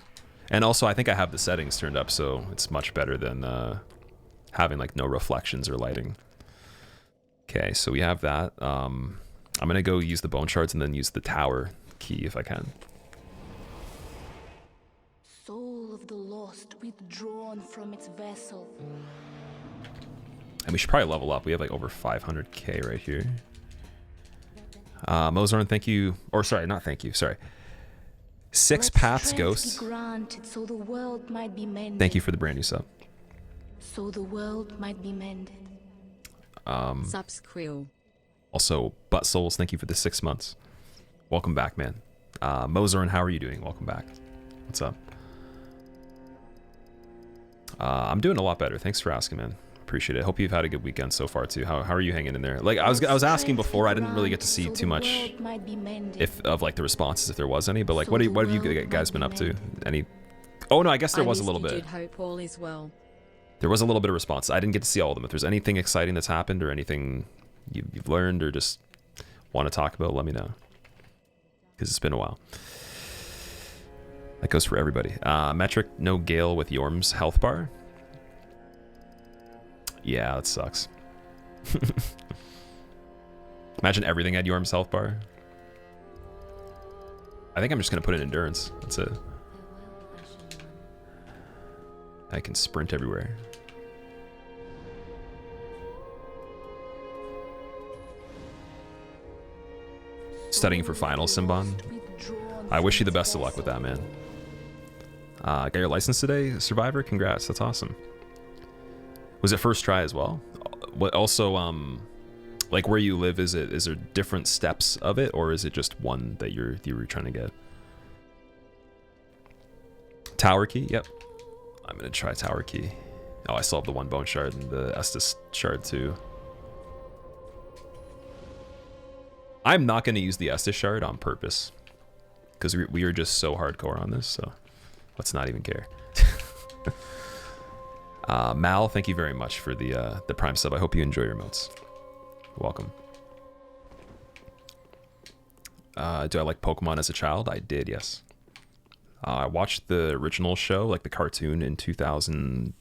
Speaker 1: And also, I think I have the settings turned up, so it's much better than having like no reflections or lighting. Okay, so we have that. I'm gonna go use the bone shards and then use the tower key if I can.
Speaker 3: Soul of the lost withdrawn from its vessel.
Speaker 1: And we should probably level up. We have like over 500k right here. Mozorn, thank you. Or sorry, not thank you. Sorry. Six Paths Ghosts.
Speaker 3: So the world might be mended.
Speaker 1: Thank you for the brand new sub.
Speaker 3: So the world might be mended.
Speaker 2: Subs Quill.
Speaker 1: Also, Butt Souls, thank you for the 6 months. Welcome back, man. Mozorn, how are you doing? Welcome back. What's up? I'm doing a lot better. Thanks for asking, man. Appreciate it. Hope you've had a good weekend so far too. How are you hanging in there? Like I was asking before. I didn't really get to see too much of like the responses if there was any. But like, what have you guys been up to? Any? Oh no, I guess there was a little bit.
Speaker 2: Hope all is well.
Speaker 1: There was a little bit of response. I didn't get to see all of them. If there's anything exciting that's happened or anything you've learned or just want to talk about, let me know. Because it's been a while. That goes for everybody. Metric, no Gale with Yorm's health bar. Yeah, that sucks. Imagine everything had Yorm's health bar. I think I'm just going to put in endurance. That's it. I can sprint everywhere. Studying for finals, Simban. I wish you the best of luck with that, man. Got your license today, Survivor? Congrats, that's awesome. Was it first try as well? What also, like where you live, is there different steps of it, or is it just one that you were trying to get? Tower key, yep. I'm gonna try tower key. Oh, I still have the one bone shard and the Estus shard too. I'm not gonna use the Estus shard on purpose, because we are just so hardcore on this, so let's not even care. Mal, thank you very much for the Prime sub. I hope you enjoy your emotes. Welcome. Do I like Pokemon as a child? I did, yes. I watched the original show, like the cartoon, in 2000.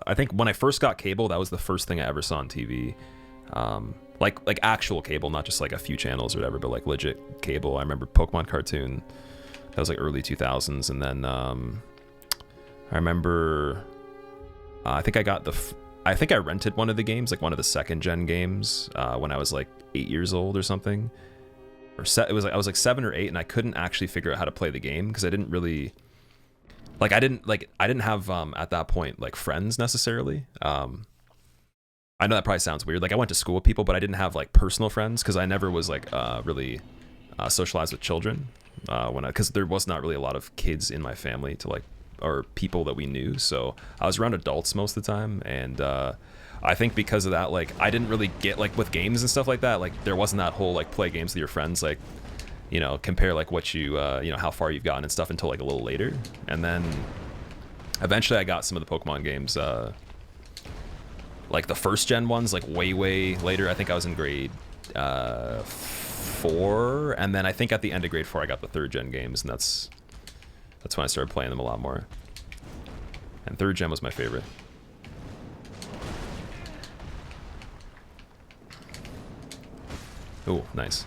Speaker 1: I think when I first got cable, that was the first thing I ever saw on TV. Like actual cable, not just like a few channels or whatever, but like legit cable. I remember Pokemon cartoon. That was like early 2000s, and then I remember. I think I got I think I rented one of the games, like one of the second gen games, when I was like 8 years old or something. I was like 7 or 8, and I couldn't actually figure out how to play the game because I didn't really I didn't have at that point like friends necessarily. I know that probably sounds weird. Like I went to school with people, but I didn't have like personal friends because I never was like really socialized with children because there was not really a lot of kids in my family to like, or people that we knew. So I was around adults most of the time, and I think because of that, like I didn't really get like with games and stuff like that. Like there wasn't that whole like play games with your friends, like compare like what you how far you've gotten and stuff until like a little later. And then eventually I got some of the Pokemon games, like the first gen ones, like way later. I think I was in grade 4, and then I think at the end of grade 4 I got the third gen games, and that's when I started playing them a lot more. And third gen was my favorite. Oh, nice.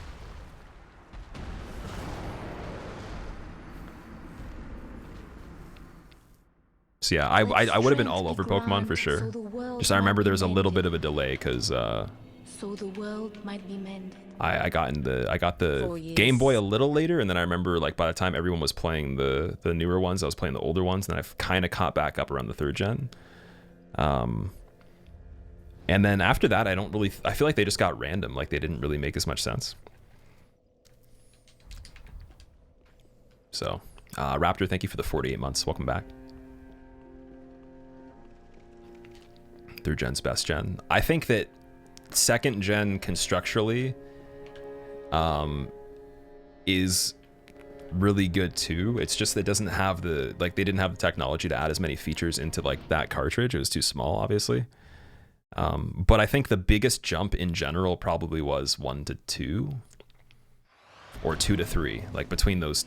Speaker 1: So yeah, I would have been all over Pokemon for sure. Just I remember there was a little bit of a delay because
Speaker 3: so the world might be mended.
Speaker 1: I got the Game Boy a little later, and then I remember like by the time everyone was playing the newer ones, I was playing the older ones, and then I kind of caught back up around the third gen. And then after that, I feel like they just got random, like they didn't really make as much sense. So, Raptor, thank you for the 48 months. Welcome back. Third gen's best gen. I think that second gen constructually is really good too. It's just that it doesn't have they didn't have the technology to add as many features into like that cartridge. It was too small, obviously. But I think the biggest jump in general probably was 1 to 2 or 2 to 3, like between those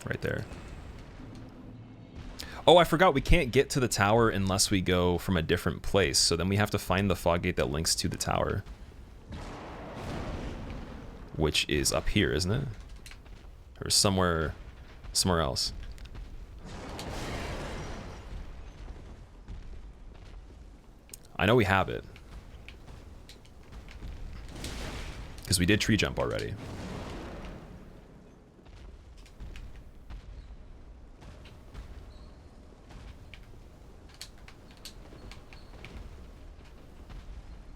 Speaker 1: right there. Oh, I forgot, we can't get to the tower unless we go from a different place. So then we have to find the fog gate that links to the tower, which is up here, isn't it? Or somewhere else. I know we have it, because we did tree jump already.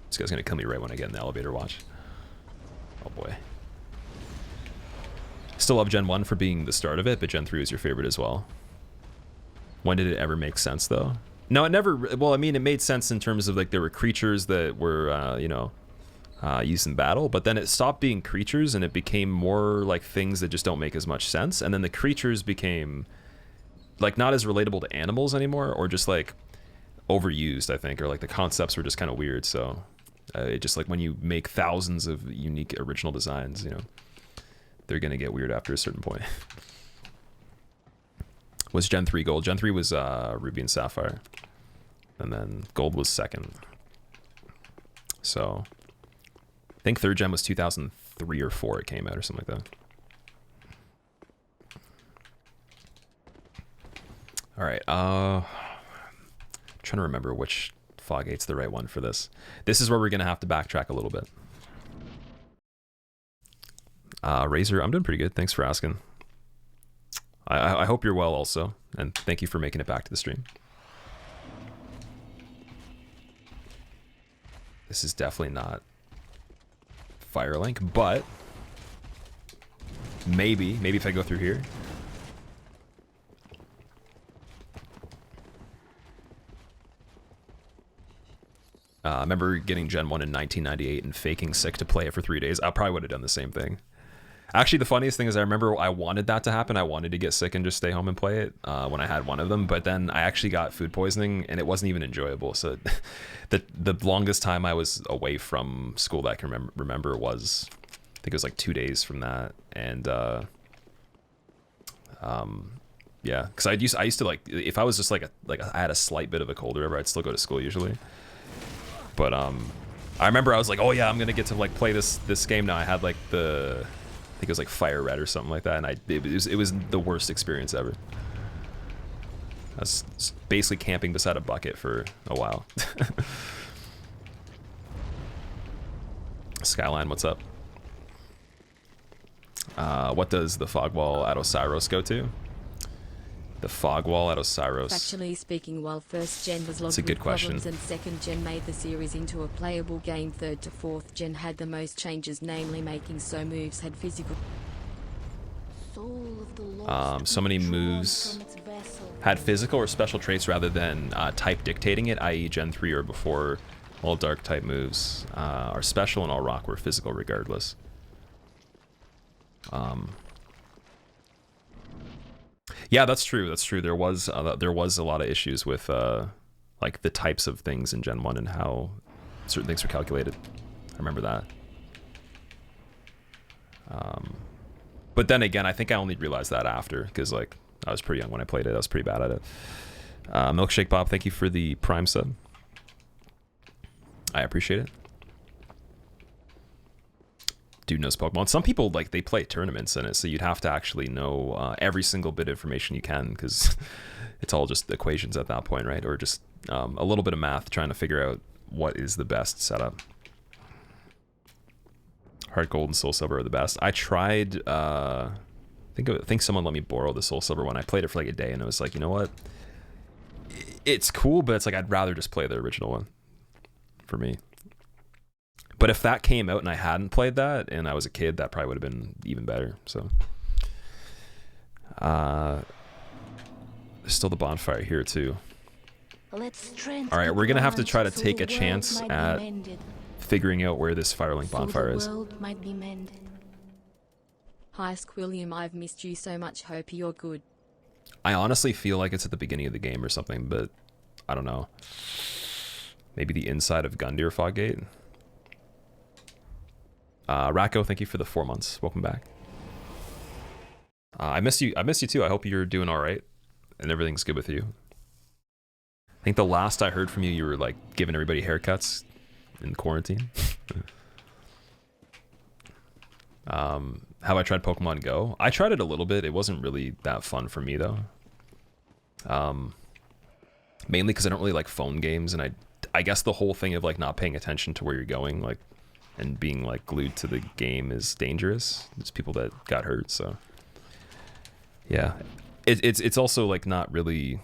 Speaker 1: This guy's gonna kill me right when I get in the elevator watch. Oh boy. Still love Gen 1 for being the start of it, but Gen 3 was your favorite as well. When did it ever make sense though? No, it never, well, I mean, it made sense in terms of like there were creatures that were, used in battle, but then it stopped being creatures and it became more like things that just don't make as much sense. And then the creatures became like not as relatable to animals anymore, or just like overused, I think, or like the concepts were just kind of weird. So it just like when you make thousands of unique original designs, they're going to get weird after a certain point. Was Gen 3 gold? Gen 3 was Ruby and Sapphire. And then gold was second. So I think third gen was 2003 or 4 it came out or something like that. All right. Trying to remember which fog gate's the right one for this. This is where we're going to have to backtrack a little bit. Razor, I'm doing pretty good. Thanks for asking. I hope you're well also, and thank you for making it back to the stream. This is definitely not Firelink, but maybe if I go through here. I remember getting Gen 1 in 1998 and faking sick to play it for 3 days. I probably would have done the same thing. Actually, the funniest thing is I remember I wanted that to happen. I wanted to get sick and just stay home and play it when I had one of them. But then I actually got food poisoning, and it wasn't even enjoyable. So the longest time I was away from school that I can remember was, I think it was like 2 days from that. And yeah, because I used to like, if I was just like I had a slight bit of a cold or whatever, I'd still go to school usually. But I remember I was like, oh yeah, I'm gonna get to like play this game now. I had like I think it was like Fire Red or something like that, and it was the worst experience ever. I was basically camping beside a bucket for a while. Skyline, what's up? What does the fog wall at Osiris go to? The fog wall at Osiris.
Speaker 2: Factually speaking, while first gen was logged
Speaker 1: That's a good
Speaker 2: with problems
Speaker 1: question.
Speaker 2: and second gen made the series into a playable game, third to fourth gen had the most changes, namely making so moves had physical.
Speaker 3: Soul of the lost
Speaker 1: So many
Speaker 3: drawn
Speaker 1: moves
Speaker 3: from its vessel.
Speaker 1: had physical or special traits rather than type dictating it, i.e. Gen 3 or before. All dark type moves are special and all rock were physical regardless. Yeah, that's true. That's true. There was a lot of issues with like the types of things in Gen 1 and how certain things were calculated. I remember that. But then again, I think I only realized that after, because like I was pretty young when I played it. I was pretty bad at it. Milkshake Bob, thank you for the Prime sub. I appreciate it. Dude knows Pokemon. Some people, like, they play tournaments in it, so you'd have to actually know every single bit of information you can, because it's all just equations at that point, right? Or just a little bit of math trying to figure out what is the best setup. Heart Gold and Soul Silver are the best. I tried, I think someone let me borrow the Soul Silver one. I played it for like a day, and it was like, you know what? It's cool, but it's like I'd rather just play the original one for me. But if that came out and I hadn't played that and I was a kid, that probably would have been even better. So there's still the bonfire here too. All right, we're gonna have to try to take a chance at figuring out where this Firelink bonfire is.
Speaker 2: Hi Squillium, I've missed you so much, hope you're good.
Speaker 1: I honestly feel like it's at the beginning of the game or something, but I don't know. Maybe the inside of Gundyr Fog Gate. Racco, thank you for the 4 months. Welcome back. I miss you too. I hope you're doing all right and everything's good with you. I think the last I heard from you, you were like giving everybody haircuts in quarantine. Have I tried Pokemon Go? I tried it a little bit. It wasn't really that fun for me though. Mainly because I don't really like phone games, and I guess the whole thing of like not paying attention to where you're going, like, and being like glued to the game is dangerous. There's people that got hurt, so yeah. It's also like not really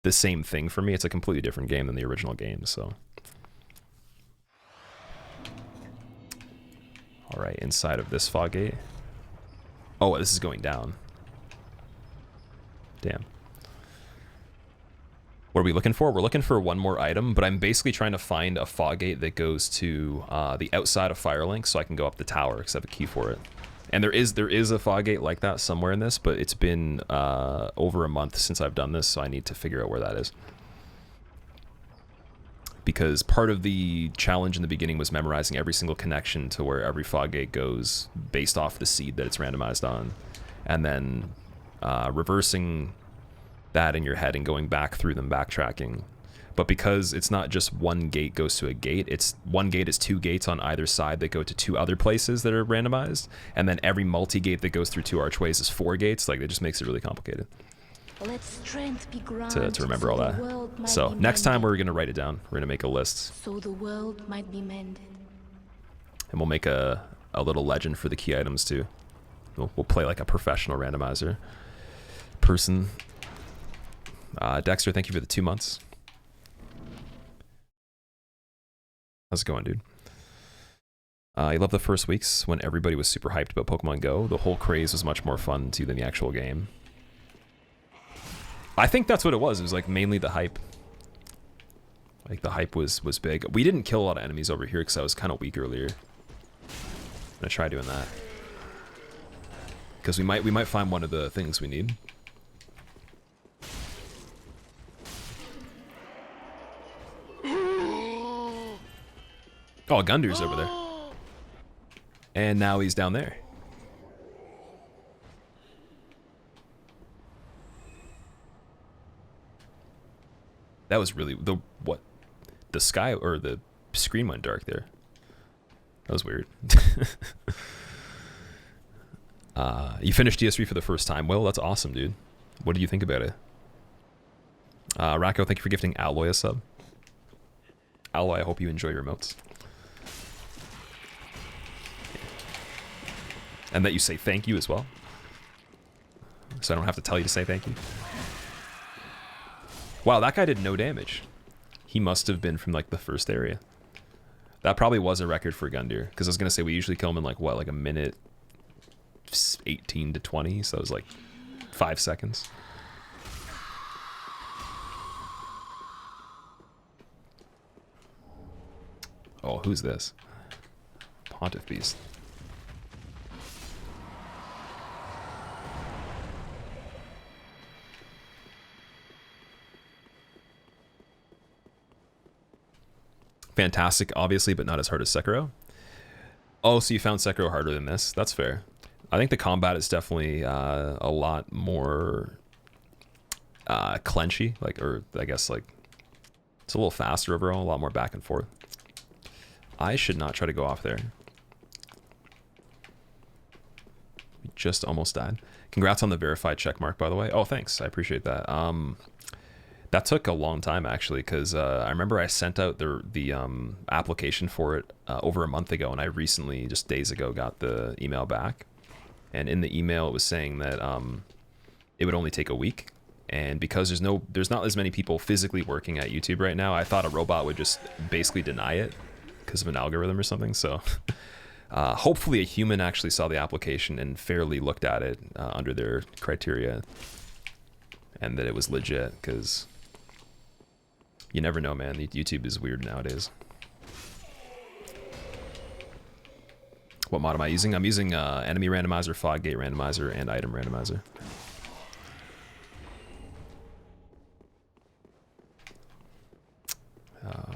Speaker 1: the same thing for me. It's a completely different game than the original game, so. All right, inside of this fog gate. Oh, this is going down. Damn. What are we looking for? We're looking for one more item, but I'm basically trying to find a fog gate that goes to the outside of Firelink so I can go up the tower because I have a key for it. And there is a fog gate like that somewhere in this, but it's been over a month since I've done this, so I need to figure out where that is. Because part of the challenge in the beginning was memorizing every single connection to where every fog gate goes based off the seed that it's randomized on. And then reversing that in your head and going back through them, backtracking. But because it's not just one gate goes to a gate, it's one gate is 2 gates on either side that go to 2 other places that are randomized, and then every multi-gate that goes through 2 archways is 4 gates. Like, it just makes it really complicated to remember all that. So next time we're gonna write it down. We're gonna make a list.
Speaker 3: So the world might be mended.
Speaker 1: And we'll make a little legend for the key items too. We'll play like a professional randomizer person. Dexter, thank you for the 2 months. How's it going, dude? I love the first weeks when everybody was super hyped about Pokemon Go. The whole craze was much more fun too than the actual game. I think that's what it was. It was like mainly the hype. Like the hype was big. We didn't kill a lot of enemies over here because I was kind of weak earlier. I'm gonna try doing that. because we might find one of the things we need. Oh, Gundyr's over there. And now he's down there. That was really the sky or the screen went dark there. That was weird. You finished DS3 for the first time. Well, that's awesome, dude. What do you think about it? Racco, thank you for gifting Alloy a sub. Alloy, I hope you enjoy your emotes. And that you say thank you as well. So I don't have to tell you to say thank you. Wow, that guy did no damage. He must have been from like the first area. That probably was a record for Gundyr, because I was gonna say we usually kill him in like what, like a minute 18 to 20, so it was like 5 seconds. Oh, who's this? Pontiff Beast. Fantastic, obviously, but not as hard as Sekiro. Oh, so you found Sekiro harder than this? That's fair. I think the combat is definitely a lot more clenchy, like, or I guess like it's a little faster overall, a lot more back and forth. I should not try to go off there. We just almost died. Congrats on the verified check mark, by the way. Oh, thanks. I appreciate that. That took a long time, actually, because I remember I sent out the application for it over a month ago, and I recently, just days ago, got the email back. And in the email, it was saying that it would only take a week. And because there's not as many people physically working at YouTube right now, I thought a robot would just basically deny it because of an algorithm or something. So hopefully a human actually saw the application and fairly looked at it under their criteria, and that it was legit, because you never know, man. YouTube is weird nowadays. What mod am I using? I'm using enemy randomizer, fog gate randomizer, and item randomizer.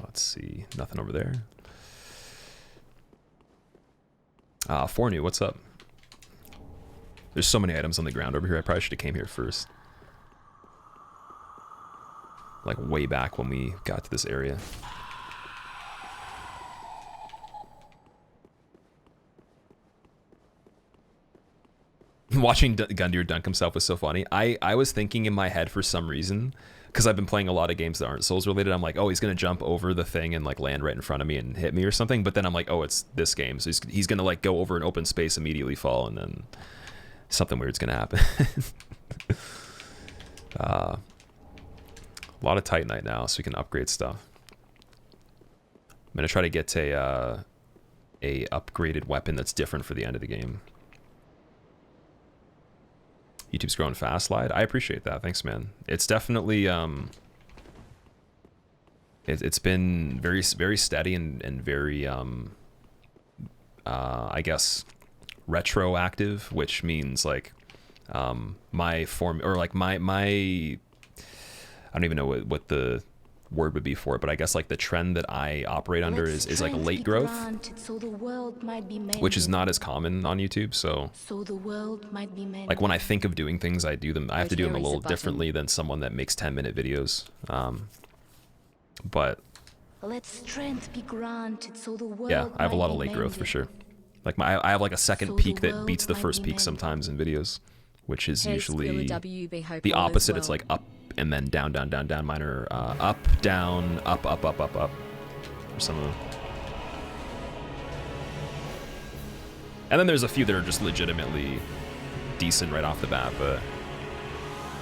Speaker 1: Let's see. Nothing over there. Fornu, what's up? There's so many items on the ground over here. I probably should have came here first. Like way back when we got to this area. Watching Gundyr dunk himself was so funny. I was thinking in my head for some reason, because I've been playing a lot of games that aren't Souls related, I'm like, oh, he's gonna jump over the thing and like land right in front of me and hit me or something. But then I'm like, oh, it's this game, so he's gonna like go over an open space, immediately fall, and then something weird's gonna happen. A lot of Titanite now, so we can upgrade stuff. I'm gonna try to get a upgraded weapon that's different for the end of the game. YouTube's growing fast, Slide. I appreciate that. Thanks, man. It's definitely it's been very steady and very I guess retroactive, which means like my form, or like my I don't even know what the word would be for it, but I guess like the trend that I operate under is like a late growth,
Speaker 3: so the world might be mended.
Speaker 1: Which is not as common on YouTube. So
Speaker 3: the world might be mended.
Speaker 1: Like when I think of doing things, I have to do them a little differently than someone that makes 10-minute videos. But
Speaker 3: let strength be granted, so the world
Speaker 1: yeah, I have a lot of
Speaker 3: might
Speaker 1: late
Speaker 3: be
Speaker 1: growth for
Speaker 3: mended.
Speaker 1: sure. Like I have like a second
Speaker 3: So
Speaker 1: peak
Speaker 3: the
Speaker 1: that beats the
Speaker 3: world
Speaker 1: first
Speaker 3: might be
Speaker 1: peak
Speaker 3: mended.
Speaker 1: sometimes in videos, which is
Speaker 2: Hey,
Speaker 1: usually
Speaker 2: Squillakilla, hope
Speaker 1: the
Speaker 2: all is
Speaker 1: opposite. It's
Speaker 2: well.
Speaker 1: like up and then down, down, down, down. Mine are up, down, up, up, up, up, up. For some of them. And then there's a few that are just legitimately decent right off the bat, but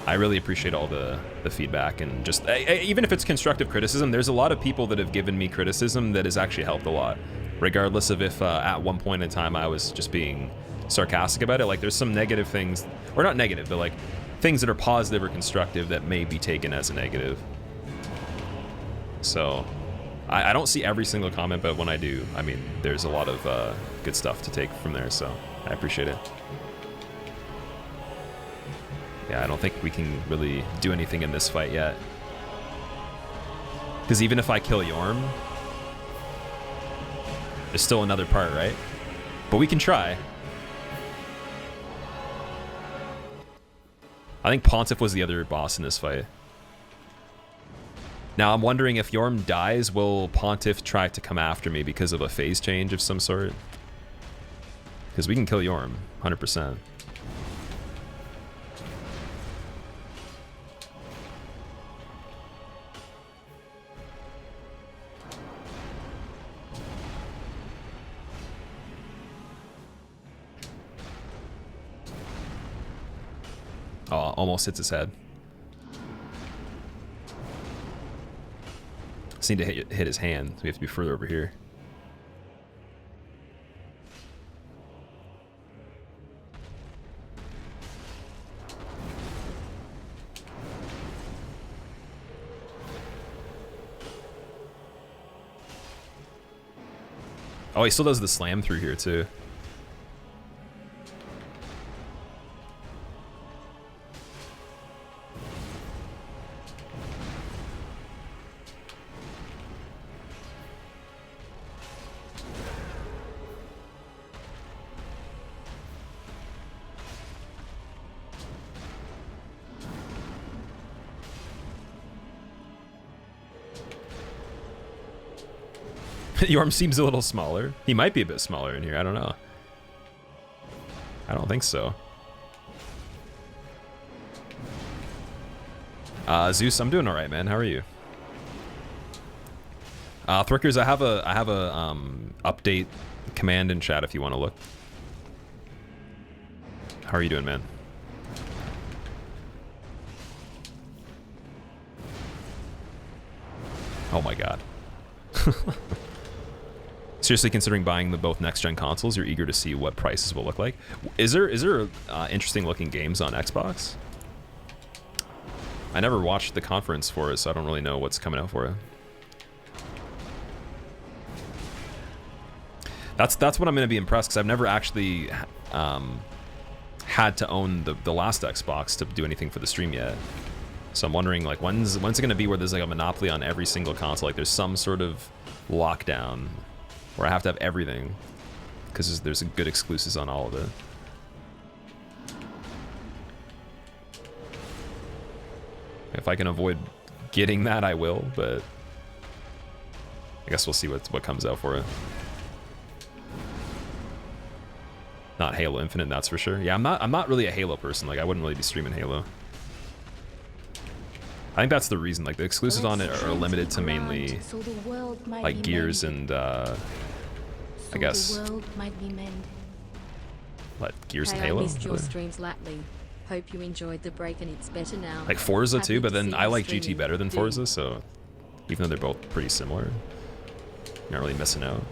Speaker 1: I really appreciate all the feedback, and just even if it's constructive criticism, there's a lot of people that have given me criticism that has actually helped a lot, regardless of if at one point in time I was just being sarcastic about it. Like there's some negative things, or not negative, but like things that are positive or constructive that may be taken as a negative. So I don't see every single comment, but when I do, I mean, there's a lot of good stuff to take from there, so I appreciate it. Yeah, I don't think we can really do anything in this fight yet. Because even if I kill Yorm, there's still another part, right? But we can try. I think Pontiff was the other boss in this fight. Now I'm wondering if Yorm dies, will Pontiff try to come after me because of a phase change of some sort? Because we can kill Yorm, 100%. Oh, almost hits his head. Just need to hit his hand. So we have to be further over here. Oh, he still does the slam through here too. Yorm seems a little smaller. He might be a bit smaller in here. I don't know. I don't think so. Zeus, I'm doing all right, man. How are you? Thrickers, I have a update command in chat if you want to look. How are you doing, man? Oh my god. Seriously considering buying the both next-gen consoles, you're eager to see what prices will look like. Is there interesting looking games on Xbox? I never watched the conference for it, so I don't really know what's coming out for it. That's what I'm going to be impressed, because I've never actually had to own the last Xbox to do anything for the stream yet. So I'm wondering, like, when's it going to be where there's like a monopoly on every single console? Like there's some sort of lockdown where I have to have everything, because there's good exclusives on all of it. If I can avoid getting that, I will, but I guess we'll see what comes out for it. Not Halo Infinite, that's for sure. Yeah, I'm not really a Halo person. Like I wouldn't really be streaming Halo. I think that's the reason. Like the exclusives on it are limited to mainly like Gears and I guess what, Gears and Halo.
Speaker 2: I missed your streams lately. Hope you enjoyed the break and it's better now.
Speaker 1: Like Forza too, but then I like GT
Speaker 2: streaming.
Speaker 1: better than Forza, so even though they're both pretty similar, you're not really missing out.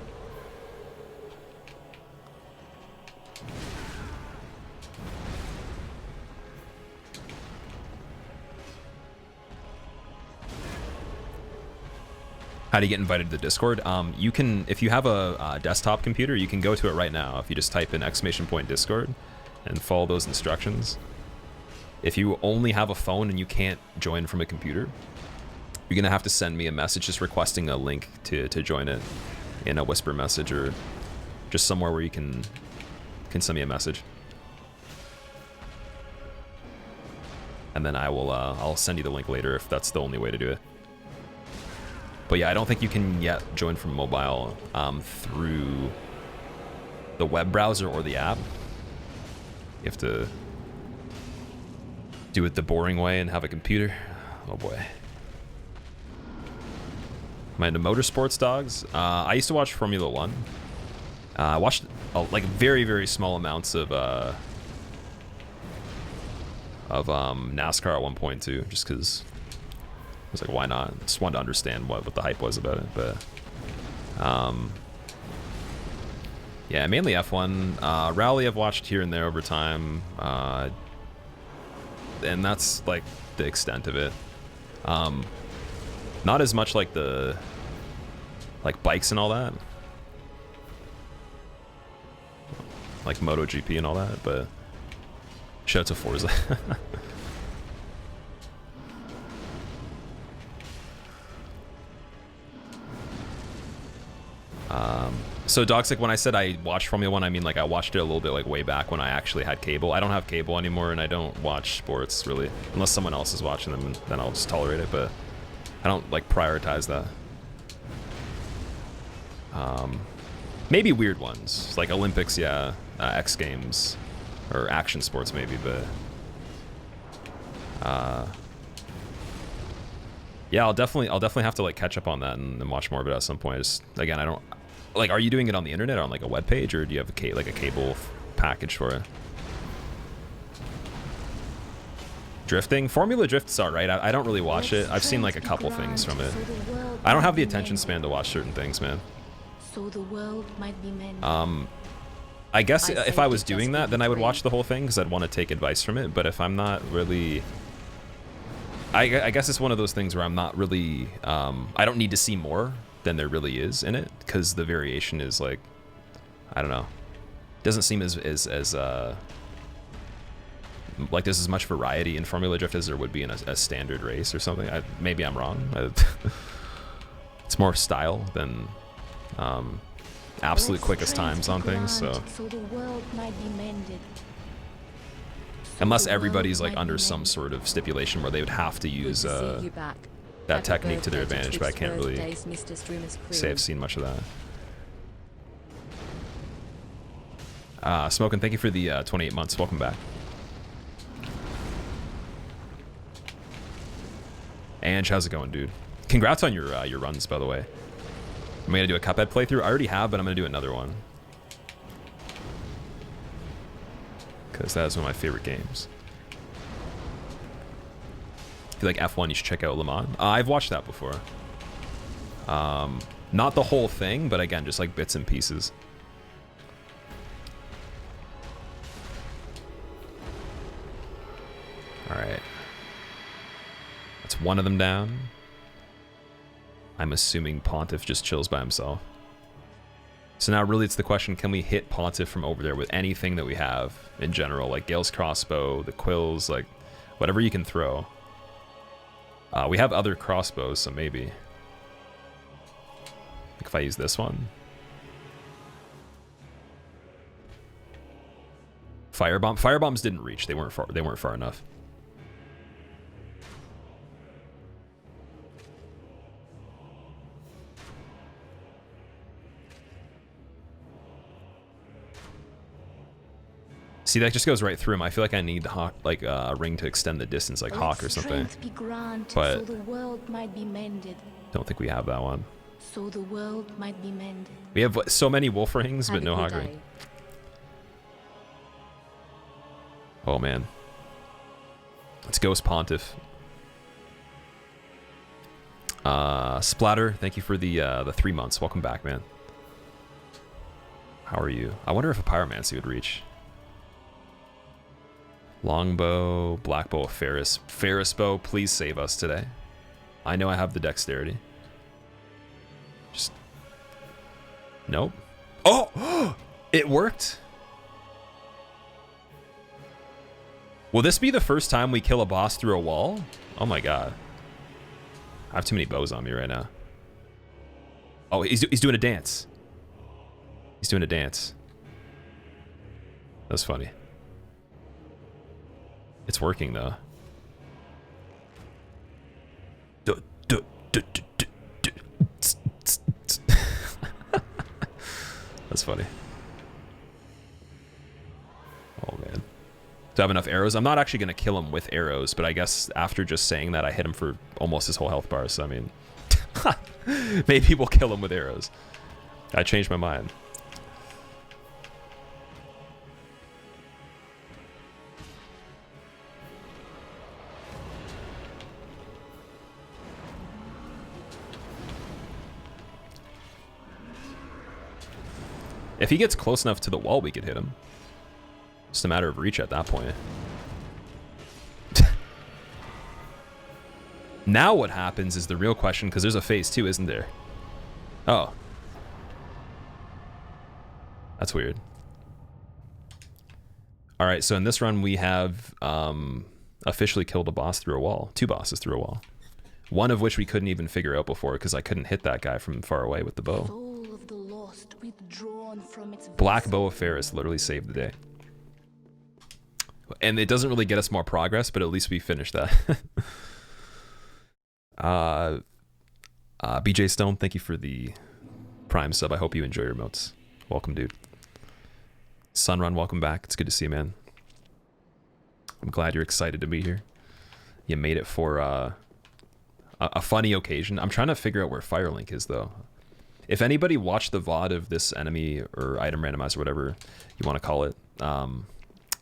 Speaker 1: How do you get invited to the Discord? You can, if you have a desktop computer, you can go to it right now. If you just type in !Discord and follow those instructions. If you only have a phone and you can't join from a computer, you're gonna have to send me a message just requesting a link to join it in a whisper message or just somewhere where you can send me a message. And then I'll send you the link later if that's the only way to do it. But yeah, I don't think you can yet join from mobile through the web browser or the app. You have to do it the boring way and have a computer. Oh boy. Am I into motorsports, dogs? I used to watch Formula 1. I watched like very, very small amounts of NASCAR at one point too, just because I was like, why not? Just wanted to understand what the hype was about it, but yeah, mainly F1. Rally I've watched here and there over time, and that's like the extent of it. Not as much like the bikes and all that, like MotoGP and all that, but shout out to Forza. So Doxic, when I said I watched Formula 1, I mean like I watched it a little bit like way back when I actually had cable. I don't have cable anymore, and I don't watch sports really unless someone else is watching them, and then I'll just tolerate it. But I don't like prioritize that. Maybe weird ones like Olympics, yeah, X Games, or action sports maybe, but yeah, I'll definitely have to like catch up on that and watch more of it at some point. Just again, I don't like. Are you doing it on the internet on like a web page, or do you have a cable package for it? Drifting, Formula Drift's alright. I don't really watch it. I've seen like a couple things from it. I don't have the attention span to watch certain things, man.
Speaker 3: So the world might be mended.
Speaker 1: I guess if I was doing that, then I would watch the whole thing because I'd want to take advice from it. But if I'm not really, I guess it's one of those things where I'm not really, I don't need to see more than there really is in it because the variation is like, I don't know, doesn't seem as like there's as much variety in Formula Drift as there would be in a standard race or something. Maybe I'm wrong. It's more style than absolute quickest times on things, so
Speaker 3: the world might be mended.
Speaker 1: Unless everybody's like under some sort of stipulation where they would have to use that technique to their advantage, but I can't really say I've seen much of that. Smokin', thank you for the 28 months. Welcome back. Ange, how's it going, dude? Congrats on your runs, by the way. I'm gonna do a Cuphead playthrough. I already have, but I'm gonna do another one. Because that is one of my favorite games. If you like F1, you should check out Le Mans. I've watched that before. Not the whole thing, but again, just like bits and pieces. Alright. That's one of them down. I'm assuming Pontiff just chills by himself. So now really it's the question, can we hit Pontiff from over there with anything that we have in general? Like Gale's crossbow, the quills, like whatever you can throw. We have other crossbows, so maybe. Like if I use this one. Firebomb. Firebombs didn't reach. They weren't far enough. See, that just goes right through him. I feel like I need Hawk, like a ring to extend the distance, like Hawk or something. But
Speaker 3: so the world might be mended.
Speaker 1: Don't think we have that one.
Speaker 3: So the world might be mended.
Speaker 1: We have so many wolf rings, but no Hawk ring. Oh man, let's Ghost Pontiff. Splatter, thank you for the 3 months. Welcome back, man. How are you? I wonder if a pyromancy would reach. Longbow, blackbow, Ferris. Ferris bow, please save us today. I know I have the dexterity. Just... Nope. Oh! It worked! Will this be the first time we kill a boss through a wall? Oh my god. I have too many bows on me right now. Oh, he's doing a dance. He's doing a dance. That's funny. It's working though. That's funny. Oh man. Do I have enough arrows? I'm not actually gonna kill him with arrows, but I guess after just saying that, I hit him for almost his whole health bar, so I mean... maybe we'll kill him with arrows. I changed my mind. If he gets close enough to the wall, we could hit him. Just a matter of reach at that point. Now what happens is the real question, because there's a phase 2, isn't there? Oh. That's weird. Alright, so in this run we have officially killed a boss through a wall. 2 bosses through a wall. One of which we couldn't even figure out before because I couldn't hit that guy from far away with the bow.
Speaker 3: Soul of the lost forest withdrawn from its
Speaker 1: Black
Speaker 3: vessel.
Speaker 1: Boa Ferris literally saved the day. And it doesn't really get us more progress, but at least we finished that. BJ Stone, thank you for the Prime sub. I hope you enjoy your emotes. Welcome, dude. Sunrun, welcome back. It's good to see you, man. I'm glad you're excited to be here. You made it for a funny occasion. I'm trying to figure out where Firelink is, though. If anybody watched the VOD of this enemy or item randomizer, whatever you want to call it,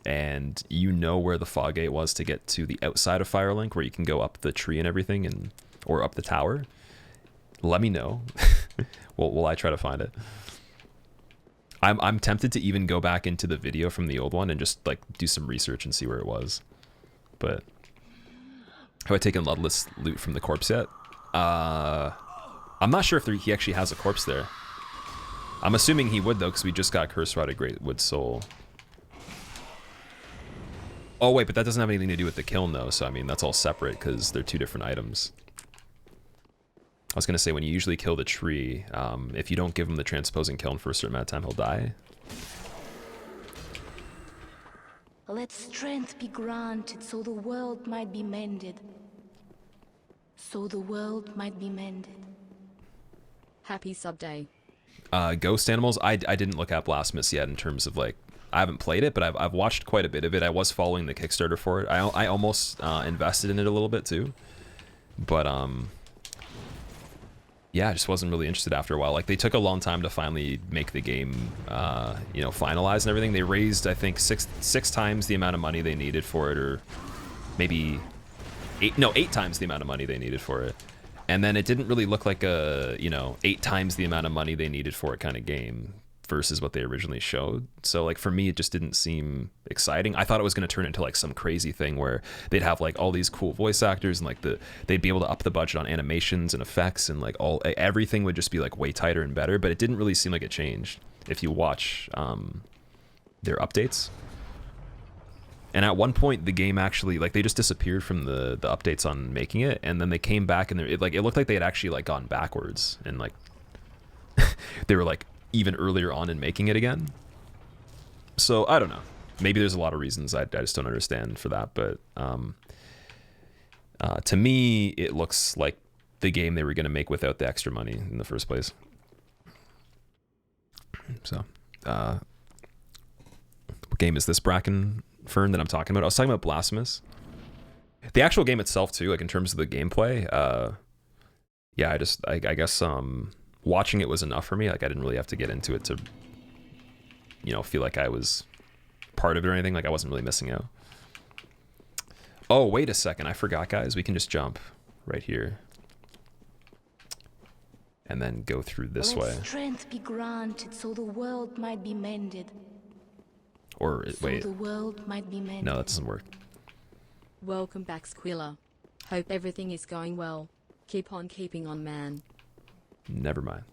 Speaker 1: and you know where the fog gate was to get to the outside of Firelink, where you can go up the tree and everything, and or up the tower, let me know. Will I try to find it? I'm tempted to even go back into the video from the old one and just like do some research and see where it was. But have I taken Ludless loot from the corpse yet? I'm not sure if he actually has a corpse there. I'm assuming he would though, because we just got Curse Rotted Greatwood Soul. Oh wait, but that doesn't have anything to do with the kiln though, so I mean that's all separate because they're two different items. I was gonna say, when you usually kill the tree, if you don't give him the transposing kiln for a certain amount of time, he'll die.
Speaker 3: Let strength be granted so the world might be mended. So the world might be mended.
Speaker 2: Happy sub day.
Speaker 1: Ghost Animals, I didn't look at Blasphemous yet in terms of like, I haven't played it, but I've watched quite a bit of it. I was following the Kickstarter for it. I almost invested in it a little bit too, but yeah, I just wasn't really interested after a while. Like, they took a long time to finally make the game, you know, finalized and everything. They raised, I think, six times the amount of money they needed for it, or maybe eight times the amount of money they needed for it. And then it didn't really look like a, you know, 8 times the amount of money they needed for it kind of game versus what they originally showed. So like for me, it just didn't seem exciting. I thought it was going to turn into like some crazy thing where they'd have like all these cool voice actors and like they'd be able to up the budget on animations and effects and like everything would just be like way tighter and better, but it didn't really seem like it changed if you watch their updates. And at one point the game actually, like, they just disappeared from the updates on making it, and then they came back and it looked like they had actually like gone backwards and like they were like even earlier on in making it again. So I don't know, maybe there's a lot of reasons I just don't understand for that, but to me it looks like the game they were going to make without the extra money in the first place. So what game is this, Bracken Fern, that I'm talking about? I was talking about Blasphemous, the actual game itself too, like in terms of the gameplay. Yeah, I guess watching it was enough for me. Like, I didn't really have to get into it to, you know, feel like I was part of it or anything. Like, I wasn't really missing out. Oh, wait a second. I forgot, guys. We can just jump right here and then go through this way.
Speaker 3: Let strength be granted so the world might be mended.
Speaker 1: Or, wait.
Speaker 3: So the world might be mended.
Speaker 1: No, that doesn't work.
Speaker 2: Welcome back, Squilla. Hope everything is going well. Keep on keeping on, man.
Speaker 1: Never mind.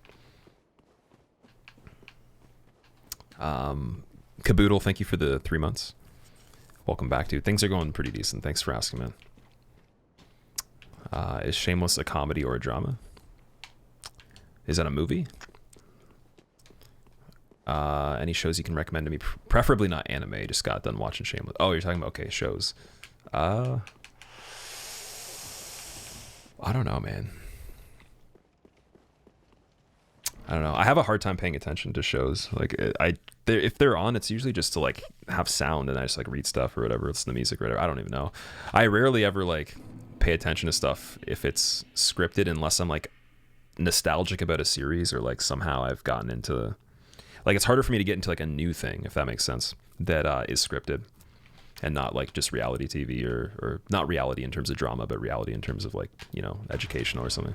Speaker 1: Caboodle, thank you for the 3 months. Welcome back, dude. Things are going pretty decent. Thanks for asking, man. Is Shameless a comedy or a drama? Is that a movie? Any shows you can recommend to me? Preferably not anime. Just got done watching Shameless. Oh, you're talking about, okay, shows. I don't know, man. I don't know. I have a hard time paying attention to shows. Like, if they're on, it's usually just to like have sound, and I just like read stuff or whatever. It's the music or whatever. I don't even know. I rarely ever like pay attention to stuff if it's scripted, unless I'm like nostalgic about a series, or like somehow I've gotten into, like, it's harder for me to get into like a new thing, if that makes sense, that is scripted and not like just reality TV, or not reality in terms of drama, but reality in terms of like, you know, educational or something.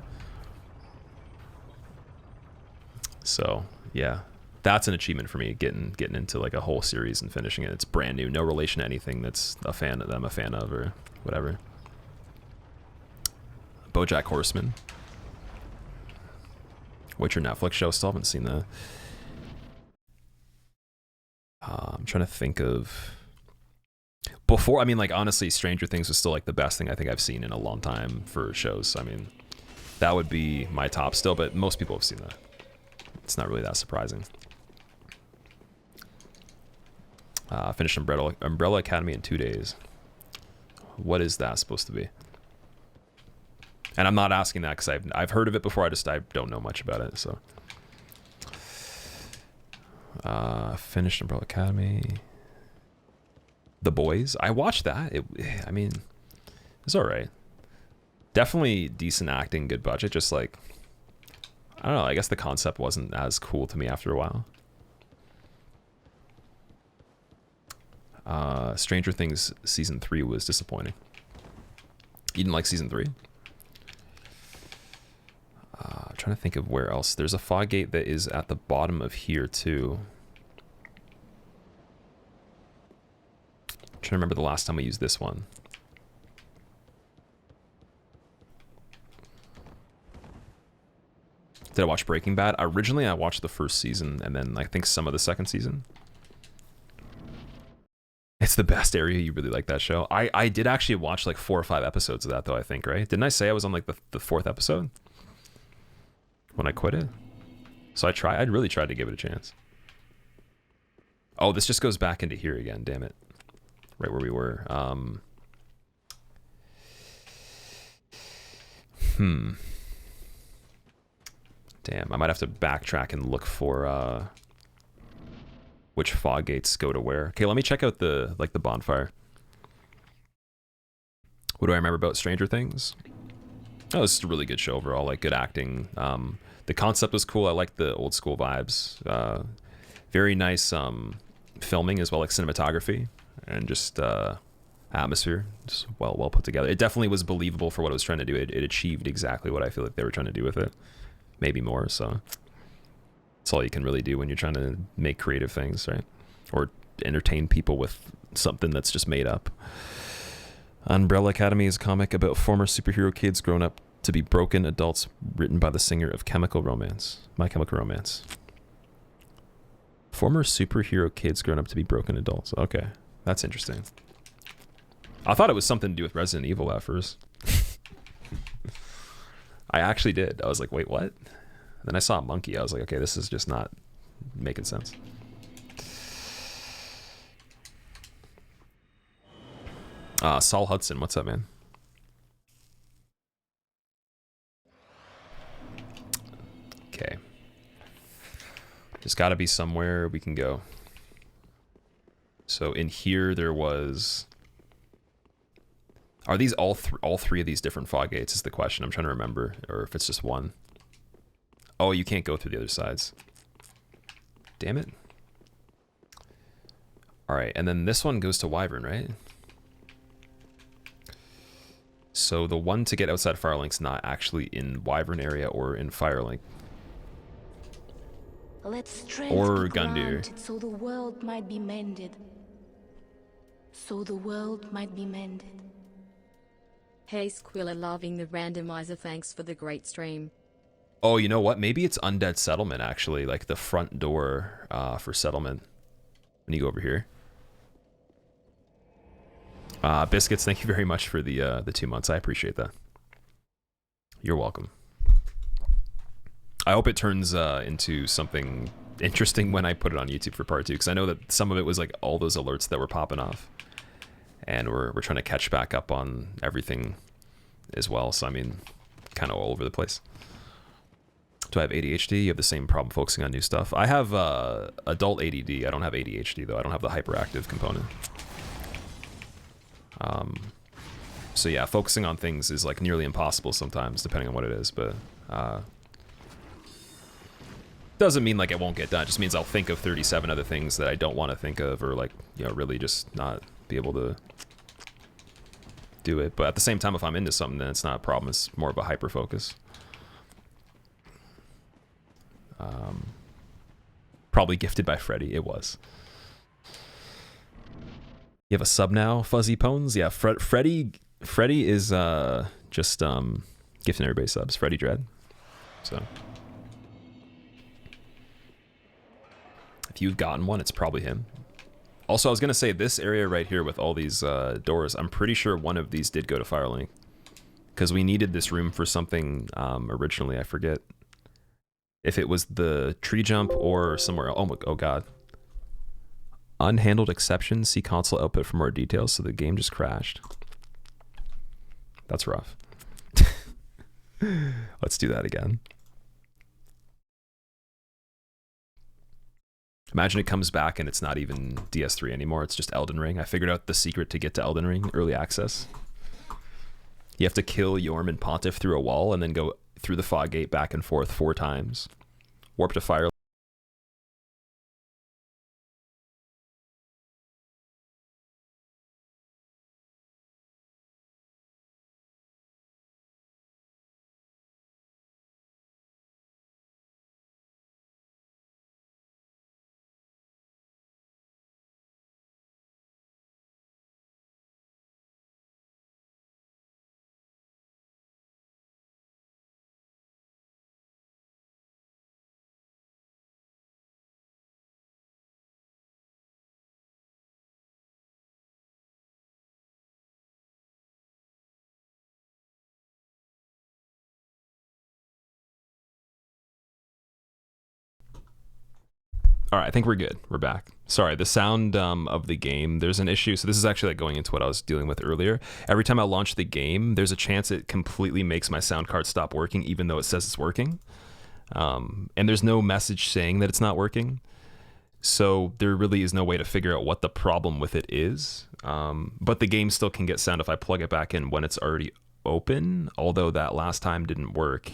Speaker 1: So yeah, that's an achievement for me, getting into like a whole series and finishing it. It's brand new, no relation to anything that I'm a fan of or whatever. BoJack Horseman, Witcher Netflix show. Still haven't seen that. I'm trying to think of before. I mean, like, honestly, Stranger Things was still like the best thing I think I've seen in a long time for shows. I mean, that would be my top still, but most people have seen that. it's not really that surprising. Finished Umbrella Academy in 2 days. What is that supposed to be? And I'm not asking that because I've heard of it before. I don't know much about it. So finished Umbrella Academy. The Boys. I watched that. I mean, it's all right. Definitely decent acting, good budget. Just like, I don't know. I guess the concept wasn't as cool to me after a while. Stranger Things season 3 was disappointing. You didn't like season 3? I'm trying to think of where else. There's a fog gate that is at the bottom of here too. I'm trying to remember the last time we used this one. Did I watch Breaking Bad? Originally, I watched the first season and then I think some of the second season. It's the best area. You really like that show. I did actually watch like 4 or 5 episodes of that though, I think, right? Didn't I say I was on like the 4th episode when I quit it? So I really tried to give it a chance. Oh, this just goes back into here again, damn it. Right where we were. Damn, I might have to backtrack and look for which fog gates go to where. Okay, let me check out the bonfire. What do I remember about Stranger Things? Oh, this is a really good show overall, like good acting. The concept was cool. I liked the old school vibes. Very nice filming as well, like cinematography and just atmosphere. Just well put together. It definitely was believable for what it was trying to do. It achieved exactly what I feel like they were trying to do with it. Maybe more, so that's all you can really do when you're trying to make creative things, right? Or entertain people with something that's just made up. Umbrella Academy is a comic about former superhero kids grown up to be broken adults, written by the singer of My Chemical Romance. Former superhero kids grown up to be broken adults. Okay, that's interesting. I thought it was something to do with Resident Evil at first. I actually did. I was like, wait, what? Then I saw a monkey. I was like, okay, this is just not making sense. Saul Hudson, what's up, man? Okay. There's got to be somewhere we can go. So in here there was... Are these all three of these different fog gates is the question. I'm trying to remember, or if it's just one. Oh, you can't go through the other sides. Damn it. All right, and then this one goes to Wyvern, right? So the one to get outside Firelink's not actually in Wyvern area or in Firelink.
Speaker 3: Let strength
Speaker 1: or
Speaker 3: be
Speaker 1: Gundyr.
Speaker 3: granted so the world might be mended. So the world might be mended.
Speaker 2: Hey Squilla, loving the randomizer, thanks for the great stream.
Speaker 1: Oh, you know what? Maybe it's Undead Settlement, actually. Like the front door for Settlement. When you go over here. Biscuits, thank you very much for the 2 months. I appreciate that. You're welcome. I hope it turns into something interesting when I put it on YouTube for part 2, because I know that some of it was like all those alerts that were popping off. And we're trying to catch back up on everything as well. So, I mean, kind of all over the place. Do I have ADHD? You have the same problem focusing on new stuff. I have adult ADD. I don't have ADHD, though. I don't have the hyperactive component. So, yeah, focusing on things is like nearly impossible sometimes, depending on what it is. But doesn't mean like it won't get done. It just means I'll think of 37 other things that I don't want to think of, or like, you know, really just not be able to do it. But at the same time, if I'm into something, then it's not a problem. It's more of a hyper focus. Probably gifted by Freddy. It was. You have a sub now, Fuzzy Pones? Yeah, Freddy is just gifting everybody subs. Freddy Dread. So if you've gotten one, it's probably him. Also, I was gonna say this area right here with all these doors, I'm pretty sure one of these did go to Firelink, because we needed this room for something originally. I forget if it was the tree jump or somewhere else. Oh god. Unhandled exceptions. See console output for more details. So the game just crashed. That's rough. Let's do that again. Imagine it comes back and it's not even DS3 anymore. It's just Elden Ring. I figured out the secret to get to Elden Ring early access. You have to kill Yorm and Pontiff through a wall and then go through the fog gate back and forth 4 times. Warp to fire. All right, I think we're good. We're back. Sorry, the sound of the game, there's an issue. So this is actually like going into what I was dealing with earlier. Every time I launch the game, there's a chance it completely makes my sound card stop working, even though it says it's working. And there's no message saying that it's not working. So there really is no way to figure out what the problem with it is. But the game still can get sound if I plug it back in when it's already open, although that last time didn't work.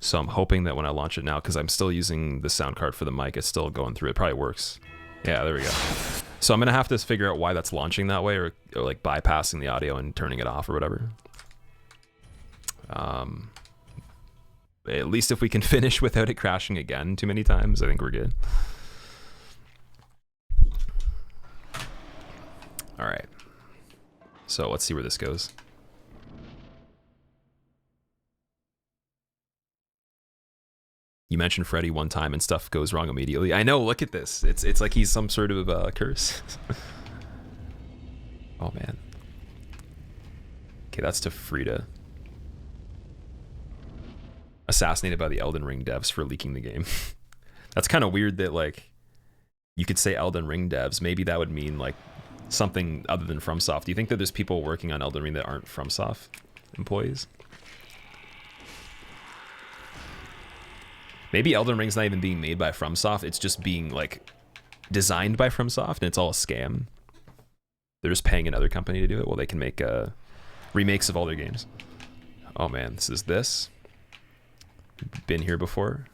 Speaker 1: So I'm hoping that when I launch it now, because I'm still using the sound card for the mic, it's still going through. It probably works. Yeah, there we go. So I'm going to have to figure out why that's launching that way, or like bypassing the audio and turning it off or whatever. At least if we can finish without it crashing again too many times, I think we're good. All right. So let's see where this goes. You mentioned Freddy one time and stuff goes wrong immediately. I know, look at this. It's like he's some sort of curse. Oh man. Okay, that's to Frida. Assassinated by the Elden Ring devs for leaking the game. That's kind of weird that like you could say Elden Ring devs. Maybe that would mean like something other than FromSoft. Do you think that there's people working on Elden Ring that aren't FromSoft employees? Maybe Elden Ring's not even being made by FromSoft. It's just being like designed by FromSoft, and it's all a scam. They're just paying another company to do it. Well, they can make remakes of all their games. Oh man, this is this. Been here before.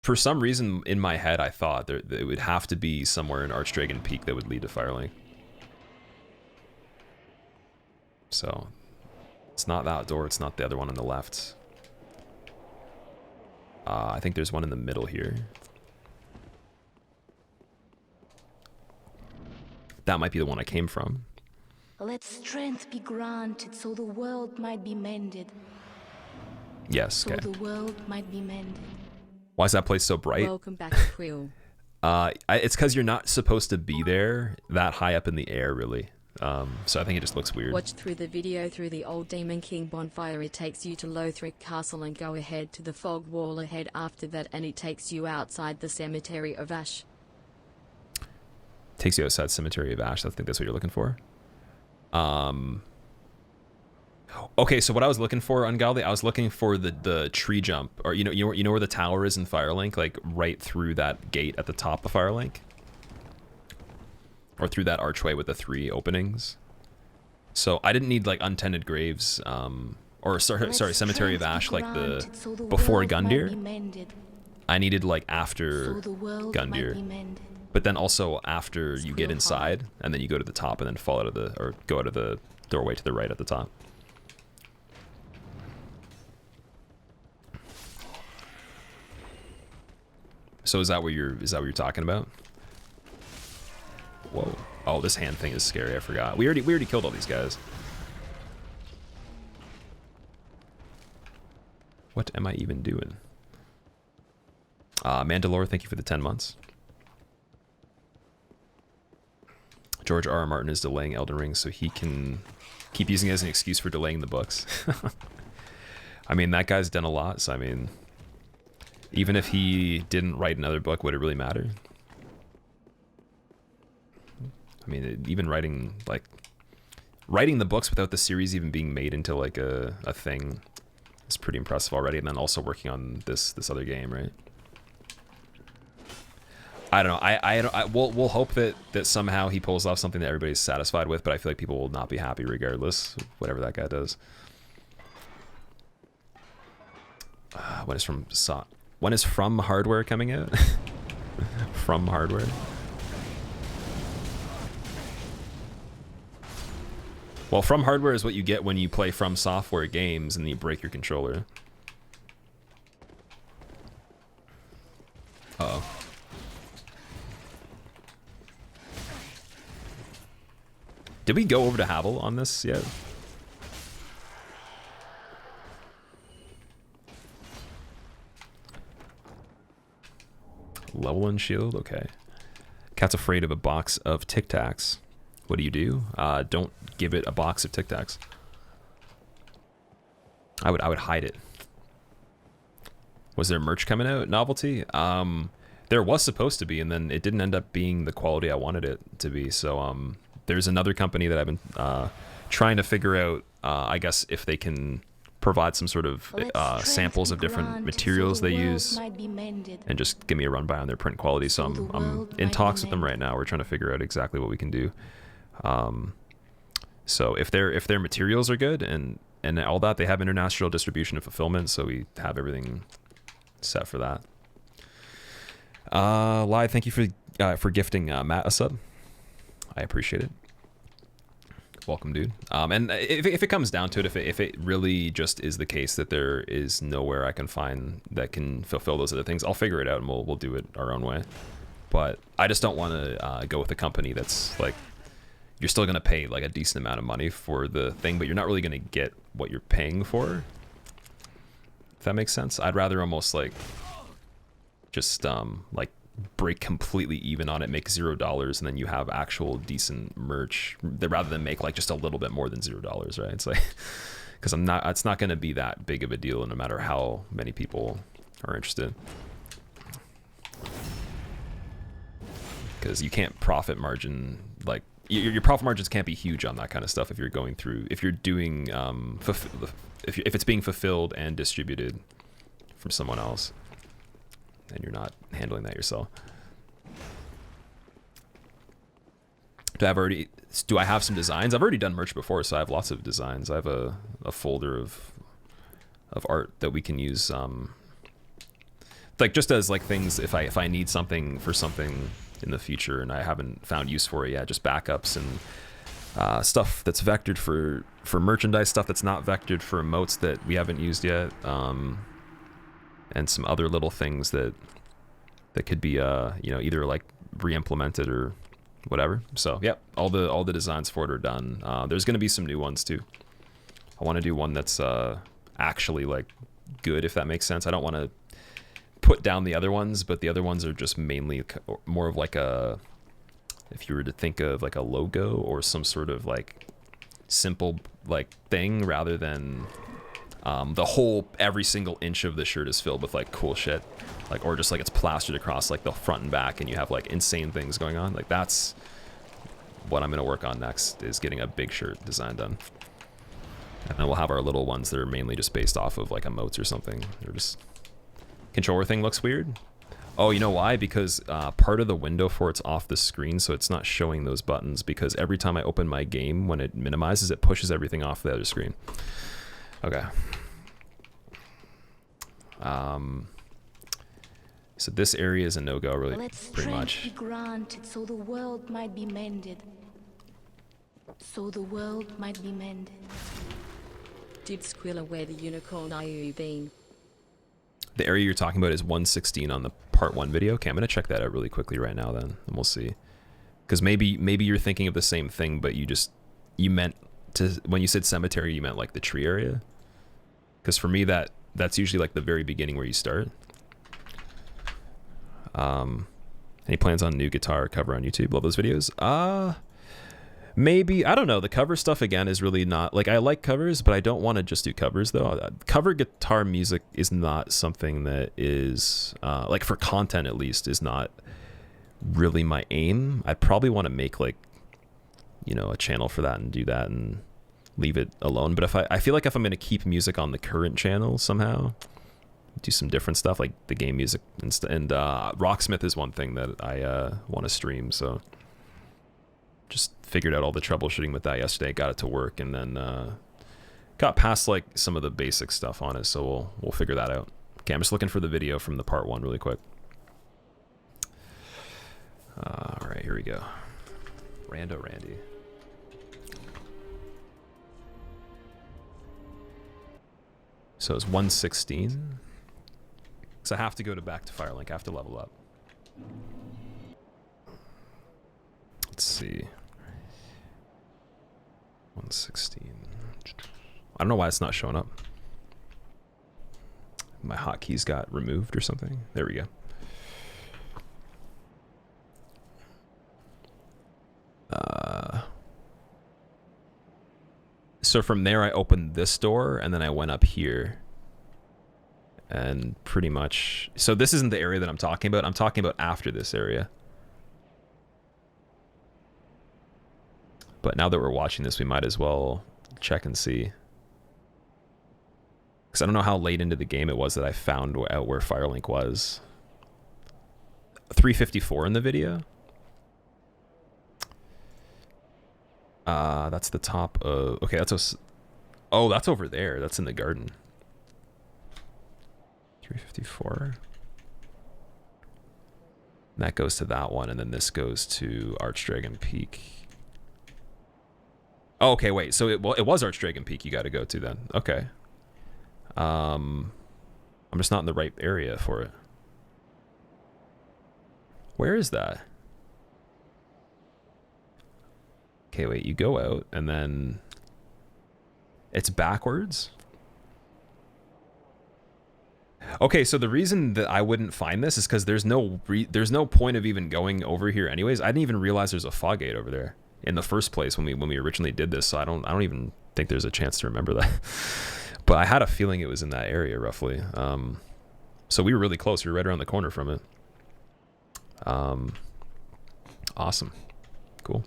Speaker 1: For some reason in my head, I thought that it would have to be somewhere in Archdragon Peak that would lead to Firelink. So it's not that door, it's not the other one on the left. I think there's one in the middle here. That might be the one I came from.
Speaker 3: Let strength be granted so the world might be mended.
Speaker 1: Yes, okay.
Speaker 3: So the world might be mended.
Speaker 1: Why is that place so bright?
Speaker 2: Welcome back, Quill.
Speaker 1: It's because you're not supposed to be there that high up in the air, really. So I think it just looks weird.
Speaker 2: Watch through the video through the old Demon King bonfire. It takes you to Lothric Castle and go ahead to the fog wall ahead after that, and it takes you outside the Cemetery of Ash.
Speaker 1: Takes you outside Cemetery of Ash. I think that's what you're looking for. Okay, so what I was looking for, Ungodly, I was looking for the tree jump, or you know where the tower is in Firelink, like right through that gate at the top of Firelink, or through that archway with the 3 openings. So I didn't need like Untended Graves, or sorry, Cemetery of Ash, like the before Gundyr. I needed like after Gundyr, but then also after you get inside, and then you go to the top, and then fall out of the, or go out of the doorway to the right at the top. So is that what you're talking about? Whoa. Oh, this hand thing is scary. I forgot. We already killed all these guys. What am I even doing? Mandalore, thank you for the 10 months. George R.R. Martin is delaying Elden Ring so he can keep using it as an excuse for delaying the books. I mean, that guy's done a lot, so I mean, even if he didn't write another book, would it really matter? I mean, even writing the books without the series even being made into like a thing is pretty impressive already, and then also working on this other game, right? I don't know. We'll hope that somehow he pulls off something that everybody's satisfied with, but I feel like people will not be happy regardless, whatever that guy does. When is From Hardware coming out? From Hardware. Well, From Hardware is what you get when you play From Software games and you break your controller. Uh-oh. Did we go over to Havel on this yet? Level and shield? Okay. Cat's afraid of a box of Tic Tacs. What do? Don't give it a box of Tic Tacs. I would hide it. Was there merch coming out? Novelty? There was supposed to be, and then it didn't end up being the quality I wanted it to be. So there's another company that I've been trying to figure out, I guess, if they can provide some sort of samples of different materials they use and just give me a run by on their print quality. So I'm in talks with them right now. We're trying to figure out exactly what we can do. So if their materials are good and all that, they have international distribution and fulfillment, so we have everything set for that. Live, thank you for gifting Matt a sub. I appreciate it. Welcome, dude. And if it comes down to it, if it really just is the case that there is nowhere I can find that can fulfill those other things, I'll figure it out and we'll do it our own way. But I just don't want to go with a company that's like, you're still going to pay like a decent amount of money for the thing, but you're not really going to get what you're paying for. If that makes sense. I'd rather almost like just like break completely even on it, make $0, and then you have actual decent merch rather than make like just a little bit more than $0, right? It's like, because it's not going to be that big of a deal no matter how many people are interested. Because you can't profit margin, like your profit margins can't be huge on that kind of stuff if you're doing if it's being fulfilled and distributed from someone else and you're not handling that yourself. Do I have some designs? I've already done merch before, so I have lots of designs. I have a folder of art that we can use, like just as like things if I need something for something in the future and I haven't found use for it yet, just backups and stuff that's vectored for merchandise, stuff that's not vectored for emotes that we haven't used yet, and some other little things that could be either like re-implemented or whatever. So yeah, all the designs for it are done. There's going to be some new ones too. I want to do one that's actually like good, if that makes sense. I don't want to put down the other ones, but the other ones are just mainly more of like if you were to think of like a logo or some sort of like simple like thing, rather than every single inch of the shirt is filled with like cool shit, like, or just like it's plastered across like the front and back and you have like insane things going on. Like that's what I'm going to work on next, is getting a big shirt design done. And then we'll have our little ones that are mainly just based off of like emotes or something. They're just controller thing looks weird. Oh, you know why? Because part of the window for it's off the screen, so it's not showing those buttons, because every time I open my game, when it minimizes, it pushes everything off the other screen. Okay. So this area is a no-go, really, pretty much.
Speaker 3: Be granted so the world might be mended. So the world might be mended.
Speaker 2: Did Squilla wear the unicorn IUV?
Speaker 1: The area you're talking about is 116 on the part 1 video. Okay, I'm gonna check that out really quickly right now then, and we'll see. Because maybe you're thinking of the same thing, but you meant to, when you said cemetery, you meant like the tree area. Because for me, that's usually like the very beginning where you start. Any plans on new guitar cover on YouTube? Love those videos. Maybe, I don't know. The cover stuff again is really not like, I like covers, but I don't want to just do covers though. Cover guitar music is not something that is like for content at least is not really my aim. I'd probably want to make like, you know, a channel for that and do that and leave it alone. But if I feel like if I'm going to keep music on the current channel somehow, do some different stuff like the game music and Rocksmith is one thing that I want to stream. So just figured out all the troubleshooting with that yesterday, got it to work, and then got past like some of the basic stuff on it. So we'll figure that out. Okay, I'm just looking for the video from the part 1 really quick. All right, here we go. Randy. So it's 116. So I have to go back to Firelink. I have to level up. Let's see. 116. I don't know why it's not showing up. My hotkeys got removed or something. There we go. So from there I opened this door and then I went up here. And pretty much, so this isn't the area that I'm talking about. I'm talking about after this area. But now that we're watching this, we might as well check and see. Because I don't know how late into the game it was that I found out where Firelink was. 354 in the video. That's the top of... Okay, that's... Oh, that's over there. That's in the garden. 354. That goes to that one, and then this goes to Archdragon Peak. Oh, okay, wait. So it was Archdragon Peak you got to go to then. Okay. I'm just not in the right area for it. Where is that? Okay, wait. You go out, and then it's backwards. Okay, so the reason that I wouldn't find this is because there's no point of even going over here anyways. I didn't even realize there's a fog gate over there in the first place when we originally did this, so I don't even think there's a chance to remember that. But I had a feeling it was in that area roughly. So we were really close. We were right around the corner from it. Awesome. Cool.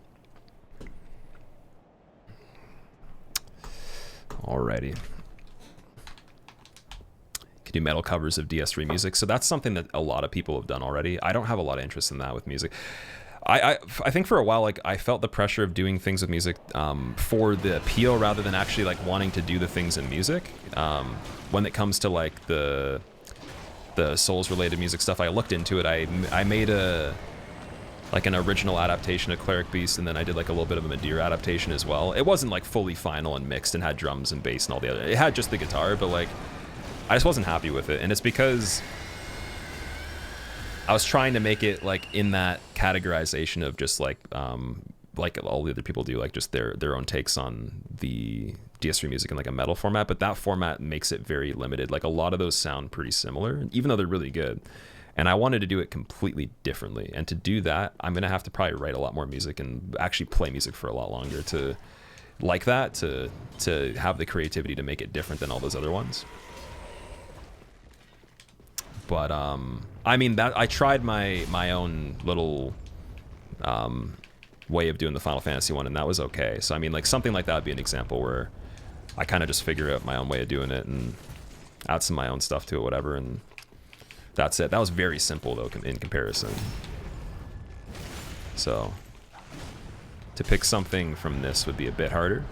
Speaker 1: Alrighty. Can do metal covers of DS3 music. So that's something that a lot of people have done already. I don't have a lot of interest in that with music. I think for a while, like, I felt the pressure of doing things with music for the appeal rather than actually like wanting to do the things in music. When it comes to like the Souls related music stuff, I looked into it. I made an original adaptation of Cleric Beast, and then I did like a little bit of a Gundyr adaptation as well. It wasn't like fully final and mixed and had drums and bass and all the other. It had just the guitar, but like I just wasn't happy with it, and it's because I was trying to make it like in that categorization of just like all the other people do, like just their own takes on the DS3 music in like a metal format, but that format makes it very limited. Like a lot of those sound pretty similar, even though they're really good. And I wanted to do it completely differently. And to do that, I'm going to have to probably write a lot more music and actually play music for a lot longer to like that, to have the creativity to make it different than all those other ones. But I mean, that I tried my own little way of doing the Final Fantasy one, and that was okay. So I mean, like something like that would be an example where I kind of just figure out my own way of doing it and add some of my own stuff to it, whatever, and that's it. That was very simple though in comparison. So to pick something from this would be a bit harder.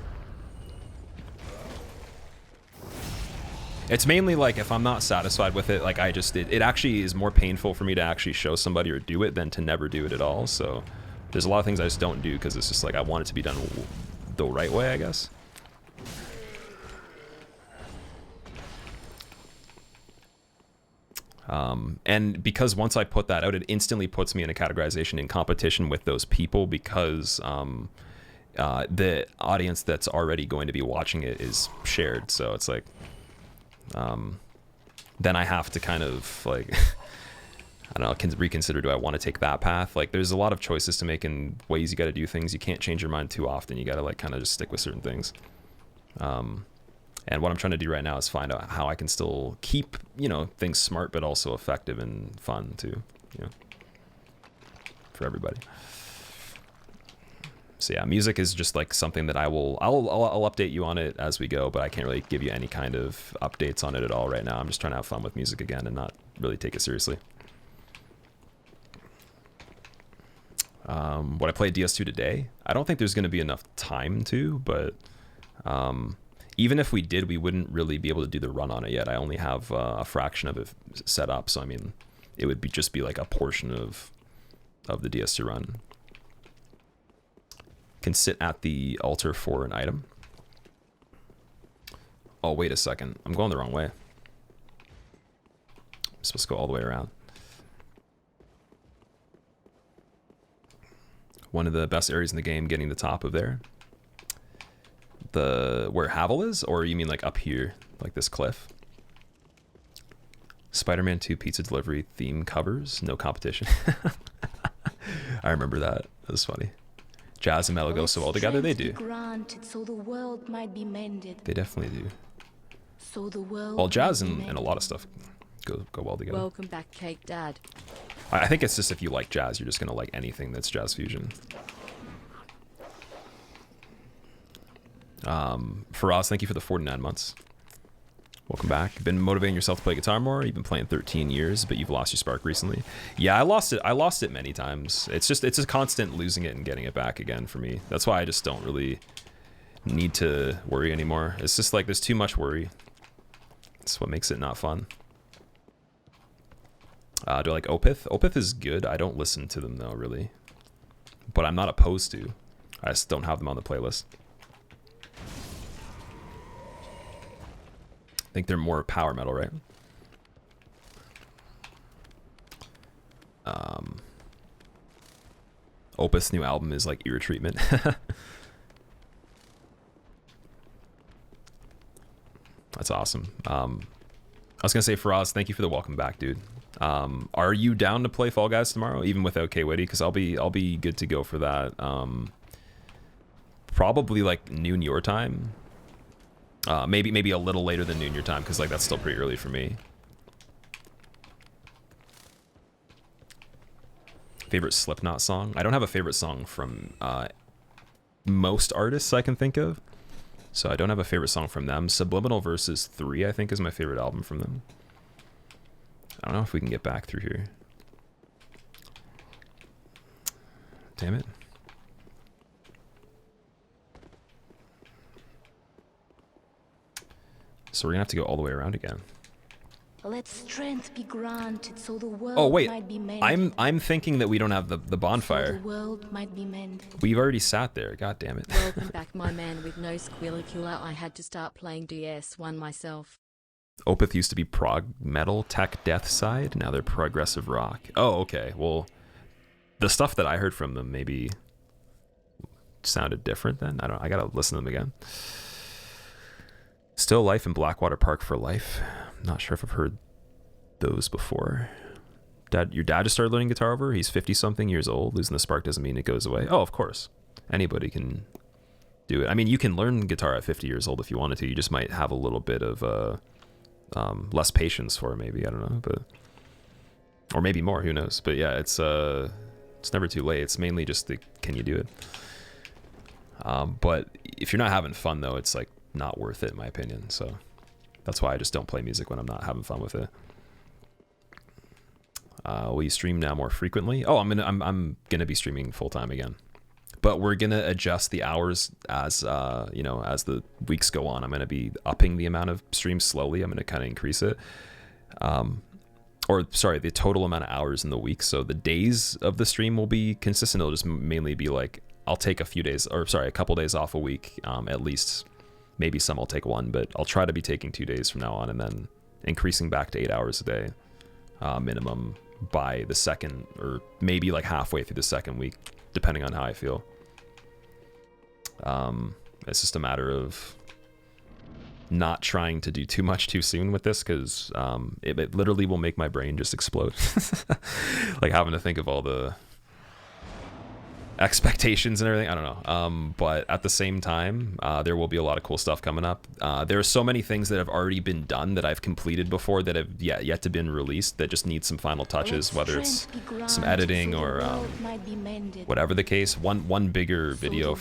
Speaker 1: It's mainly like if I'm not satisfied with it, like it actually is more painful for me to actually show somebody or do it than to never do it at all. So there's a lot of things I just don't do because it's just like I want it to be done the right way, I guess. And because once I put that out, it instantly puts me in a categorization in competition with those people because the audience that's already going to be watching it is shared. So it's like, then I have to kind of like, I don't know, can reconsider, do I want to take that path? Like, there's a lot of choices to make and ways you got to do things. You can't change your mind too often. You got to like kind of just stick with certain things. And what I'm trying to do right now is find out how I can still keep, you know, things smart, but also effective and fun too, you know, for everybody. So yeah, music is just like something that I'll update you on it as we go, but I can't really give you any kind of updates on it at all right now. I'm just trying to have fun with music again and not really take it seriously. Would I play DS2 today? I don't think there's going to be enough time to, but even if we did, we wouldn't really be able to do the run on it yet. I only have a fraction of it set up, so I mean, it would be just be like a portion of the DS2 run. Can sit at the altar for an item. Oh, wait a second. I'm going the wrong way. I'm supposed to go all the way around. One of the best areas in the game, getting the top of there. Where Havel is? Or you mean like up here? Like this cliff? Spider-Man 2 pizza delivery theme covers. No competition. I remember that. That was funny. Jazz and metal go so well together. They do.
Speaker 3: Granted, so the world might be mended.
Speaker 1: They definitely do.
Speaker 3: So the world
Speaker 1: well, jazz and a lot of stuff go well together.
Speaker 2: Welcome back, Cake Dad.
Speaker 1: I think it's just if you like jazz, you're just gonna like anything that's jazz fusion. Faraz, thank you for the 49 months. Welcome back. Been motivating yourself to play guitar more? You've been playing 13 years, but you've lost your spark recently. Yeah, I lost it many times. It's a constant losing it and getting it back again for me. That's why I just don't really need to worry anymore. It's just like there's too much worry. That's what makes it not fun. Do I like Opeth? Opeth is good. I don't listen to them though, really. But I'm not opposed to. I just don't have them on the playlist. I think they're more power metal, right? Opeth's new album is like ear treatment. That's awesome. I was gonna say, Faraz, thank you for the welcome back, dude. Are you down to play Fall Guys tomorrow, even without K-Witty? Because I'll be good to go for that. Probably like noon your time. Maybe a little later than noon your time, because like that's still pretty early for me. Favorite Slipknot song? I don't have a favorite song from most artists I can think of, so I don't have a favorite song from them. Subliminal Verses 3, I think, is my favorite album from them. I don't know if we can get back through here. Damn it. So we're gonna have to go all the way around again.
Speaker 3: Let strength be granted, so the world
Speaker 1: oh wait,
Speaker 3: might be mended.
Speaker 1: I'm thinking that we don't have the bonfire.
Speaker 3: So the world might be mended.
Speaker 1: We've already sat there. God damn it.
Speaker 2: Welcome back, my man with no Squillakilla. I had to start playing DS1 myself.
Speaker 1: Opeth used to be prog metal, tech death side. Now they're progressive rock. Oh, okay. Well, the stuff that I heard from them maybe sounded different then. I gotta listen to them again. Still Life in Blackwater Park for Life. Not sure if I've heard those before. Your dad just started learning guitar over? He's 50-something years old. Losing the spark doesn't mean it goes away. Oh, of course. Anybody can do it. I mean, you can learn guitar at 50 years old if you wanted to. You just might have a little bit of less patience for it, maybe. I don't know, but or maybe more. Who knows? But yeah, it's never too late. It's mainly just can you do it? But if you're not having fun though, it's like not worth it in my opinion. So that's why I just don't play music when I'm not having fun with it. Will you stream now more frequently? Oh, I'm gonna be streaming full time again, but we're gonna adjust the hours as you know, as the weeks go on. I'm gonna be upping the amount of streams slowly. I'm gonna kind of increase it, or sorry, the total amount of hours in the week. So the days of the stream will be consistent. It'll just mainly be like I'll take a couple days off a week at least. Maybe some I'll take one, but I'll try to be taking 2 days from now on, and then increasing back to 8 hours a day minimum by the second, or maybe like halfway through the second week, depending on how I feel. It's just a matter of not trying to do too much too soon with this, because it literally will make my brain just explode. Like having to think of all the expectations and everything. I don't know. But at the same time, there will be a lot of cool stuff coming up. There are so many things that have already been done that I've completed before that have yet to been released that just need some final touches, whether it's some editing or whatever the case. One bigger video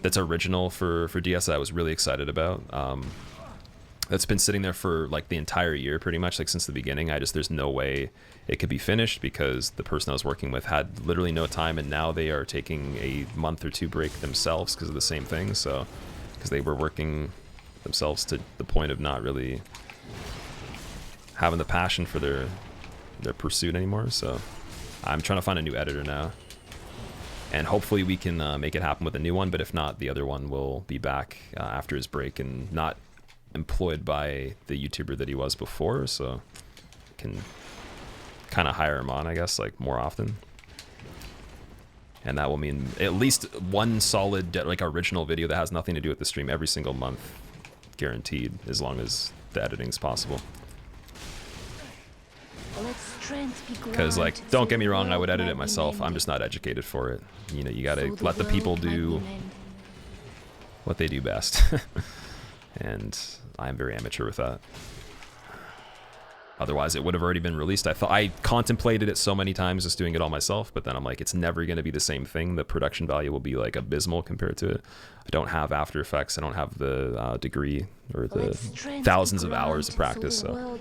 Speaker 1: that's original for DS that I was really excited about. That's been sitting there for like the entire year, pretty much, like since the beginning. There's no way it could be finished because the person I was working with had literally no time, and now they are taking a month or two break themselves because of the same thing. So, because they were working themselves to the point of not really having the passion for their pursuit anymore. So, I'm trying to find a new editor now, and hopefully we can make it happen with a new one. But if not, the other one will be back after his break and not employed by the YouTuber that he was before, so can kind of hire him on, I guess, like more often. And that will mean at least one solid like original video that has nothing to do with the stream every single month, guaranteed, as long as the editing's possible. Because like, don't get me wrong, I would edit it myself. I'm just not educated for it. You know, you gotta let the people do what they do best. And I'm very amateur with that. Otherwise, it would have already been released. I contemplated it so many times, just doing it all myself, but then I'm like, it's never going to be the same thing. The production value will be like abysmal compared to it. I don't have After Effects. I don't have the degree or the thousands of hours of practice. So.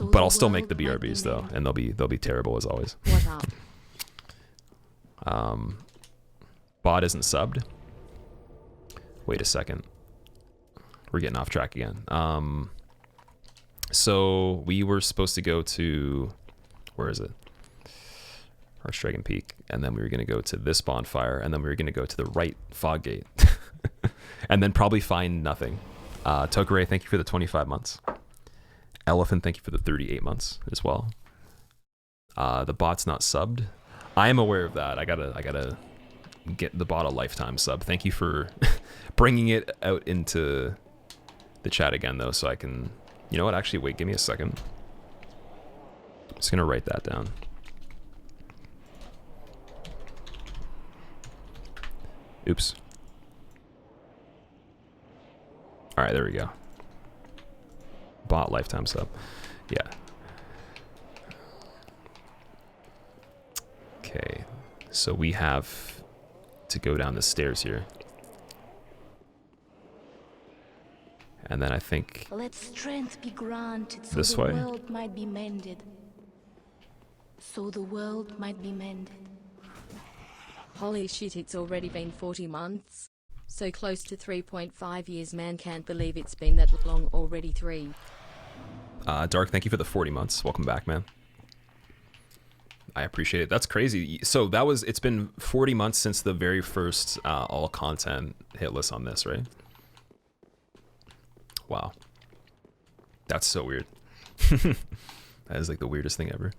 Speaker 1: But I'll still make the BRBs though, and they'll be terrible as always. Bot isn't subbed. Wait a second. We're getting off track again. So we were supposed to go to, where is it? Archdragon Peak, and then we were going to go to this bonfire, and then we were going to go to the right fog gate, and then probably find nothing. Tokare, thank you for the 25 months. Elephant, thank you for the 38 months as well. The bot's not subbed. I am aware of that. I gotta get the bot a lifetime sub. Thank you for bringing it out into the chat again, though, so I can... You know what? Actually, wait, give me a second. I'm just gonna write that down. Oops. All right, there we go. Bot lifetime sub. Yeah. Okay, so we have to go down the stairs here. And then I think
Speaker 3: let strength be granted so
Speaker 1: this
Speaker 3: the
Speaker 1: way.
Speaker 3: World might be mended. So the world might be mended.
Speaker 2: Holy shit, it's already been 40 months. So close to 3.5 years, man, can't believe it's been that long already. 3.
Speaker 1: Dark, thank you for the 40 months. Welcome back, man. I appreciate it. That's crazy. So that was, it's been 40 months since the very first all content hit list on this, right? Wow. That's so weird. That is like the weirdest thing ever.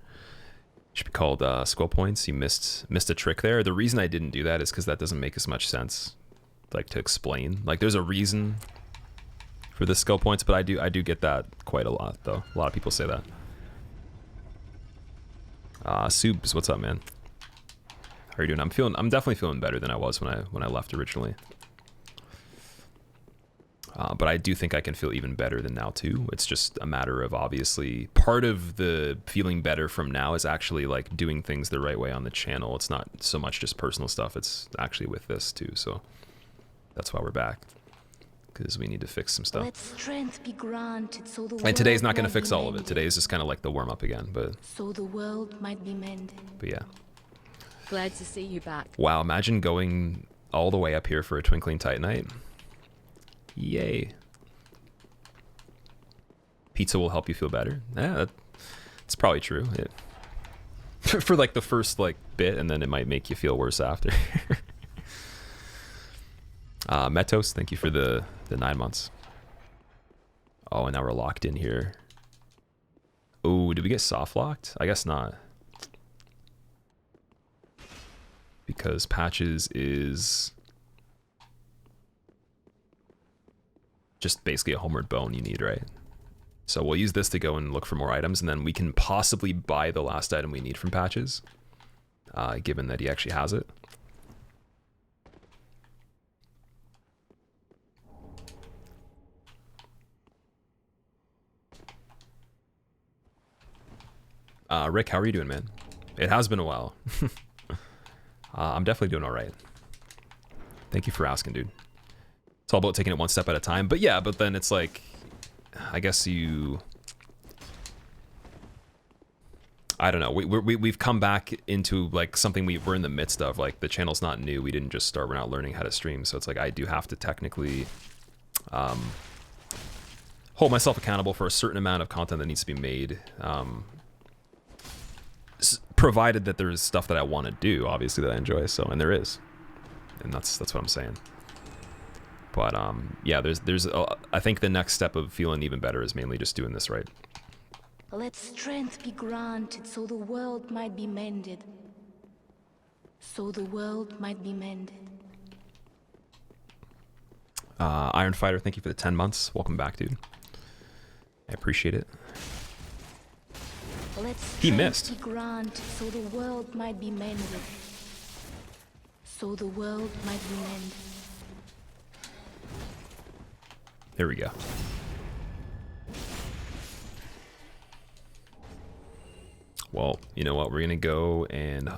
Speaker 1: Should be called Squill Points. You missed a trick there. The reason I didn't do that is because that doesn't make as much sense, like, to explain. Like, there's a reason for the skill points, but I do get that quite a lot, though. A lot of people say that. Subs, what's up, man? How are you doing? I'm definitely feeling better than I was when I left originally. But I do think I can feel even better than now too. It's just a matter of, obviously, part of the feeling better from now is actually like doing things the right way on the channel. It's not so much just personal stuff. It's actually with this too. So that's why we're back, because we need to fix some stuff.
Speaker 3: Let strength be granted so the
Speaker 1: And today's not going to
Speaker 3: world might
Speaker 1: fix
Speaker 3: be
Speaker 1: all of it.
Speaker 3: mended.
Speaker 1: Today's just kind of like the warm up again. But
Speaker 3: So the world might be mended.
Speaker 1: yeah.
Speaker 2: Glad to see you back.
Speaker 1: Wow, imagine going all the way up here for a Twinkling Titanite. Yay. Pizza will help you feel better. Yeah, that's probably true. For like the first like bit, and then it might make you feel worse after. Metos, thank you for the 9 months. Oh, and now we're locked in here. Oh, did we get soft locked? I guess not. Because Patches is just basically a homeward bone you need, right? So we'll use this to go and look for more items, and then we can possibly buy the last item we need from Patches, given that he actually has it. Rick, how are you doing, man? It has been a while. I'm definitely doing all right. Thank you for asking, dude. It's all about taking it one step at a time. But yeah, but then it's like, I guess you... I don't know. We've come back into like something we're in the midst of. Like the channel's not new. We didn't just start. We're not learning how to stream. So it's like I do have to technically hold myself accountable for a certain amount of content that needs to be made. Provided that there's stuff that I want to do, obviously, that I enjoy. So, and there is, and that's what I'm saying. But yeah, I think the next step of feeling even better is mainly just doing this right.
Speaker 3: Let strength be granted so the world might be mended. So the world might be mended.
Speaker 1: Iron Fighter, thank you for the 10 months. Welcome back, dude. I appreciate it. He missed.
Speaker 3: Be granted so the world might be mended. So the world might be mended.
Speaker 1: There we go. Well, you know what? We're gonna go and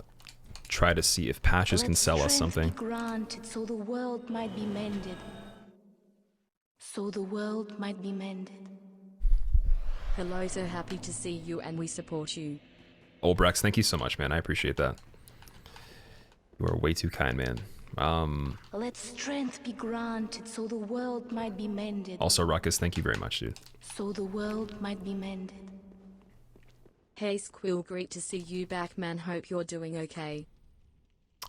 Speaker 1: try to see if Patches can sell us something.
Speaker 3: Be granted so the world might be mended. So the world might be mended.
Speaker 2: Hello, so happy to see you and we support you.
Speaker 1: Olbrex, thank you so much, man. I appreciate that. You are way too kind, man.
Speaker 3: Let strength be granted so the world might be mended.
Speaker 1: Also, Ruckus, thank you very much, dude.
Speaker 3: So the world might be mended.
Speaker 2: Hey Squill, great to see you back, man. Hope you're doing okay.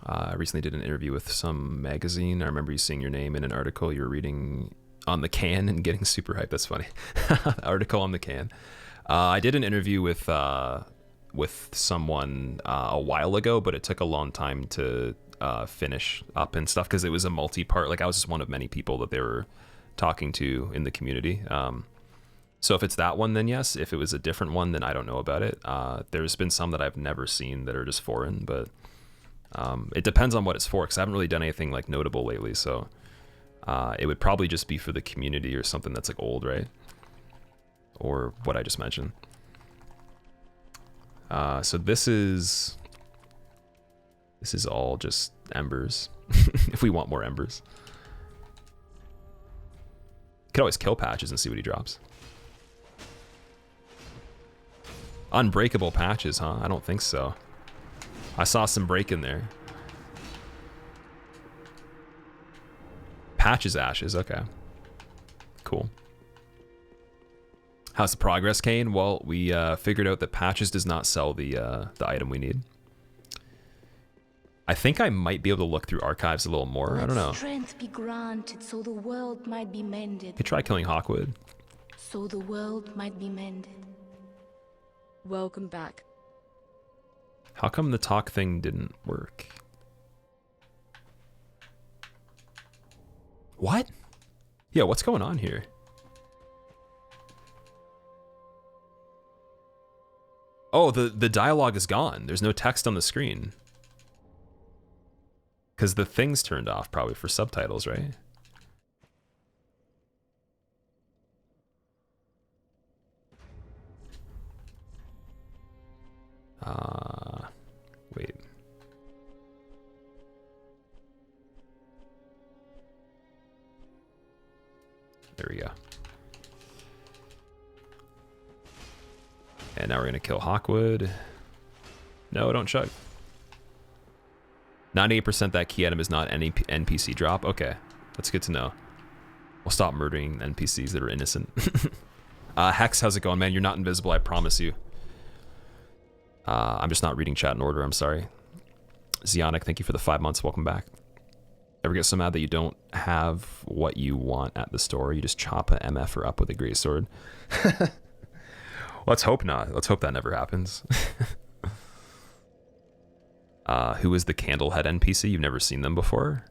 Speaker 1: I recently did an interview with some magazine. I remember you seeing your name in an article you were reading on the can and getting super hyped. That's funny. Article on the can. I did an interview with someone a while ago, but it took a long time to finish up and stuff because it was a multi-part. Like I was just one of many people that they were talking to in the community. So if it's that one, then yes. If it was a different one, then I don't know about it. There's been some that I've never seen that are just foreign, but it depends on what it's for because I haven't really done anything like notable lately. So it would probably just be for the community or something that's like old, right? Or what I just mentioned. So this is all just embers. If we want more embers, could always kill Patches and see what he drops. Unbreakable Patches, huh? I don't think so. I saw some break in there. Patches Ashes, okay. Cool. How's the progress, Kane? Well, we figured out that Patches does not sell the item we need. I think I might be able to look through archives a little more. I don't know.
Speaker 3: Strength be granted so the world might be mended.
Speaker 1: Could try killing Hawkwood.
Speaker 3: So the world might be mended.
Speaker 2: Welcome back.
Speaker 1: How come the talk thing didn't work? What? Yeah, what's going on here? Oh, the dialogue is gone. There's no text on the screen. Because the thing's turned off probably for subtitles, right? Wait. There we go. And now we're going to kill Hawkwood. No, don't chug. 98% that key item is not any NPC drop. Okay, that's good to know. We'll stop murdering NPCs that are innocent. Hex, how's it going, man? You're not invisible, I promise you. I'm just not reading chat in order, I'm sorry. Zionic, thank you for the 5 months. Welcome back. Ever get so mad that you don't have what you want at the store? You just chop a MFer up with a great sword? Let's hope not. Let's hope that never happens. Who is the Candlehead NPC? You've never seen them before?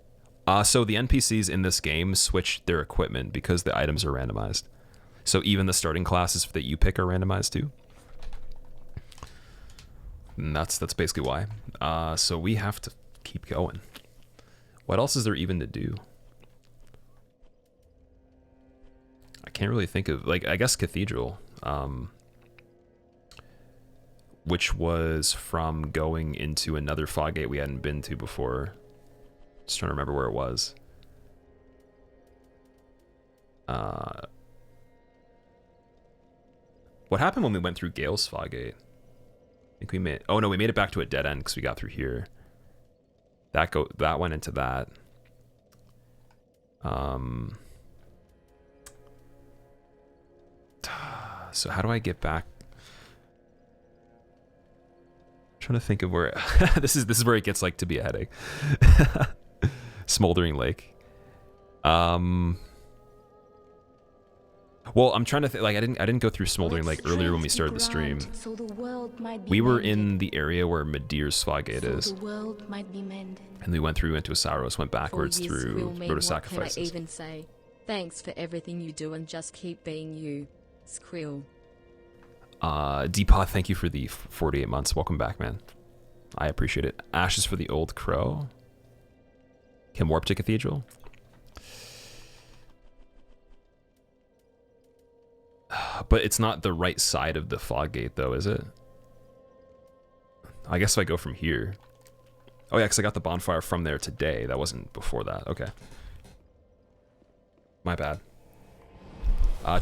Speaker 1: So the NPCs in this game switch their equipment because the items are randomized. So even the starting classes that you pick are randomized too. And that's basically why. So we have to keep going. What else is there even to do? I can't really think of, like, I guess Cathedral, which was from going into another fog gate we hadn't been to before. Just trying to remember where it was. What happened when we went through Gale's fog gate? I think we made, oh no, we made it back to a dead end because we got through here. That went into that. So how do I get back? I'm trying to think of where this is where it gets like to be a headache. Smoldering Lake. Well, I'm trying to think, like, I didn't go through Smoldering Lake earlier when we started the stream.
Speaker 3: So the world might be
Speaker 1: We were
Speaker 3: mended.
Speaker 1: in the area where Medir's fog gate
Speaker 3: So
Speaker 1: is.
Speaker 3: the world might be mended.
Speaker 1: And we went through into Asaros, went backwards
Speaker 2: For you,
Speaker 1: through
Speaker 2: Squill
Speaker 1: Road
Speaker 2: mean,
Speaker 1: of
Speaker 2: what
Speaker 1: Sacrifices.
Speaker 2: can I even say? Thanks for everything you do and just keep being you, Squill.
Speaker 1: Deepaw, thank you for the 48 months. Welcome back, man. I appreciate it. Ashes for the Old Crow. Can warp to Cathedral. But it's not the right side of the fog gate, though, is it? I guess if I go from here. Oh, yeah, because I got the bonfire from there today. That wasn't before that. Okay. My bad.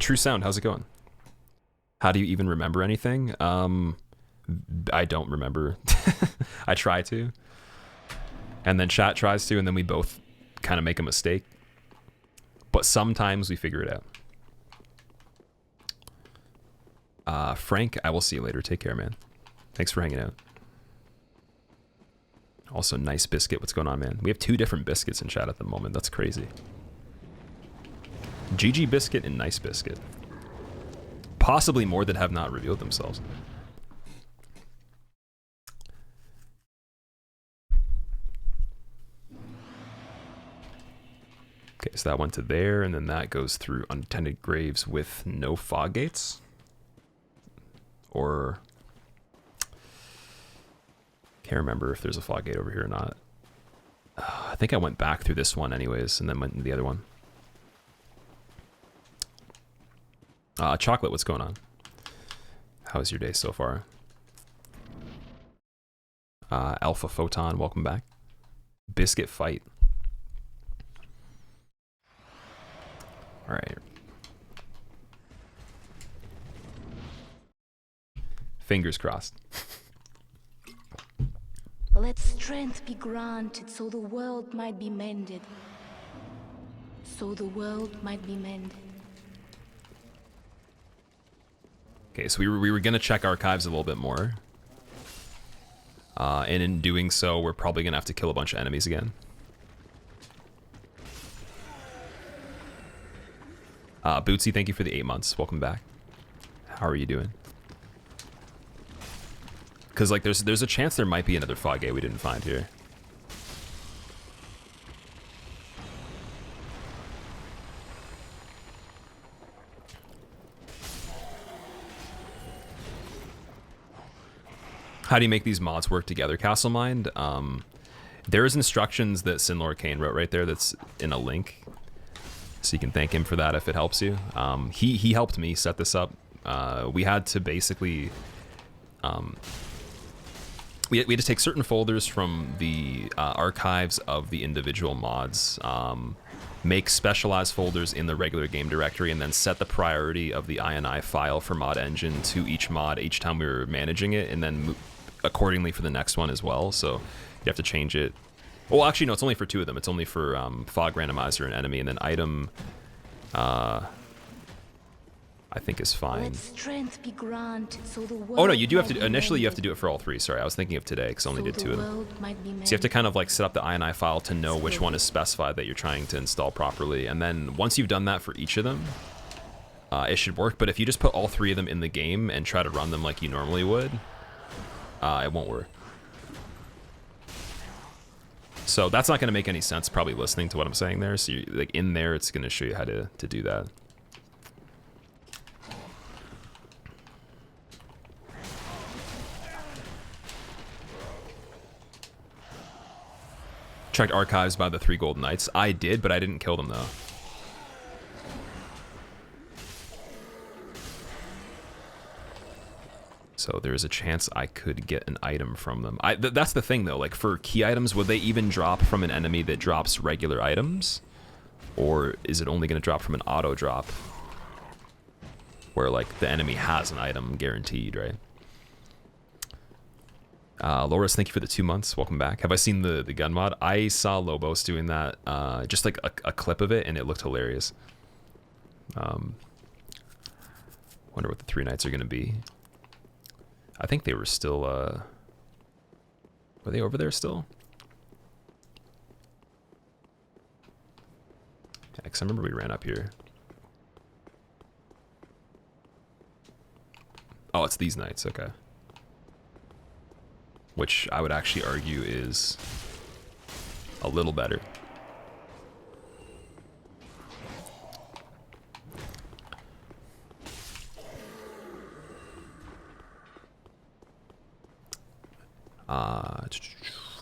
Speaker 1: True Sound, how's it going? How do you even remember anything? I don't remember. I try to. And then chat tries to, and then we both kind of make a mistake. But sometimes we figure it out. Frank, I will see you later. Take care, man. Thanks for hanging out. Also, Nice Biscuit. What's going on, man? We have 2 different biscuits in chat at the moment. That's crazy. GG Biscuit and Nice Biscuit. Possibly more that have not revealed themselves. Okay, so that went to there, and then that goes through untended graves with no fog gates. Or can't remember if there's a fog gate over here or not. I think I went back through this one anyways, and then went into the other one. Chocolate, what's going on? How's your day so far? Alpha Photon, welcome back. Biscuit Fight. All right. Fingers crossed.
Speaker 3: Let strength be granted so the world might be mended. So the world might be mended.
Speaker 1: Okay, so we were gonna check archives a little bit more. And in doing so, we're probably gonna have to kill a bunch of enemies again. Bootsy, thank you for the 8 months. Welcome back. How are you doing? Because like there's a chance there might be another fog gate we didn't find here. How do you make these mods work together, Castleminde? There's instructions that Sinlord Kane wrote right there that's in a link. So you can thank him for that if it helps you. He helped me set this up. We had to basically... we had to take certain folders from the archives of the individual mods, make specialized folders in the regular game directory, and then set the priority of the INI file for mod engine to each mod each time we were managing it, and then accordingly for the next one as well. So you have to change it. Well, actually, no, it's only for 2 of them. It's only for Fog Randomizer and Enemy, and then item, I think is fine.
Speaker 3: Let strength be granted so the world
Speaker 1: Oh no, you do have
Speaker 3: might
Speaker 1: to,
Speaker 3: be
Speaker 1: initially you have to
Speaker 3: mended.
Speaker 1: do it for all 3. Sorry, I was thinking of today because I only
Speaker 3: So
Speaker 1: did
Speaker 3: the
Speaker 1: 2 of them.
Speaker 3: world might be
Speaker 1: So you have to
Speaker 3: mended.
Speaker 1: kind of like set up the INI file to know which one is specified that you're trying to install properly. And then once you've done that for each of them, it should work. But if you just put all 3 of them in the game and try to run them like you normally would, it won't work. So that's not going to make any sense probably listening to what I'm saying there. So like in there, it's going to show you how to do that. Checked archives by the 3 Golden Knights. I did, but I didn't kill them though. So there is a chance I could get an item from them. That's the thing though, like for key items, would they even drop from an enemy that drops regular items? Or is it only going to drop from an auto drop? Where like the enemy has an item guaranteed, right? Loris, thank you for the 2 months. Welcome back. Have I seen the gun mod? I saw Lobos doing that, just like a clip of it, and it looked hilarious. Wonder what the 3 knights are going to be. I think they were still, were they over there still? Yeah, because I remember we ran up here. Oh, it's these knights, okay. Which I would actually argue is a little better.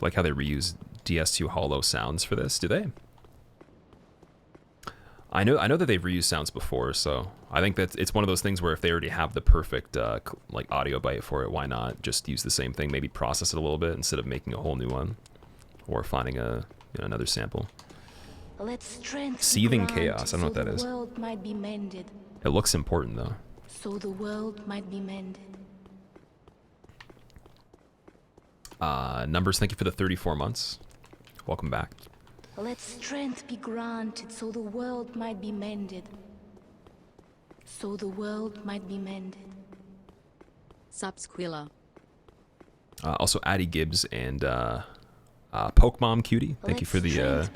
Speaker 1: Like how they reuse DS2 hollow sounds for this, do they? I know that they've reused sounds before, so I think that it's one of those things where if they already have the perfect like audio bite for it, why not just use the same thing, maybe process it a little bit instead of making a whole new one, or finding another sample. Seething chaos, I don't know what that is.
Speaker 3: The world might be mended.
Speaker 1: It looks important though.
Speaker 3: So the world might be mended.
Speaker 1: Numbers, thank you for the 34 months. Welcome back.
Speaker 3: Let strength be granted so the world might be mended. So the world might be mended.
Speaker 2: Squillakilla.
Speaker 1: Also, Addie Gibbs and Pokemon Cutie, thank you for the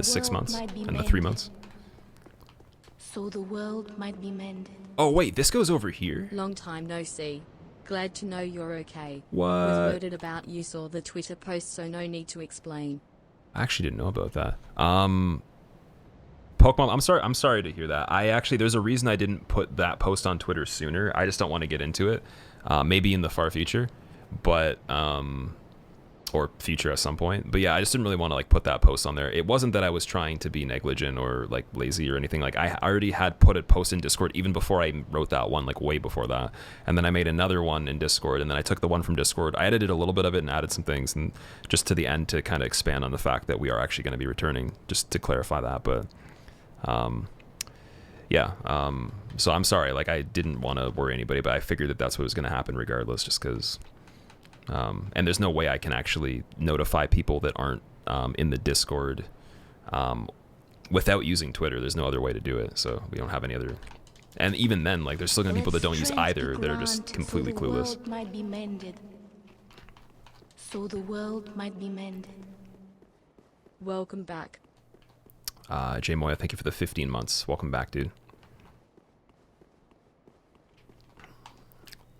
Speaker 1: 6 months and the 3 months.
Speaker 3: So the world might be mended.
Speaker 1: Oh wait, this goes over here?
Speaker 2: Long time no see. Glad to know you're okay.
Speaker 1: What?
Speaker 2: Was worded about you, saw the Twitter post, so no need to explain.
Speaker 1: I actually didn't know about that. Pokemon, I'm sorry to hear that. There's a reason I didn't put that post on Twitter sooner. I just don't want to get into it. Maybe in the far future, but or future at some point. But yeah, I just didn't really want to like put that post on there. It wasn't that I was trying to be negligent or like lazy or anything. Like I already had put a post in Discord even before I wrote that one, like way before that. And then I made another one in Discord, and then I took the one from Discord. I edited a little bit of it and added some things, and just to the end to kind of expand on the fact that we are actually going to be returning, just to clarify that. But yeah, so I'm sorry. Like I didn't want to worry anybody, but I figured that that's what was going to happen regardless, just because. And there's no way I can actually notify people that aren't in the Discord without using Twitter. There's no other way to do it, so we don't have any other. And even then, like, there's still gonna be people that don't use either that are just completely clueless.
Speaker 3: So the world might be mended. So the world might be mended.
Speaker 2: Welcome back.
Speaker 1: Jay Moya, thank you for the 15 months. Welcome back, dude.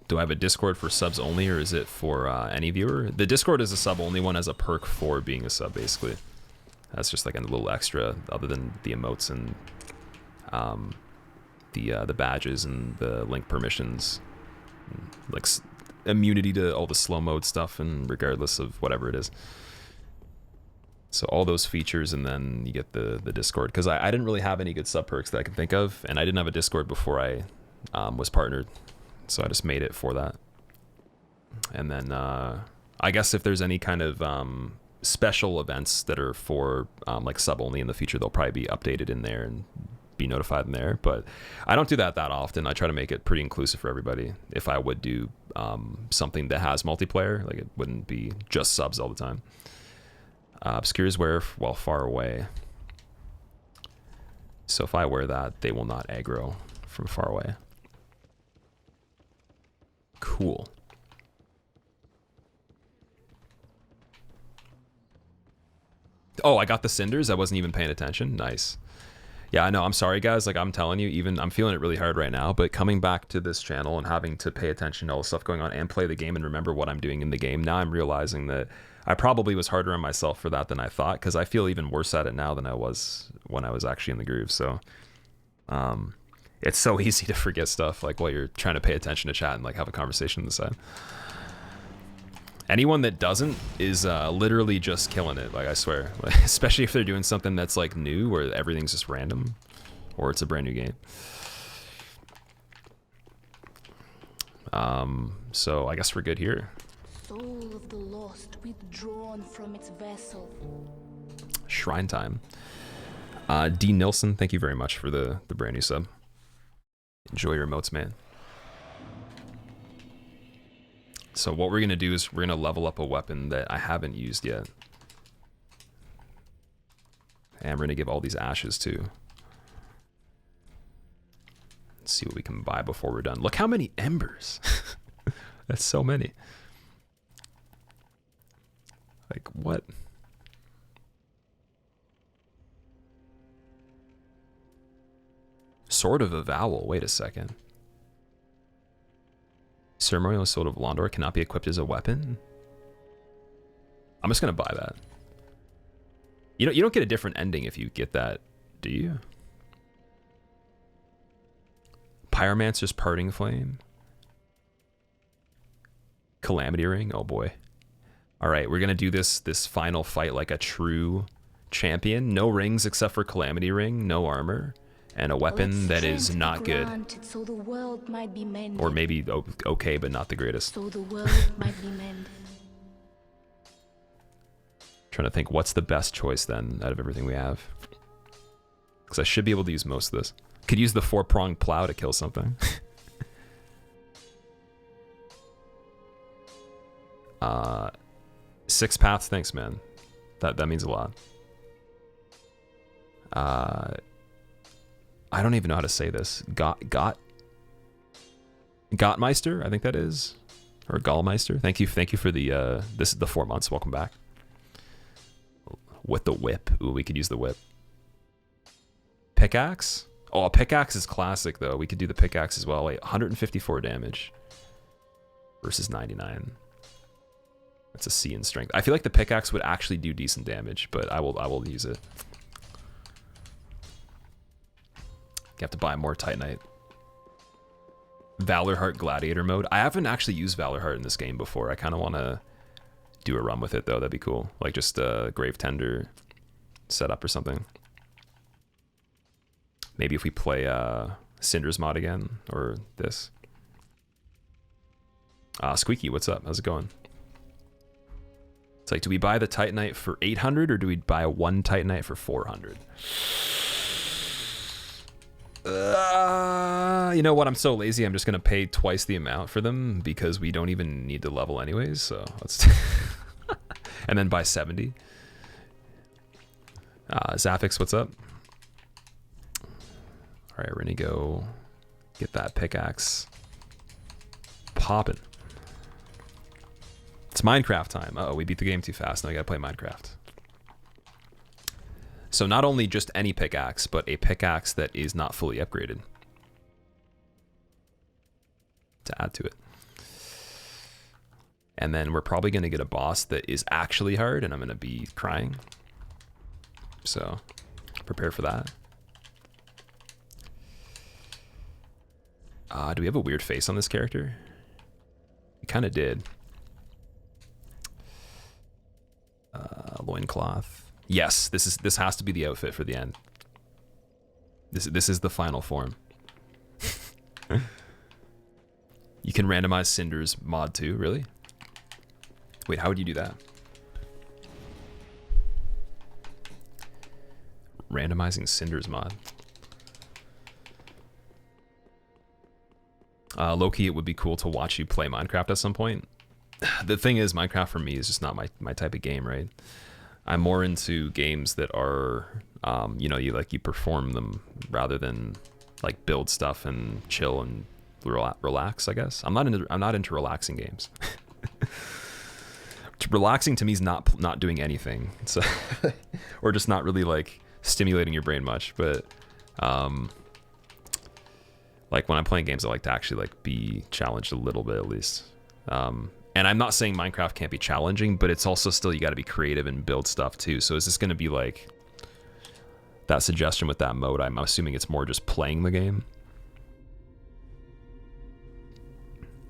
Speaker 1: Do I have a Discord for subs only, or is it for any viewer? The Discord is a sub only one as a perk for being a sub, basically. That's just like a little extra, other than the emotes and the badges and the link permissions, like immunity to all the slow mode stuff, and regardless of whatever it is. So all those features, and then you get the Discord, because I didn't really have any good sub perks that I can think of, and I didn't have a Discord before I was partnered. So I just made it for that. And then I guess if there's any kind of special events that are for like sub only in the future, they'll probably be updated in there and be notified in there. But I don't do that often. I try to make it pretty inclusive for everybody. If I would do something that has multiplayer, like it wouldn't be just subs all the time. Obscures wear while far away. So if I wear that, they will not aggro from far away. Cool. Oh, I got the cinders. I wasn't even paying attention. Nice. Yeah, I know. I'm sorry, guys. Like, I'm telling you, even I'm feeling it really hard right now. But coming back to this channel and having to pay attention to all the stuff going on and play the game and remember what I'm doing in the game, now I'm realizing that I probably was harder on myself for that than I thought, because I feel even worse at it now than I was when I was actually in the groove. So, it's so easy to forget stuff like while you're trying to pay attention to chat and like have a conversation on the side. Anyone that doesn't is literally just killing it, like I swear. Like, especially if they're doing something that's like new where everything's just random or it's a brand new game. So I guess we're good here.
Speaker 3: Soul of the lost withdrawn from its vessel.
Speaker 1: Shrine time. D. Nilsson, thank you very much for the brand new sub. Enjoy your emotes, man. So what we're going to do is we're going to level up a weapon that I haven't used yet. And we're going to give all these ashes too. Let's see what we can buy before we're done. Look how many embers. That's so many. Like, what? Sword of Avowal. Wait a second. Ceremonial Sword of Londor cannot be equipped as a weapon? I'm just going to buy that. You don't get a different ending if you get that, do you? Pyromancer's Parting Flame. Calamity Ring. Oh boy. All right, we're going to do this final fight like a true champion. No rings except for Calamity Ring, no armor, and a weapon that is not good.
Speaker 3: So the world might be mended.
Speaker 1: Or maybe okay, but not the greatest.
Speaker 3: So the world might be mended.
Speaker 1: Trying to think what's the best choice then out of everything we have. Because I should be able to use most of this. Could use the 4-pronged plow to kill something. Six paths, thanks, man. That means a lot. I don't even know how to say this. Gottmeister, I think that is, or Gallmeister. Thank you for the this is the 4 months. Welcome back. With the whip, ooh, we could use the whip. Pickaxe. Oh, a pickaxe is classic though. We could do the pickaxe as well. Wait, 154 damage versus 99. That's a C in strength. I feel like the pickaxe would actually do decent damage, but I will use it. You have to buy more Titanite. Valorheart Gladiator mode. I haven't actually used Valorheart in this game before. I kind of want to do a run with it though. That'd be cool. Like just a Grave Tender setup or something. Maybe if we play Cinder's mod again or this. Squeaky, what's up? How's it going? It's like, do we buy the Titanite for 800 or do we buy one Titanite for 400? You know what? I'm so lazy. I'm just going to pay twice the amount for them because we don't even need to level anyways. So let's and then buy 70. Zaphix, what's up? All right, we're going to go get that pickaxe popping. It's Minecraft time. Uh-oh, we beat the game too fast. Now I gotta play Minecraft. So not only just any pickaxe, but a pickaxe that is not fully upgraded. To add to it. And then we're probably gonna get a boss that is actually hard, and I'm gonna be crying. So, prepare for that. Do we have a weird face on this character? We kind of did. Loincloth. Yes, this has to be the outfit for the end. This is the final form. You can randomize Cinder's mod too, really? Wait, how would you do that? Randomizing Cinder's mod. Low-key, it would be cool to watch you play Minecraft at some point. The thing is, Minecraft for me is just not my type of game, right? I'm more into games that are, you know, you perform them rather than like build stuff and chill and relax. I guess I'm not into relaxing games. Relaxing to me is not doing anything. So or just not really like stimulating your brain much. But Like when I'm playing games, I like to actually like be challenged a little bit at least. And I'm not saying Minecraft can't be challenging, but it's also still, you got to be creative and build stuff too. So is this going to be like that suggestion with that mode? I'm assuming it's more just playing the game.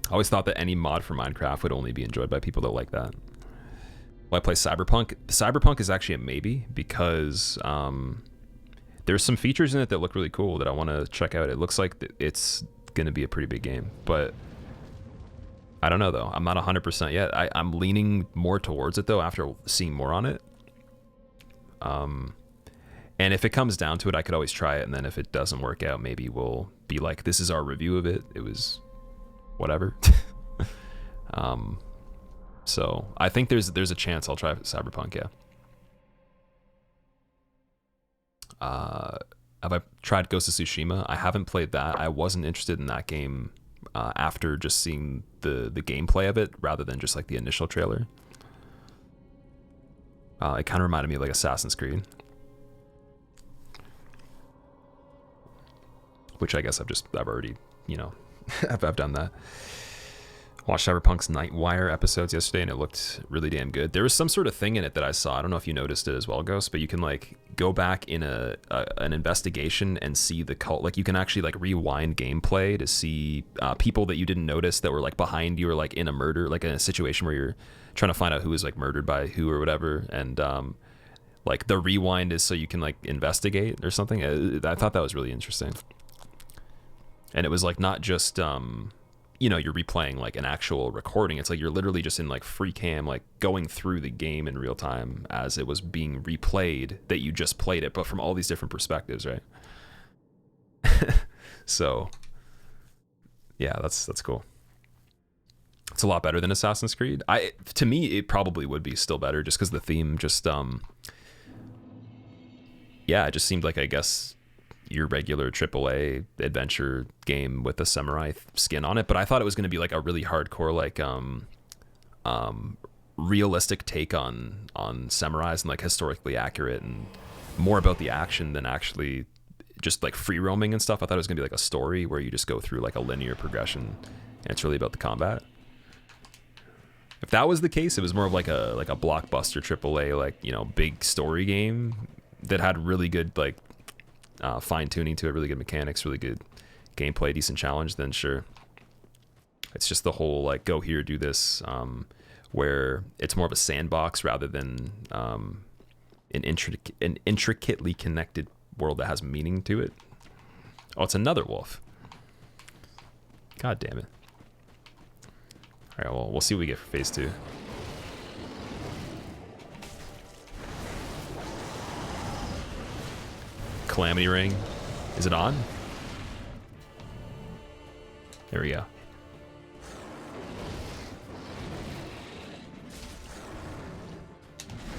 Speaker 1: I always thought that any mod for Minecraft would only be enjoyed by people that like that. Will I play Cyberpunk? Cyberpunk is actually a maybe because there's some features in it that look really cool that I want to check out. It looks like it's going to be a pretty big game, but I don't know though. I'm not 100% yet. I'm leaning more towards it though after seeing more on it. And if it comes down to it, I could always try it, and then if it doesn't work out, maybe we'll be like, this is our review of it. It was whatever. So I think there's a chance I'll try Cyberpunk, yeah. Have I tried Ghost of Tsushima? I haven't played that. I wasn't interested in that game after just seeing the gameplay of it rather than just like the initial trailer. It kind of reminded me of like Assassin's Creed, which I guess I've already, you know, I've done that. Watched Cyberpunk's Nightwire episodes yesterday, and it looked really damn good. There was some sort of thing in it that I saw. I don't know if you noticed it as well, Ghost, but you can like go back in an investigation and see the cult. Like you can actually like rewind gameplay to see people that you didn't notice that were like behind you or like in a murder, like in a situation where you're trying to find out who was like murdered by who or whatever. And like the rewind is so you can like investigate or something. I thought that was really interesting. And it was like not just you know, you're replaying like an actual recording. It's like you're literally just in like free cam, like going through the game in real time as it was being replayed, that you just played it, but from all these different perspectives, right? So yeah, that's cool. It's a lot better than Assassin's Creed. To me, it probably would be still better just because the theme just yeah, it just seemed like, I guess, your regular AAA adventure game with a samurai skin on it, but I thought it was going to be like a really hardcore, like realistic take on samurais and like historically accurate and more about the action than actually just like free roaming and stuff. I thought it was going to be like a story where you just go through like a linear progression and it's really about the combat. If that was the case, it was more of like a blockbuster AAA, like, you know, big story game that had really good like fine tuning to it, really good mechanics, really good gameplay, decent challenge, then sure. It's just the whole like go here, do this, where it's more of a sandbox rather than an intricately connected world that has meaning to it. Oh, it's another wolf. God damn it. All right, well, we'll see what we get for phase 2. Calamity Ring. Is it on? There we go.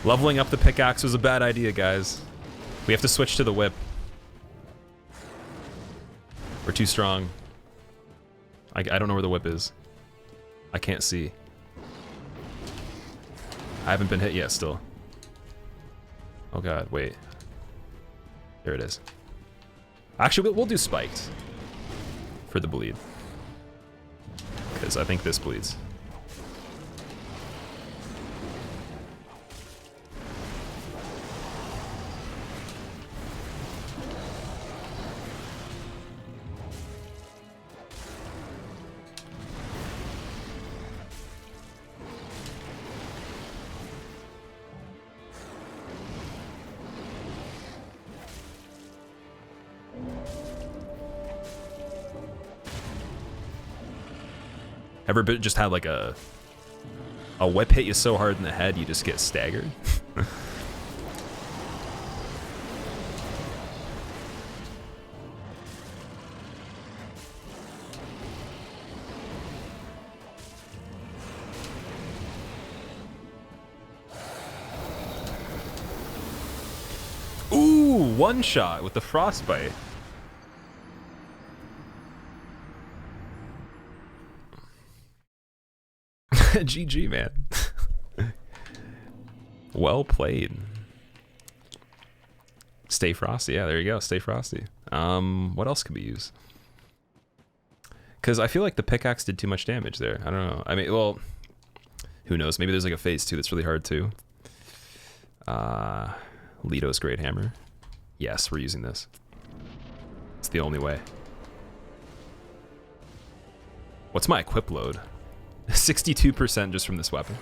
Speaker 1: Leveling up the pickaxe was a bad idea, guys. We have to switch to the whip. We're too strong. I don't know where the whip is. I can't see. I haven't been hit yet still. Oh god, wait. There it is. Actually, we'll do spiked for the bleed, because I think this bleeds. Ever just had like a whip hit you so hard in the head you just get staggered? Ooh, one shot with the frostbite. GG, man. Well played. Stay frosty. Yeah, there you go. Stay frosty. What else could we use? Because I feel like the pickaxe did too much damage there. I don't know. I mean, well, who knows? Maybe there's like a phase 2 that's really hard too. Leto's Great Hammer. Yes, we're using this. It's the only way. What's my equip load? 62% just from this weapon.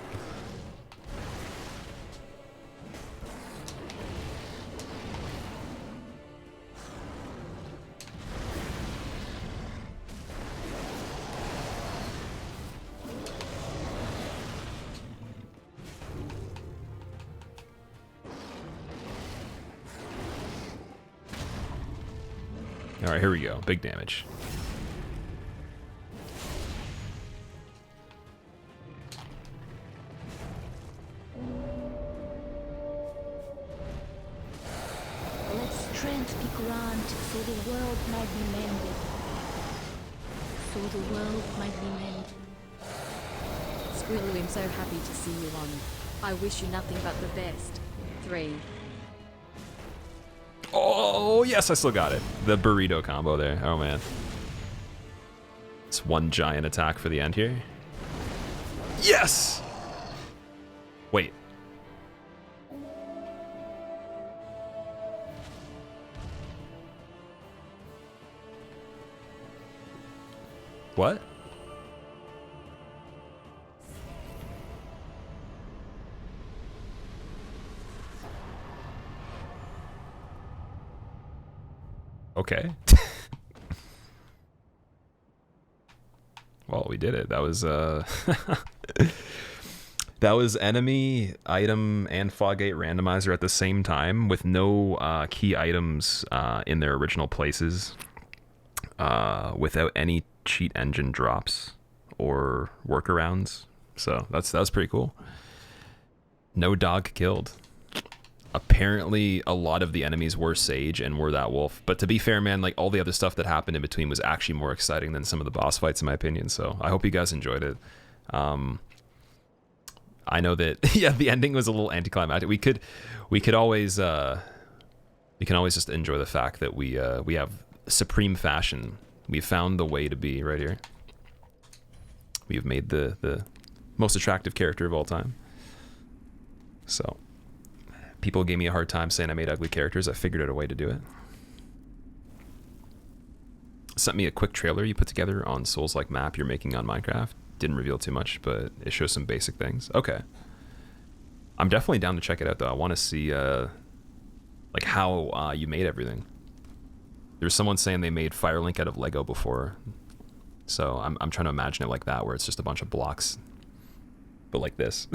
Speaker 1: All right, here we go. Big damage.
Speaker 3: Let strength be granted so the world might be mended. So the world might be mended.
Speaker 2: Squillakilla, I'm so happy to see you on. I wish you nothing but the best. 3.
Speaker 1: Oh, yes, I still got it. The burrito combo there. Oh, man. It's one giant attack for the end here. Yes! Wait. What? Okay. Well, we did it. That was that was enemy, item, and Fog Randomizer at the same time with no key items in their original places, without any cheat engine drops or workarounds. So that was pretty cool. No dog killed. Apparently a lot of the enemies were Sage and were that wolf, but to be fair, man, like all the other stuff that happened in between was actually more exciting than some of the boss fights in my opinion. So I hope you guys enjoyed it. I know that yeah, the ending was a little anticlimactic. We can always just enjoy the fact that we have supreme fashion. We've found the way to be right here. We've made the most attractive character of all time. So people gave me a hard time saying I made ugly characters. I figured out a way to do it. Sent me a quick trailer you put together on Souls-like map you're making on Minecraft. Didn't reveal too much, but it shows some basic things. Okay. I'm definitely down to check it out, though. I want to see like how you made everything. There's someone saying they made Firelink out of Lego before. So I'm trying to imagine it like that, where it's just a bunch of blocks. But like this.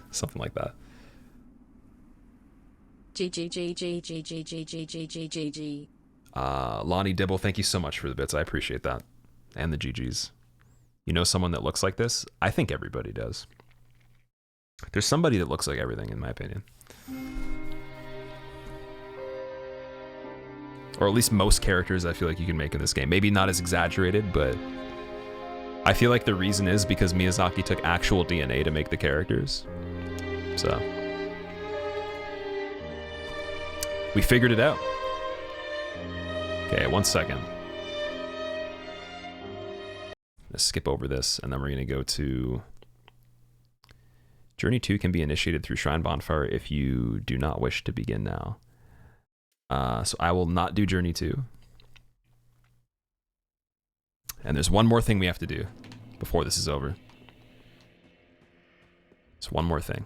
Speaker 1: Something like that.
Speaker 2: GGGGGGGGGGGG.
Speaker 1: Lonnie Dibble, thank you so much for the bits. I appreciate that. And the GGs. You know someone that looks like this? I think everybody does. There's somebody that looks like everything, in my opinion. Or at least most characters I feel like you can make in this game. Maybe not as exaggerated, but I feel like the reason is because Miyazaki took actual DNA to make the characters. So we figured it out. Okay, 1 second. Let's skip over this, and then we're going to go to... Journey 2 can be initiated through Shrine Bonfire if you do not wish to begin now. So I will not do Journey 2. And there's one more thing we have to do before this is over. It's one more thing.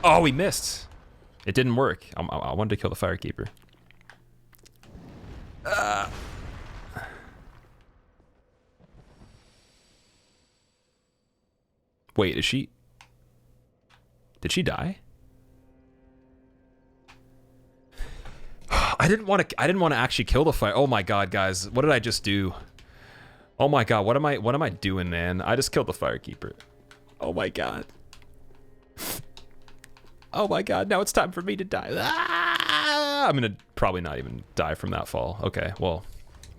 Speaker 1: Oh, we missed. It didn't work. I wanted to kill the Firekeeper. Wait, is she... Did she die? I didn't want to actually kill the fire. Oh my god, guys. What did I just do? Oh my god, what am I doing, man? I just killed the Firekeeper. Oh my god. Oh my god, now it's time for me to die. Ah! I'm gonna probably not even die from that fall. Okay, well,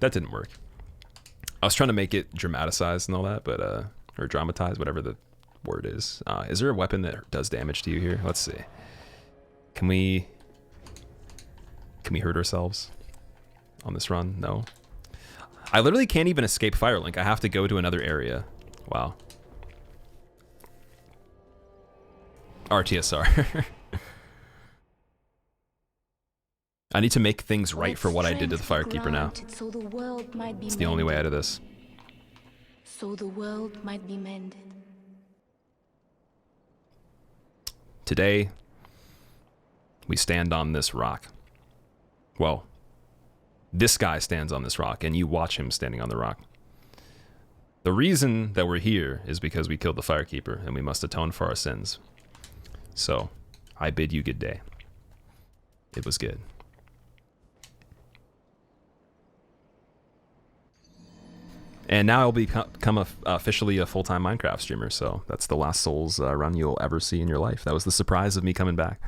Speaker 1: that didn't work. I was trying to make it dramatized and all that, but or dramatized, whatever the word is. Is there a weapon that does damage to you here? Let's see. Can we hurt ourselves on this run? No. I literally can't even escape Firelink. I have to go to another area. Wow. RTSR. I need to make things right for what I did to the Firekeeper now.
Speaker 3: So the world might be
Speaker 1: It's the only way out of this.
Speaker 3: So the world might be mended.
Speaker 1: Today, we stand on this rock. Well, this guy stands on this rock, and you watch him standing on the rock. The reason that we're here is because we killed the Firekeeper, and we must atone for our sins. So, I bid you good day. It was good. And now I'll become officially a full-time Minecraft streamer, so that's the last Souls run you'll ever see in your life. That was the surprise of me coming back.